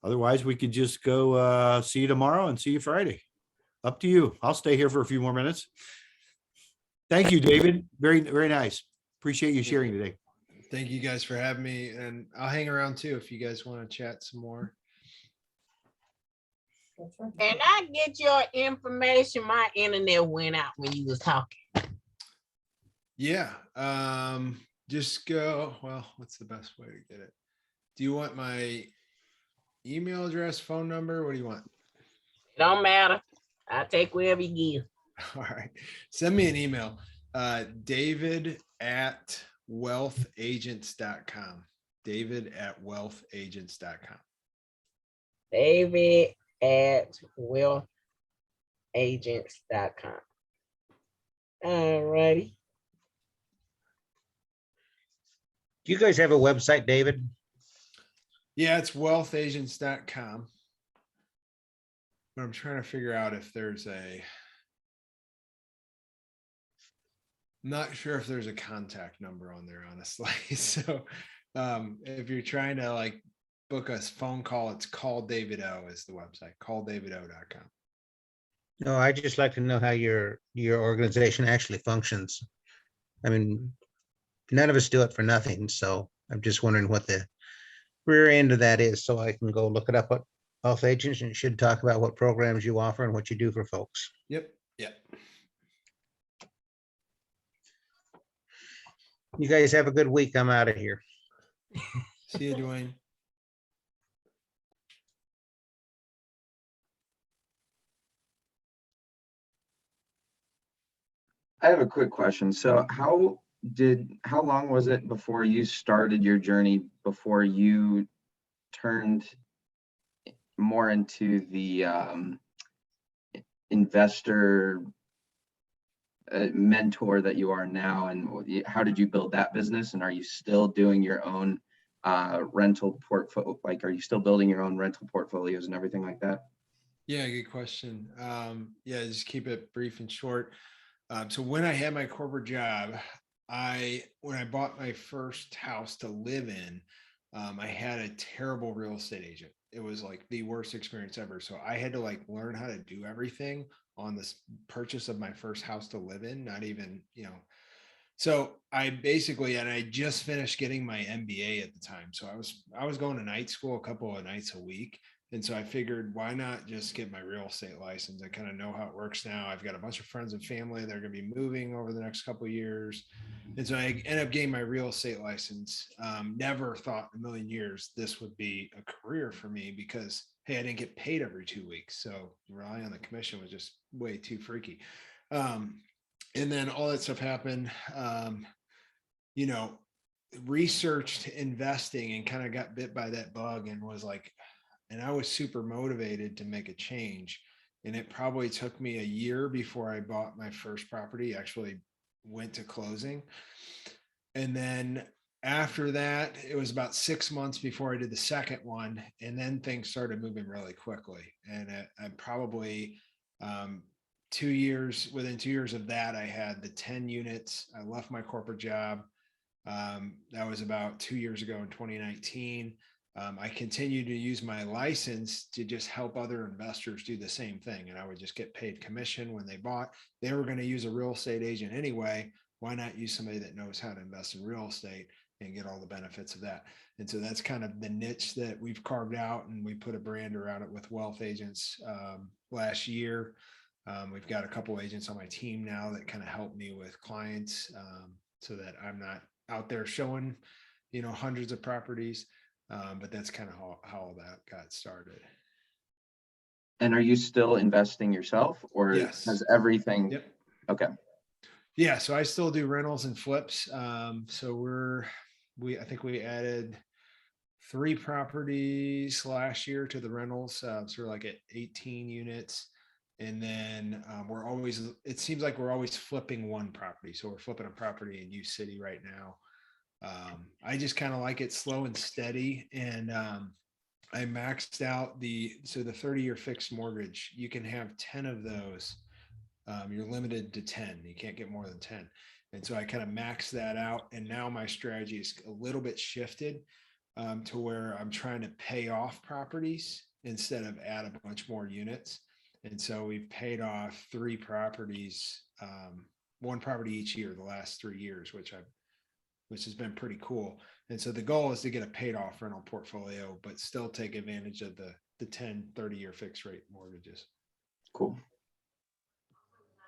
Otherwise, we could just go see you tomorrow and see you Friday. Up to you. I'll stay here for a few more minutes. Thank you, David. Very, very nice. Appreciate you sharing today. Thank you guys for having me, and I'll hang around too if you guys want to chat some more. Can I get your information? My internet went out when you was talking. Yeah. Just go, well, what's the best way to get it? Do you want my email address, phone number? What do you want? It don't matter. I take wherever you give. All right. Send me an email. David@wealthagents.com. David@wealthagents.com. David@wealthagents.com. All righty. Do you guys have a website, David? Yeah, it's wealthagents.com. But I'm trying to figure out if there's not sure if there's a contact number on there, honestly. So if you're trying to book a phone call, it's Call David O is the website, calldavido.com. No, I just like to know how your organization actually functions. I mean, none of us do it for nothing. So I'm just wondering what the rear end of that is, so I can go look it up at Wealth Agents, and it should talk about what programs you offer and what you do for folks. Yep. Yep. You guys have a good week. I'm out of here. See you, Dwayne. I have a quick question. So how long was it before you started your journey, before you turned more into the investor mentor that you are now? And how did you build that business? And are you still doing your own rental portfolio? Are you still building your own rental portfolios and everything like that? Yeah, good question. Yeah, just keep it brief and short. So when I had my corporate job, when I bought my first house to live in, I had a terrible real estate agent. It was the worst experience ever. So I had to learn how to do everything on this purchase of my first house to live in, not even, so I basically, and I just finished getting my MBA at the time. So I was going to night school a couple of nights a week. And so I figured, why not just get my real estate license? I kind of know how it works now. I've got a bunch of friends and family that are going to be moving over the next couple of years. And so I ended up getting my real estate license. Never thought in a million years this would be a career for me because, hey, I didn't get paid every 2 weeks. So relying on the commission was just way too freaky. And then all that stuff happened, researched investing and kind of got bit by that bug and was and I was super motivated to make a change. And it probably took me a year before I bought my first property, actually went to closing. And then after that, it was about 6 months before I did the second one. And then things started moving really quickly. And I probably, 2 years, within 2 years of that, I had the 10 units. I left my corporate job. That was about 2 years ago in 2019. I continued to use my license to just help other investors do the same thing. And I would just get paid commission when they bought. They were going to use a real estate agent anyway. Why not use somebody that knows how to invest in real estate and get all the benefits of that? And so that's kind of the niche that we've carved out, and we put a brand around it with wealth agents last year. We've got a couple agents on my team now that kind of help me with clients, so that I'm not out there showing, hundreds of properties. But that's kind of how all that got started. And are you still investing yourself, or Yes. has everything? Yep. Okay. Yeah. So I still do rentals and flips. So I think we added 3 properties last year to the rentals. So we're like at 18 units. And then it seems like we're always flipping one property. So we're flipping a property in U City right now. I just kind of like it slow and steady. And I maxed out the 30-year fixed mortgage. You can have 10 of those. You're limited to 10. You can't get more than 10. And so I kind of maxed that out. And now my strategy is a little bit shifted to where I'm trying to pay off properties instead of add a bunch more units. And so we've paid off 3 properties, 1 property each year, the last 3 years, which has been pretty cool. And so the goal is to get a paid off rental portfolio, but still take advantage of the 10, 30-year fixed rate mortgages. Cool.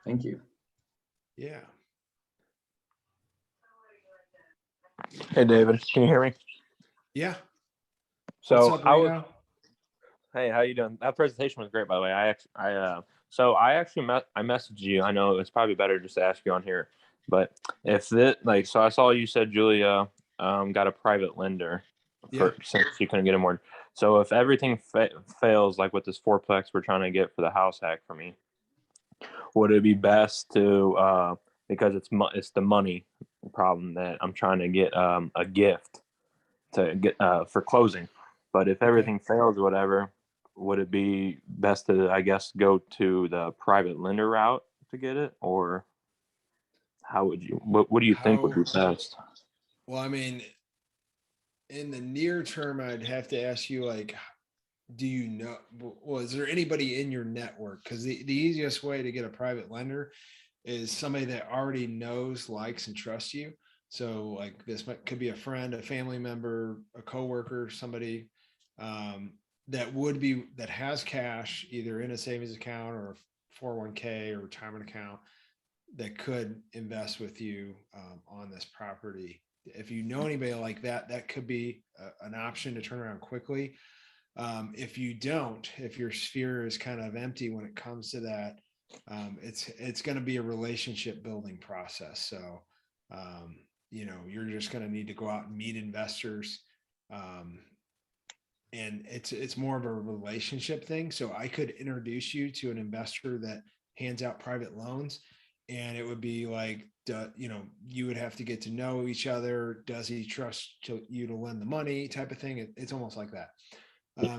Thank you. Yeah. Hey, David, can you hear me? Yeah. So What's up, Reno? Hey, how you doing? That presentation was great, by the way. I messaged you. I know it's probably better just to ask you on here, but if so I saw you said Julia got a private lender since you couldn't get a mortgage. So if everything fails, like with this fourplex we're trying to get for the house hack for me, would it be best to because it's the money problem that I'm trying to get a gift to get for closing, but if everything fails or whatever, would it be best to, I guess, go to the private lender route to get it, or how would you? What do you think would be best? Well, I mean, in the near term, I'd have to ask you, like, do you know? Well, is there anybody in your network? Because the easiest way to get a private lender is somebody that already knows, likes, and trusts you. So, like, could be a friend, a family member, a coworker, somebody that has cash either in a savings account or a 401k or retirement account that could invest with you on this property. If you know anybody like that, that could be an option to turn around quickly. If you don't, if your sphere is kind of empty when it comes to that, it's going to be a relationship building process. So, you're just going to need to go out and meet investors. And it's more of a relationship thing. So I could introduce you to an investor that hands out private loans, and it would be like, you would have to get to know each other. Does he trust you to lend the money type of thing? It's almost like that.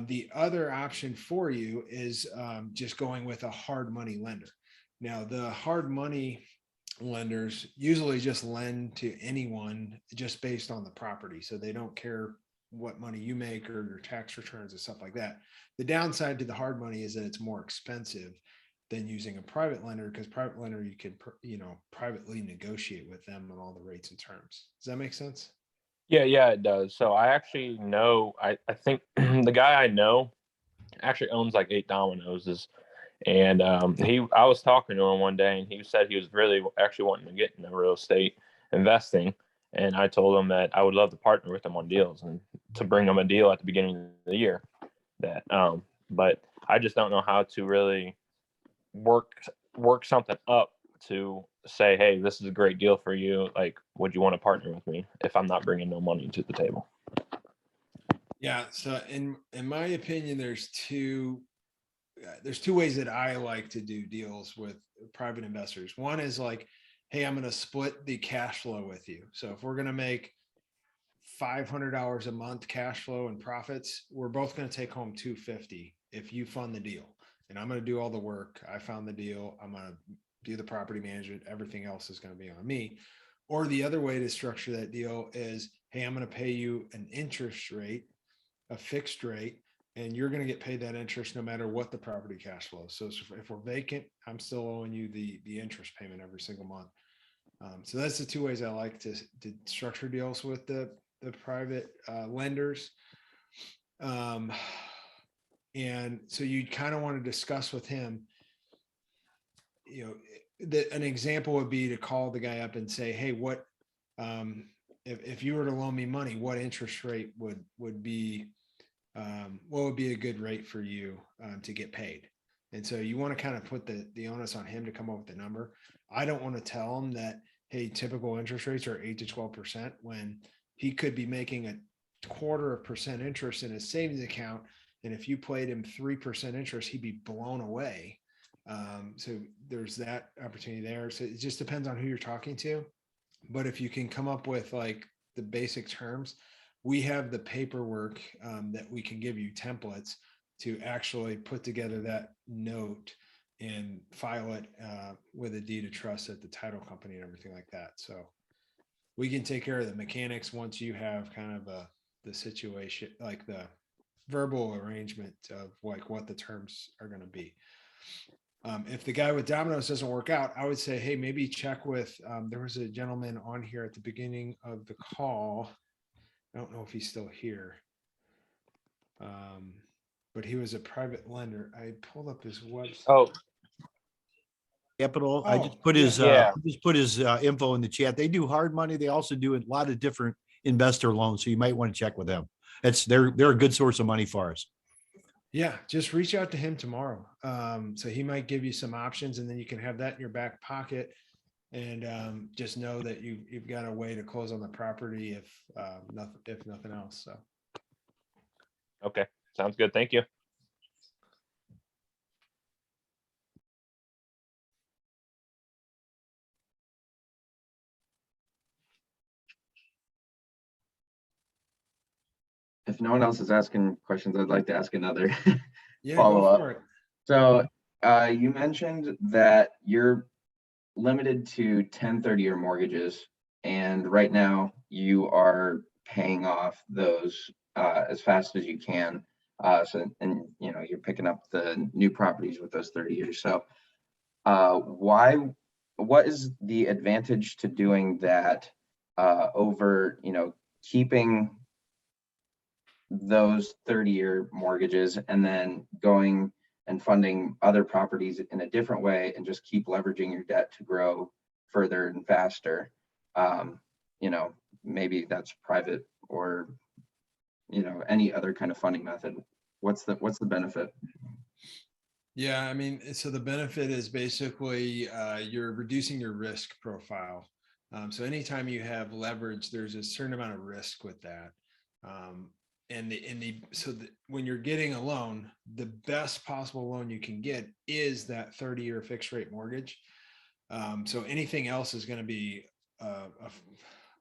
The other option for you is just going with a hard money lender. Now, the hard money lenders usually just lend to anyone just based on the property. So they don't care what money you make or your tax returns and stuff like that. The downside to the hard money is that it's more expensive than using a private lender, because private lender, you can, privately negotiate with them on all the rates and terms. Does that make sense? Yeah, it does. So I actually know, I think the guy I know actually owns like 8 Domino's, and I was talking to him one day, and he said he was really actually wanting to get into real estate investing. And I told him that I would love to partner with him on deals and to bring him a deal at the beginning of the year. But I just don't know how to really work something up to say, hey, this is a great deal for you. Like, would you want to partner with me if I'm not bringing no money to the table? Yeah. So in my opinion, there's two there's two ways that I like to do deals with private investors. One is like, hey, I'm going to split the cash flow with you. So if we're going to make $500 a month cash flow and profits, we're both going to take home $250 if you fund the deal. And I'm going to do all the work. I found the deal. I'm going to do the property management. Everything else is going to be on me. Or the other way to structure that deal is, hey, I'm going to pay you an interest rate, a fixed rate, and you're going to get paid that interest no matter what the property cash flow. So if we're vacant, I'm still owing you the interest payment every single month. So that's the two ways I like to structure deals with the private lenders. And so you kind of want to discuss with him, you know, that an example would be to call the guy up and say, hey, what, if you were to loan me money, what interest rate would be, what would be a good rate for you to get paid? And so you want to kind of put the onus on him to come up with the number. I don't want to tell him that, hey, typical interest rates are 8 to 12% when he could be making a 0.25% interest in his savings account. And if you played him 3% interest, he'd be blown away. So there's that opportunity there. So it just depends on who you're talking to. But if you can come up with like the basic terms, we have the paperwork that we can give you templates to actually put together that note and file it with a deed of trust at the title company and everything like that. So we can take care of the mechanics once you have kind of the situation, like the verbal arrangement of like what the terms are going to be. If the guy with Domino's doesn't work out, I would say, hey, maybe check with, there was a gentleman on here at the beginning of the call. I don't know if he's still here. But he was a private lender. I pulled up his website. Oh, Capital. I just put his info in the chat. They do hard money. They also do a lot of different investor loans. So you might want to check with them. They're a good source of money for us. Yeah, just reach out to him tomorrow. So he might give you some options, and then you can have that in your back pocket, and just know that you've got a way to close on the property if nothing else. So. Okay, sounds good. Thank you. If no one else is asking questions, I'd like to ask another Yeah, follow go up. for it. So you mentioned that you're limited to 1030-year mortgages, and right now you are paying off those as fast as you can. And you know, you're picking up the new properties with those 30 years. So what is the advantage to doing that over, you know, keeping those 30-year mortgages and then going and funding other properties in a different way and just keep leveraging your debt to grow further and faster? You know, maybe that's private or, you know, any other kind of funding method. What's the benefit? Yeah, I mean, so the benefit is basically you're reducing your risk profile. So anytime you have leverage, there's a certain amount of risk with that. When you're getting a loan, the best possible loan you can get is that 30-year fixed rate mortgage. So anything else is going to be a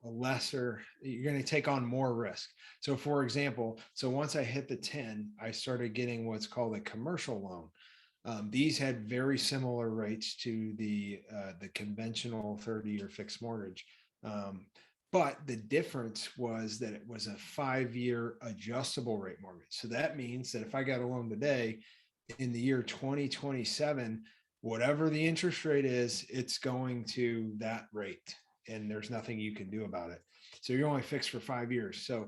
lesser, you're going to take on more risk. So for example, once I hit the 10, I started getting what's called a commercial loan. These had very similar rates to the conventional 30-year fixed mortgage. But the difference was that it was a 5-year adjustable rate mortgage. So that means that if I got a loan today, in the year 2027, whatever the interest rate is, it's going to that rate, and there's nothing you can do about it. So you're only fixed for 5 years. So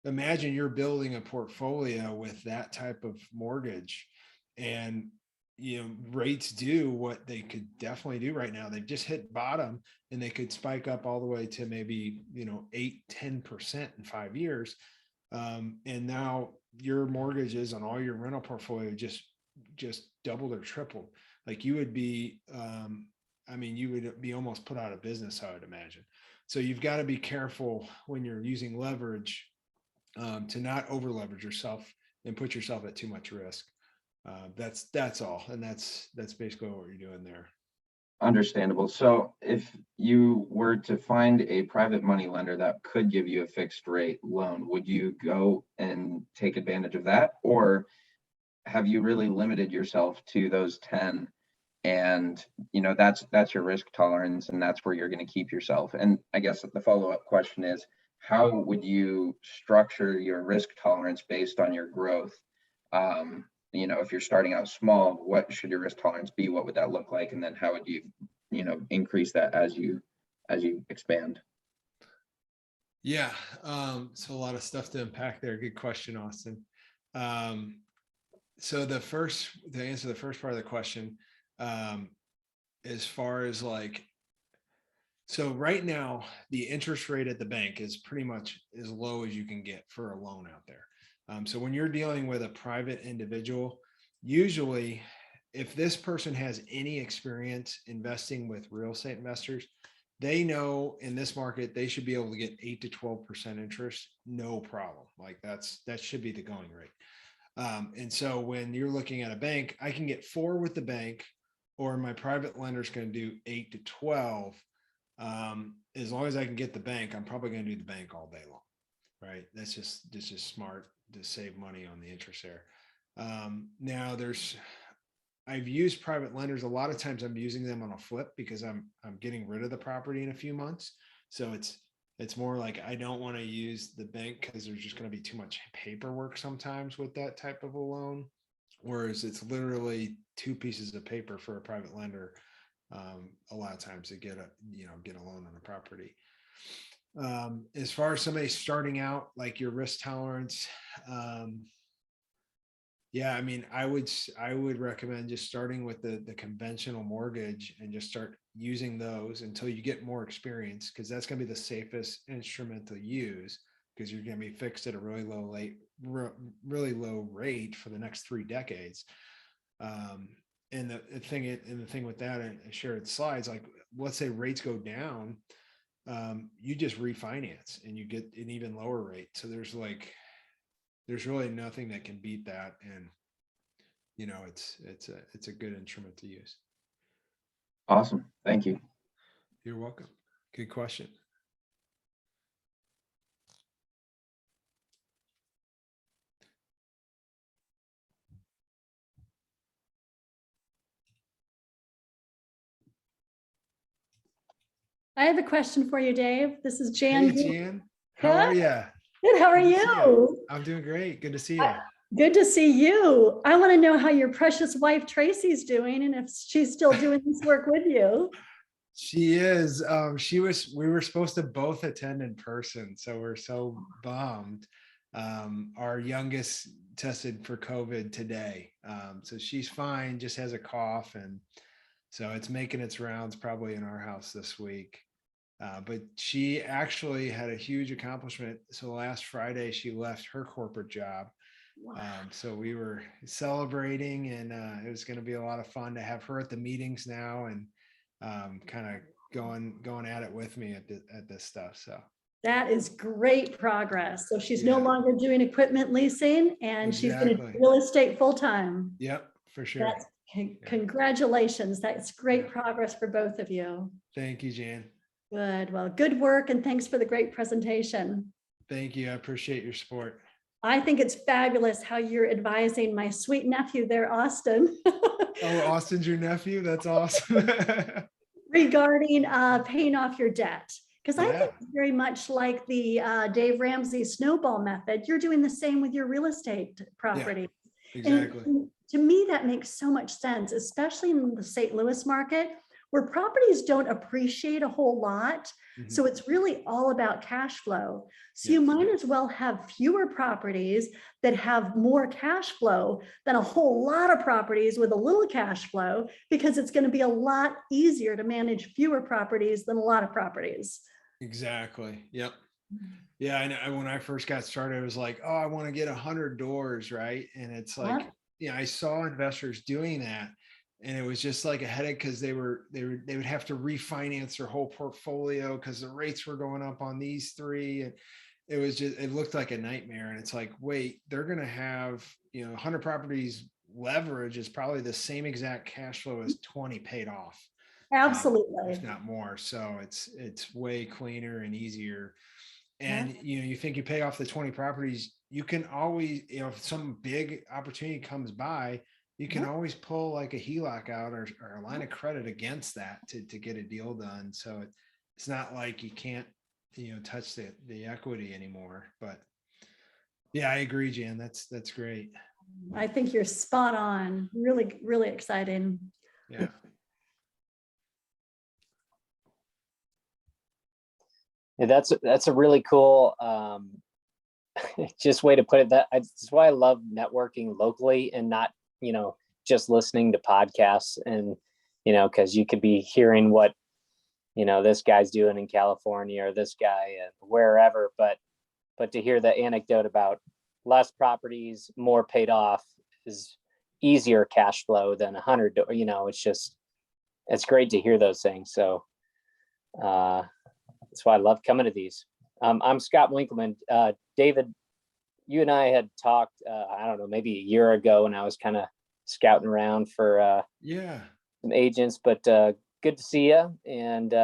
imagine you're building a portfolio with that type of mortgage, and you know, rates do what they could definitely do right now. They've just hit bottom, and they could spike up all the way to maybe, you know, 8-10% in 5 years. And now your mortgages on all your rental portfolio just doubled or tripled. Like you would be, you would be almost put out of business, I would imagine. So you've got to be careful when you're using leverage to not over leverage yourself and put yourself at too much risk. That's all. And that's basically what you're doing there. Understandable. So if you were to find a private money lender that could give you a fixed rate loan, would you go and take advantage of that? Or have you really limited yourself to those 10 and that's your risk tolerance and that's where you're going to keep yourself? And I guess the follow-up question is, how would you structure your risk tolerance based on your growth? If you're starting out small, what should your risk tolerance be? What would that look like? And then how would you increase that as you expand? Yeah. So a lot of stuff to unpack there. Good question, Austin. So to answer the first part of the question, as far as so right now, the interest rate at the bank is pretty much as low as you can get for a loan out there. So when you're dealing with a private individual, usually if this person has any experience investing with real estate investors, they know in this market, they should be able to get 8 to 12% interest, no problem. That should be the going rate. And so when you're looking at a bank, I can get 4 with the bank, or my private lender is going to do 8 to 12. As long as I can get the bank, I'm probably going to do the bank all day long, right? That's just smart to save money on the interest there. Now I've used private lenders. A lot of times I'm using them on a flip because I'm getting rid of the property in a few months. So it's more like I don't want to use the bank because there's just going to be too much paperwork sometimes with that type of a loan. Whereas it's literally 2 pieces of paper for a private lender. A lot of times to get a loan on a property. As far as somebody starting out, like your risk tolerance, yeah, I mean, I would recommend just starting with the conventional mortgage and just start using those until you get more experience, because that's going to be the safest instrument to use, because you're going to be fixed at a really low rate for the next 3 decades. And the thing with that, and shared slides, like let's say rates go down, you just refinance and you get an even lower rate. So there's really nothing that can beat that. And it's a good instrument to use. Awesome. Thank you. You're welcome. Good question. I have a question for you, Dave. This is Jan. Hey, Jan. How are you? Good. How are you? I'm doing great. Good to see you. Good to see you. I want to know how your precious wife Tracy's doing and if she's still doing this work with you. She is. We were supposed to both attend in person, so we're so bummed. Our youngest tested for COVID today. So she's fine, just has a cough, and so it's making its rounds probably in our house this week. But she actually had a huge accomplishment. So last Friday, she left her corporate job. So we were celebrating, and it was going to be a lot of fun to have her at the meetings now, and kind of going at it with me at this stuff. So that is great progress. So she's no longer doing equipment leasing, and she's going to do real estate full time. Yep, for sure. Congratulations. That's great progress for both of you. Thank you, Jan. Good. Well, good work, and thanks for the great presentation. Thank you. I appreciate your support. I think it's fabulous how you're advising my sweet nephew there, Austin. Oh, Austin's your nephew? That's awesome. Regarding paying off your debt. Because I think it's very much like the Dave Ramsey Snowball method. You're doing the same with your real estate property. Yeah, exactly. And to me, that makes so much sense, especially in the St. Louis market, where properties don't appreciate a whole lot. Mm-hmm. So it's really all about cash flow. So you might as well have fewer properties that have more cash flow than a whole lot of properties with a little cash flow, because it's going to be a lot easier to manage fewer properties than a lot of properties. Exactly. Yep. Yeah. I know when I first got started, it was like, oh, I want to get 100 doors. Right. And it's like, I saw investors doing that. And it was just like a headache, because they would have to refinance their whole portfolio because the rates were going up on these 3. And it looked like a nightmare. And it's like, wait, they're going to have, 100 properties leverage is probably the same exact cash flow as 20 paid off. Absolutely. If not more. So it's way cleaner and easier. And you think you pay off the 20 properties, you can always, if some big opportunity comes by, you can always pull like a HELOC out or a line of credit against that to get a deal done. So it's not like you can't, touch the equity anymore. But yeah, I agree, Jan. That's great. I think you're spot on. Really, really exciting. Yeah. Yeah, that's a really cool just way to put it. That's why I love networking locally and not, just listening to podcasts and, because you could be hearing what, this guy's doing in California or this guy and wherever, but to hear the anecdote about less properties, more paid off is easier cash flow than 100, it's great to hear those things. So, that's why I love coming to these. I'm Scott Winkleman. David, you and I had talked, I don't know, maybe a year ago when I was kind of scouting around for some agents, but good to see you. And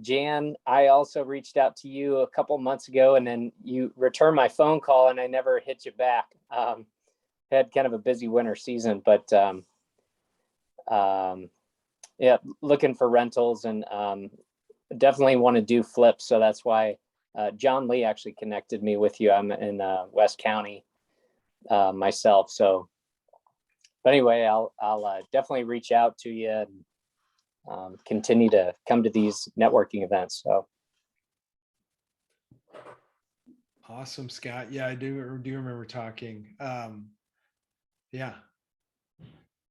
Jan, I also reached out to you a couple months ago, and then you returned my phone call and I never hit you back. Had kind of a busy winter season, but yeah, looking for rentals and definitely want to do flips. So that's why John Lee actually connected me with you. I'm in West County myself. So, but anyway, I'll definitely reach out to you and continue to come to these networking events. So. Awesome, Scott. Yeah, I do remember talking. Yeah.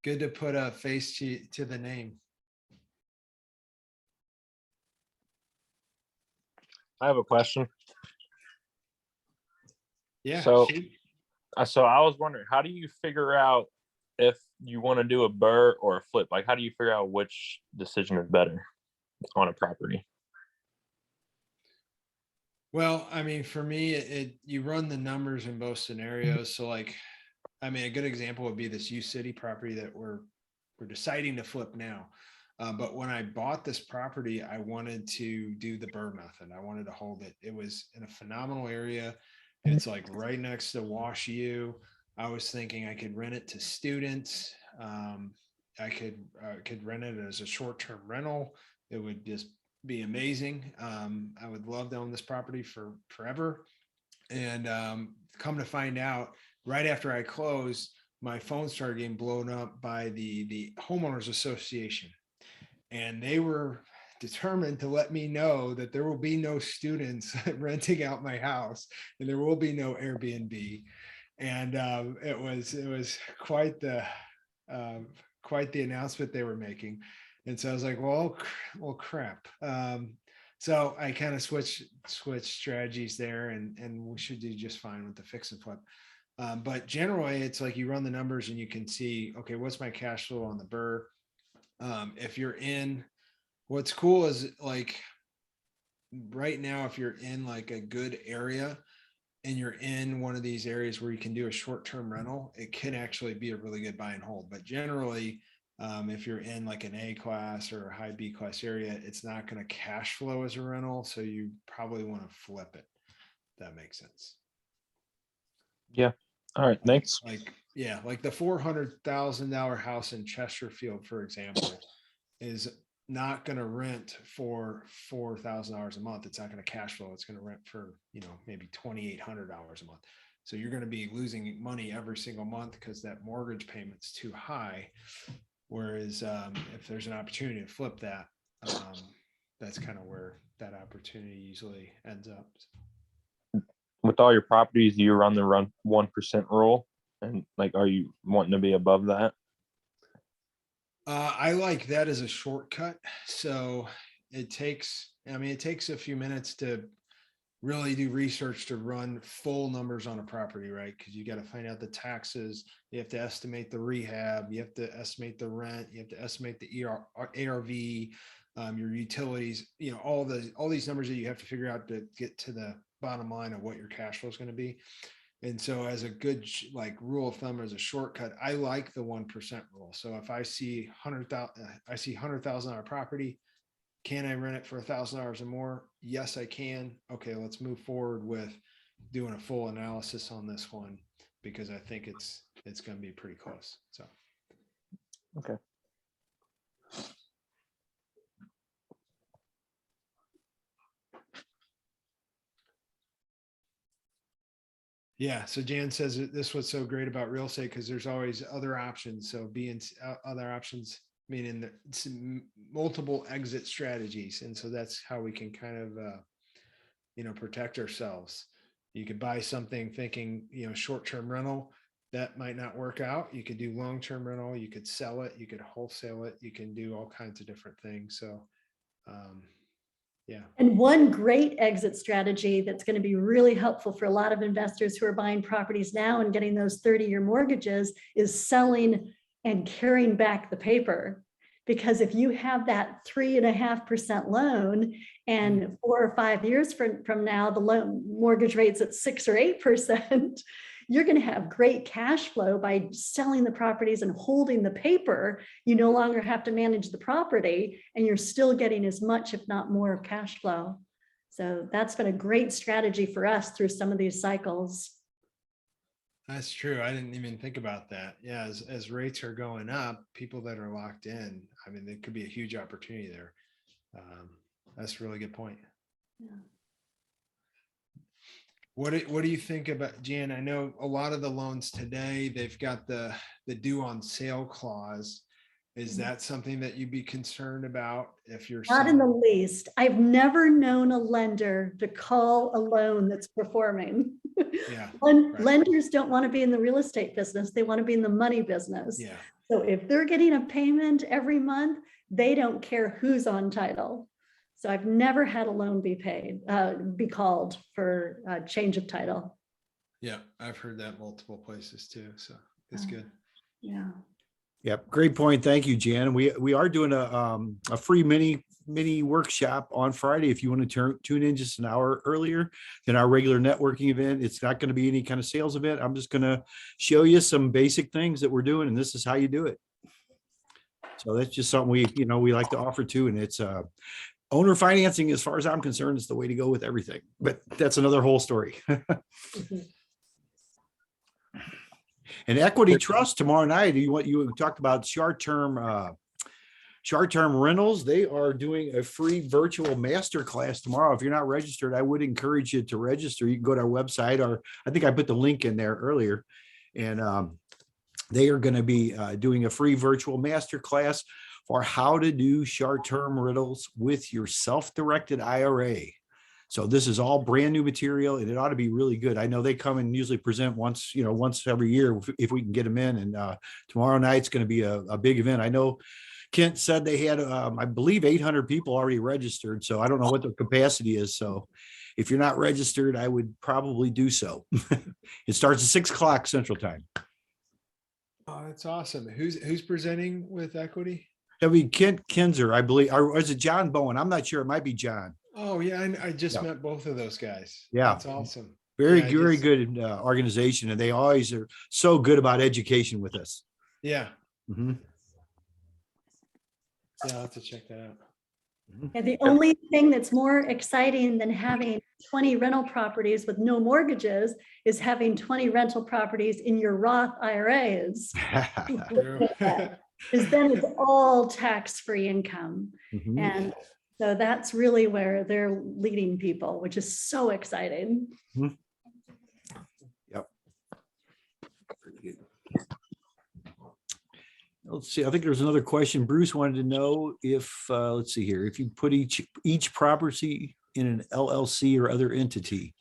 Good to put a face to the name. I have a question. Yeah. So I was wondering, how do you figure out if you want to do a BRRRR or a flip? Like, how do you figure out which decision is better on a property? Well, I mean, for me, you run the numbers in both scenarios. So like, I mean, a good example would be this U City property that we're deciding to flip now. But when I bought this property, I wanted to do the Bur Method. I wanted to hold it. It was in a phenomenal area. It's like right next to Wash U. I was thinking I could rent it to students. I could rent it as a short-term rental. It would just be amazing. I would love to own this property for forever. And come to find out, right after I closed, my phone started getting blown up by the homeowners association. And they were determined to let me know that there will be no students renting out my house and there will be no Airbnb. And it was quite the announcement they were making. And so I was like, well, crap. So I kind of switched strategies there, and we should do just fine with the fix and flip. But generally, it's like you run the numbers and you can see, okay, what's my cash flow on the BRRRR? If you're in, what's cool is like right now, if you're in like a good area and you're in one of these areas where you can do a short-term rental, it can actually be a really good buy and hold. But generally, if you're in like an A class or a high B class area, it's not going to cash flow as a rental. So you probably want to flip it. If that makes sense. Yeah. All right. Thanks. Like the $400,000 house in Chesterfield, for example, is not going to rent for $4,000 a month. It's not going to cash flow. It's going to rent for, maybe $2,800 a month. So you're going to be losing money every single month because that mortgage payment's too high. Whereas if there's an opportunity to flip that, that's kind of where that opportunity usually ends up. With all your properties, do you run the 1% rule? And like, are you wanting to be above that? I like that as a shortcut. So it takes a few minutes to really do research to run full numbers on a property, right? Because you got to find out the taxes, you have to estimate the rehab, you have to estimate the rent, you have to estimate the ARV, your utilities, all these numbers that you have to figure out to get to the bottom line of what your cash flow is going to be. And so as a good like rule of thumb, as a shortcut, I like the 1% rule. So if I see 100,000 dollar property, can I rent it for $1,000 or more? Yes, I can. Okay, let's move forward with doing a full analysis on this one, because I think it's going to be pretty close. So Okay. yeah, so Jan says that this was so great about real estate because there's always other options. So being other options, meaning that it's multiple exit strategies, and so that's how we can kind of protect ourselves. You could buy something thinking short-term rental, that might not work out. You could do long-term rental, you could sell it, you could wholesale it, you can do all kinds of different things. So yeah. And one great exit strategy that's going to be really helpful for a lot of investors who are buying properties now and getting those 30-year mortgages is selling and carrying back the paper. Because if you have that 3.5% loan and 4 or 5 years from now, the loan mortgage rate's at 6 or 8%, you're going to have great cash flow by selling the properties and holding the paper. You no longer have to manage the property, and you're still getting as much, if not more, of cash flow. So that's been a great strategy for us through some of these cycles. That's true. I didn't even think about that. Yeah, as rates are going up, people that are locked in, I mean, there could be a huge opportunity there. That's a really good point. Yeah. What do you think about, Jan? I know a lot of the loans today, they've got the due on sale clause. Is that something that you'd be concerned about if you're Not in the least. I've never known a lender to call a loan that's performing. Yeah. Lenders don't want to be in the real estate business. They want to be in the money business. Yeah. So if they're getting a payment every month, they don't care who's on title. So I've never had a loan be called for a change of title. Yeah, I've heard that multiple places too. So it's good. Yeah. Yep, great point. Thank you, Jan. We are doing a free mini workshop on Friday. If you want to tune in just an hour earlier than our regular networking event, it's not going to be any kind of sales event. I'm just going to show you some basic things that we're doing, and this is how you do it. So that's just something we like to offer too, and it's owner financing. As far as I'm concerned, is the way to go with everything. But that's another whole story. And equity trust tomorrow night. You talked about short-term rentals. They are doing a free virtual masterclass tomorrow. If you're not registered, I would encourage you to register. You can go to our website, or I think I put the link in there earlier. And they are going to be doing a free virtual masterclass for how to do short-term rentals with your self-directed IRA. So this is all brand new material, and it ought to be really good. I know they come and usually present once every year if we can get them in. And tomorrow night's going to be a big event. I know Kent said they had, I believe, 800 people already registered. So I don't know what the capacity is. So if you're not registered, I would probably do so. It starts at 6 o'clock Central Time. Oh, that's awesome. Who's presenting with equity? That'd be Kent Kinzer, I believe, or is it John Bowen? I'm not sure. It might be John. Oh yeah, I just met both of those guys. Yeah, that's awesome. Very good organization, and they always are so good about education with us. Yeah. Mm-hmm. Yeah, I'll have to check that out. And the only thing that's more exciting than having 20 rental properties with no mortgages is having 20 rental properties in your Roth IRAs. Because then it's all tax-free income. Mm-hmm. And so that's really where they're leading people, which is so exciting. Mm-hmm. Yep. Very good. Let's see. I think there's another question. Bruce wanted to know if, let's see here, if you put each property in an LLC or other entity.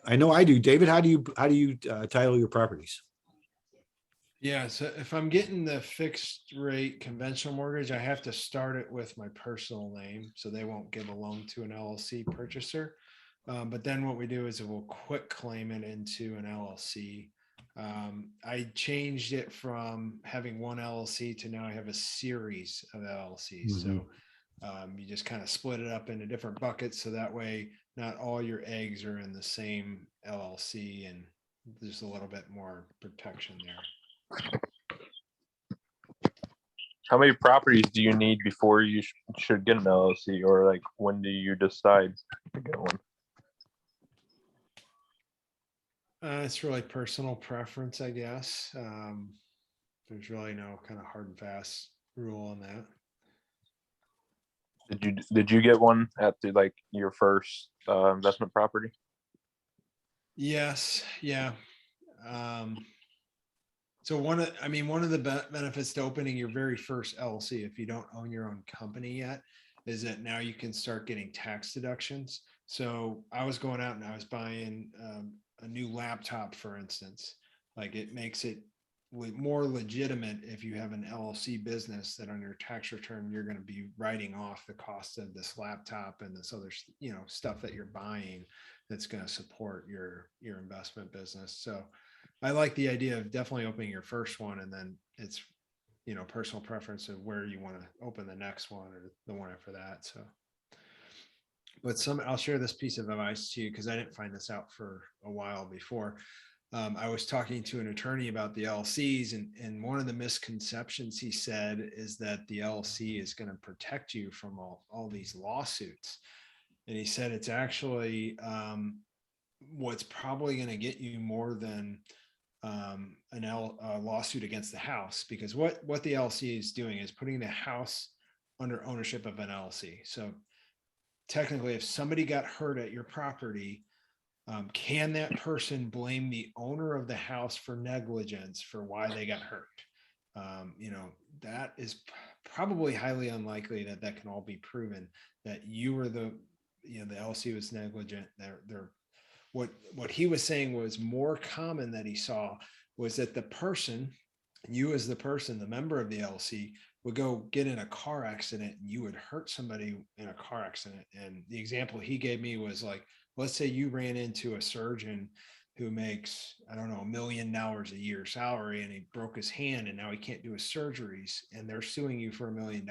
I know I do. David, how do you title your properties? Yeah, so if I'm getting the fixed rate conventional mortgage, I have to start it with my personal name, so they won't give a loan to an LLC purchaser. But then what we do is we'll quick claim it into an LLC. I changed it from having one LLC to now I have a series of LLCs. Mm-hmm. So You just kind of split it up into different buckets. So that way, not all your eggs are in the same LLC, and there's a little bit more protection there. How many properties do you need before you should get an LLC, or like when do you decide to get one? It's really personal preference, I guess. There's really no kind of hard and fast rule on that. Did you get one at the like your first investment property? Yes, yeah. So one of the benefits to opening your very first LLC, if you don't own your own company yet, is that now you can start getting tax deductions. So I was going out and I was buying a new laptop, for instance. Like, it makes it more legitimate if you have an LLC business, that on your tax return, you're going to be writing off the cost of this laptop and this other, stuff that you're buying that's going to support your investment business. So I like the idea of definitely opening your first one, and then it's, personal preference of where you want to open the next one or the one after that. So, but I'll share this piece of advice to you, because I didn't find this out for a while before. I was talking to an attorney about the LLCs, and one of the misconceptions he said is that the LLC is going to protect you from all these lawsuits. And he said it's actually what's probably going to get you more than a lawsuit against the house, because what the LLC is doing is putting the house under ownership of an LLC. So technically, if somebody got hurt at your property, can that person blame the owner of the house for negligence for why they got hurt? That is probably highly unlikely that can all be proven, that you were the LLC was negligent. What he was saying was more common that he saw was that the person, you as the person, the member of the LLC, would go get in a car accident and you would hurt somebody in a car accident. And the example he gave me was like, let's say you ran into a surgeon who makes, I don't know, $1 million a year salary, and he broke his hand and now he can't do his surgeries, and they're suing you for $1 million.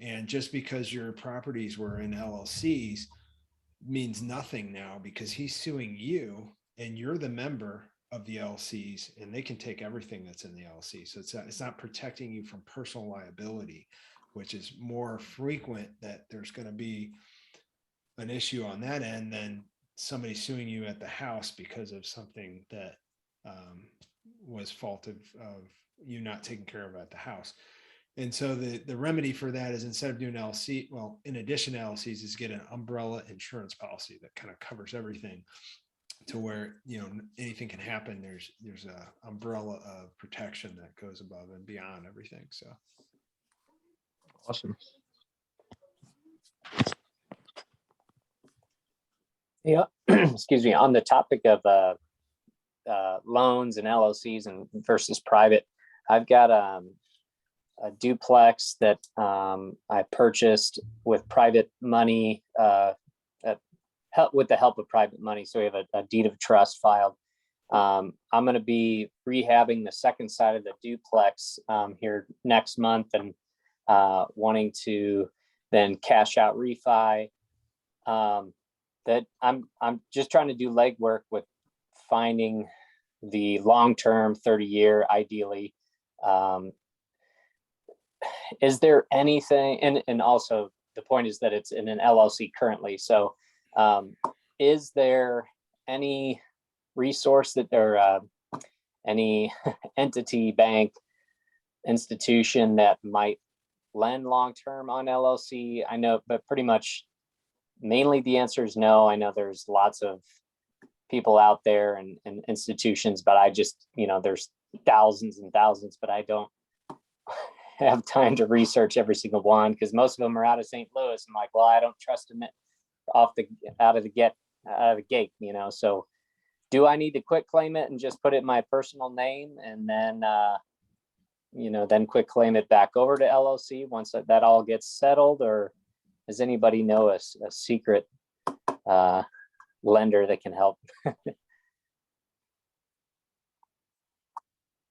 And just because your properties were in LLCs means nothing now, because he's suing you and you're the member of the LLCs, and they can take everything that's in the LLC. So it's not protecting you from personal liability, which is more frequent that there's going to be an issue on that end than somebody suing you at the house because of something that was fault of you not taking care of at the house. And so the remedy for that is, instead of doing LLC, well, in addition to LLCs, is get an umbrella insurance policy that kind of covers everything, to where, anything can happen. There's a umbrella of protection that goes above and beyond everything. So awesome. Yeah, excuse me. On the topic of loans and LLCs and versus private, I've got a duplex that I purchased with private money, with the help of private money. So we have a deed of trust filed. I'm going to be rehabbing the second side of the duplex here next month, and wanting to then cash out refi. That I'm just trying to do legwork with finding the long-term 30-year, ideally. Is there anything, and also the point is that it's in an LLC currently. So is there any resource that or any entity, bank, institution that might lend long-term on LLC? I know, but pretty much mainly the answer is no. I know there's lots of people out there and institutions, but I just, there's thousands and thousands, but I don't have time to research every single one, because most of them are out of St. Louis. I'm like, well, I don't trust them out of the gate, so do I need to quit claim it and just put it in my personal name, and then then quit claim it back over to LLC once that all gets settled? Or does anybody know a secret lender that can help?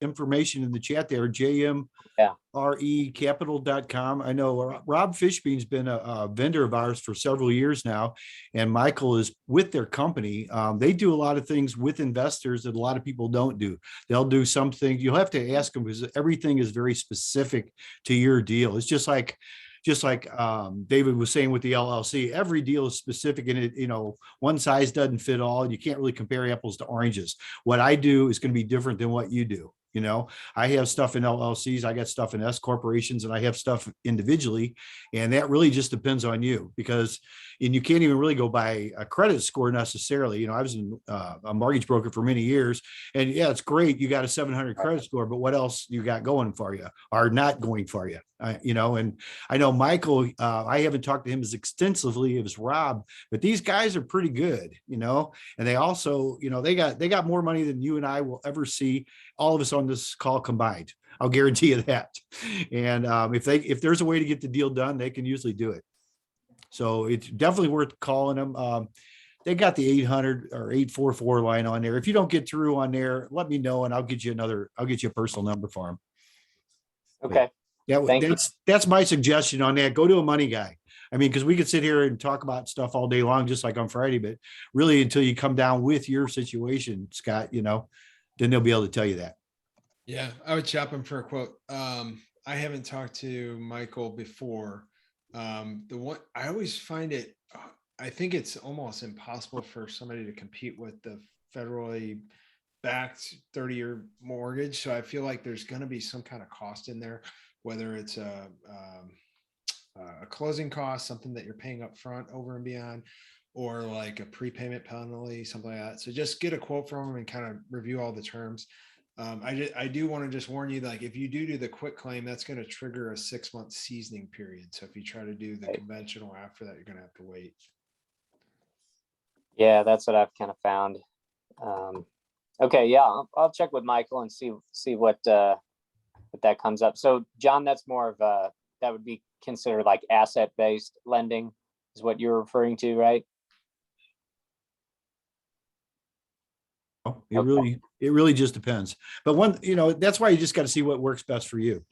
information in the chat there, jmrecapital.com. I know Rob Fishbean's been a vendor of ours for several years now, and Michael is with their company. They do a lot of things with investors that a lot of people don't do. They'll do something, you'll have to ask them because everything is very specific to your deal. It's just like David was saying with the LLC, every deal is specific, and it, one size doesn't fit all. You can't really compare apples to oranges. What I do is going to be different than what you do. I have stuff in LLCs, I got stuff in S corporations, and I have stuff individually. And that really just depends on you, and you can't even really go by a credit score necessarily. I was a mortgage broker for many years, and yeah, it's great. You got a 700 credit score, but what else you got going for you or not going for you? And I know Michael, I haven't talked to him as extensively as Rob, but these guys are pretty good, and they also, they got more money than you and I will ever see, all of us on this call combined. I'll guarantee you that. And if there's a way to get the deal done, they can usually do it. So it's definitely worth calling them. They got the 800 or 844 line on there. If you don't get through on there, let me know and I'll get you a personal number for them. Okay. Yeah, that's my suggestion on that. Go to a money guy. I mean, because we could sit here and talk about stuff all day long, just like on Friday, but really until you come down with your situation, Scott, then they'll be able to tell you that. Yeah, I would shop him for a quote. I haven't talked to Michael before. The one I always find it, I think it's almost impossible for somebody to compete with the federally backed 30-year mortgage. So I feel like there's going to be some kind of cost in there, whether it's a closing cost, something that you're paying up front over and beyond, or like a prepayment penalty, something like that. So just get a quote from them and kind of review all the terms. I do want to just warn you, like if you do the quick claim, that's going to trigger a 6-month seasoning period. So if you try to do the conventional after that, you're going to have to wait. Yeah, that's what I've kind of found. Okay, yeah, I'll check with Michael and see what that comes up. So John, that's more of that would be considered like asset-based lending is what you're referring to, right? It really just depends. But that's why you just got to see what works best for you.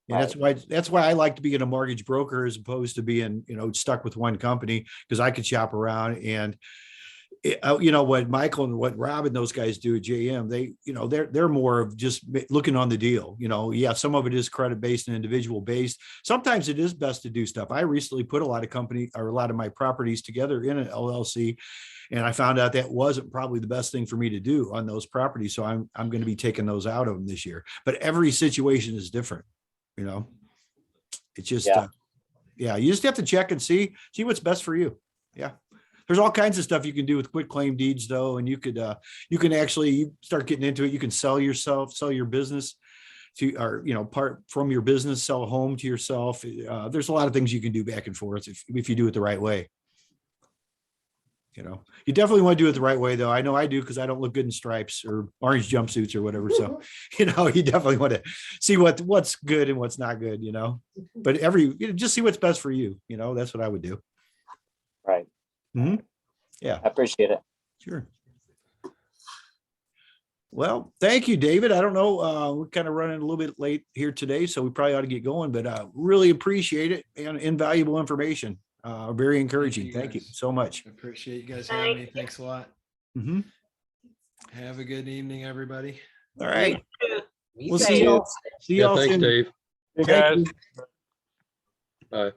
And that's why I like to be in a mortgage broker as opposed to being, stuck with one company, because I could shop around. And what Michael and what Rob and those guys do at JM, they're more of just looking on the deal. Yeah, some of it is credit based and individual based. Sometimes it is best to do stuff. I recently put a lot of my properties together in an LLC, and I found out that wasn't probably the best thing for me to do on those properties. So I'm going to be taking those out of them this year. But every situation is different. It's just you just have to check and see what's best for you. Yeah. There's all kinds of stuff you can do with quit claim deeds though. And you can actually start getting into it. You can sell your business part from your business, sell a home to yourself. There's a lot of things you can do back and forth if you do it the right way. You definitely want to do it the right way though. I know I do, because I don't look good in stripes or orange jumpsuits or whatever. So, you definitely want to see what's good and what's not good, but just see what's best for you. That's what I would do. Right. Mm-hmm. Yeah. I appreciate it. Sure. Well, thank you, David. I don't know, we're kind of running a little bit late here today, so we probably ought to get going, but really appreciate it and invaluable information. Very encouraging. Thank you so much. I appreciate you guys having me. Thanks a lot. Mm-hmm. Have a good evening, everybody. All right. We'll see you. See y'all thanks, soon. Dave. Hey guys. Bye.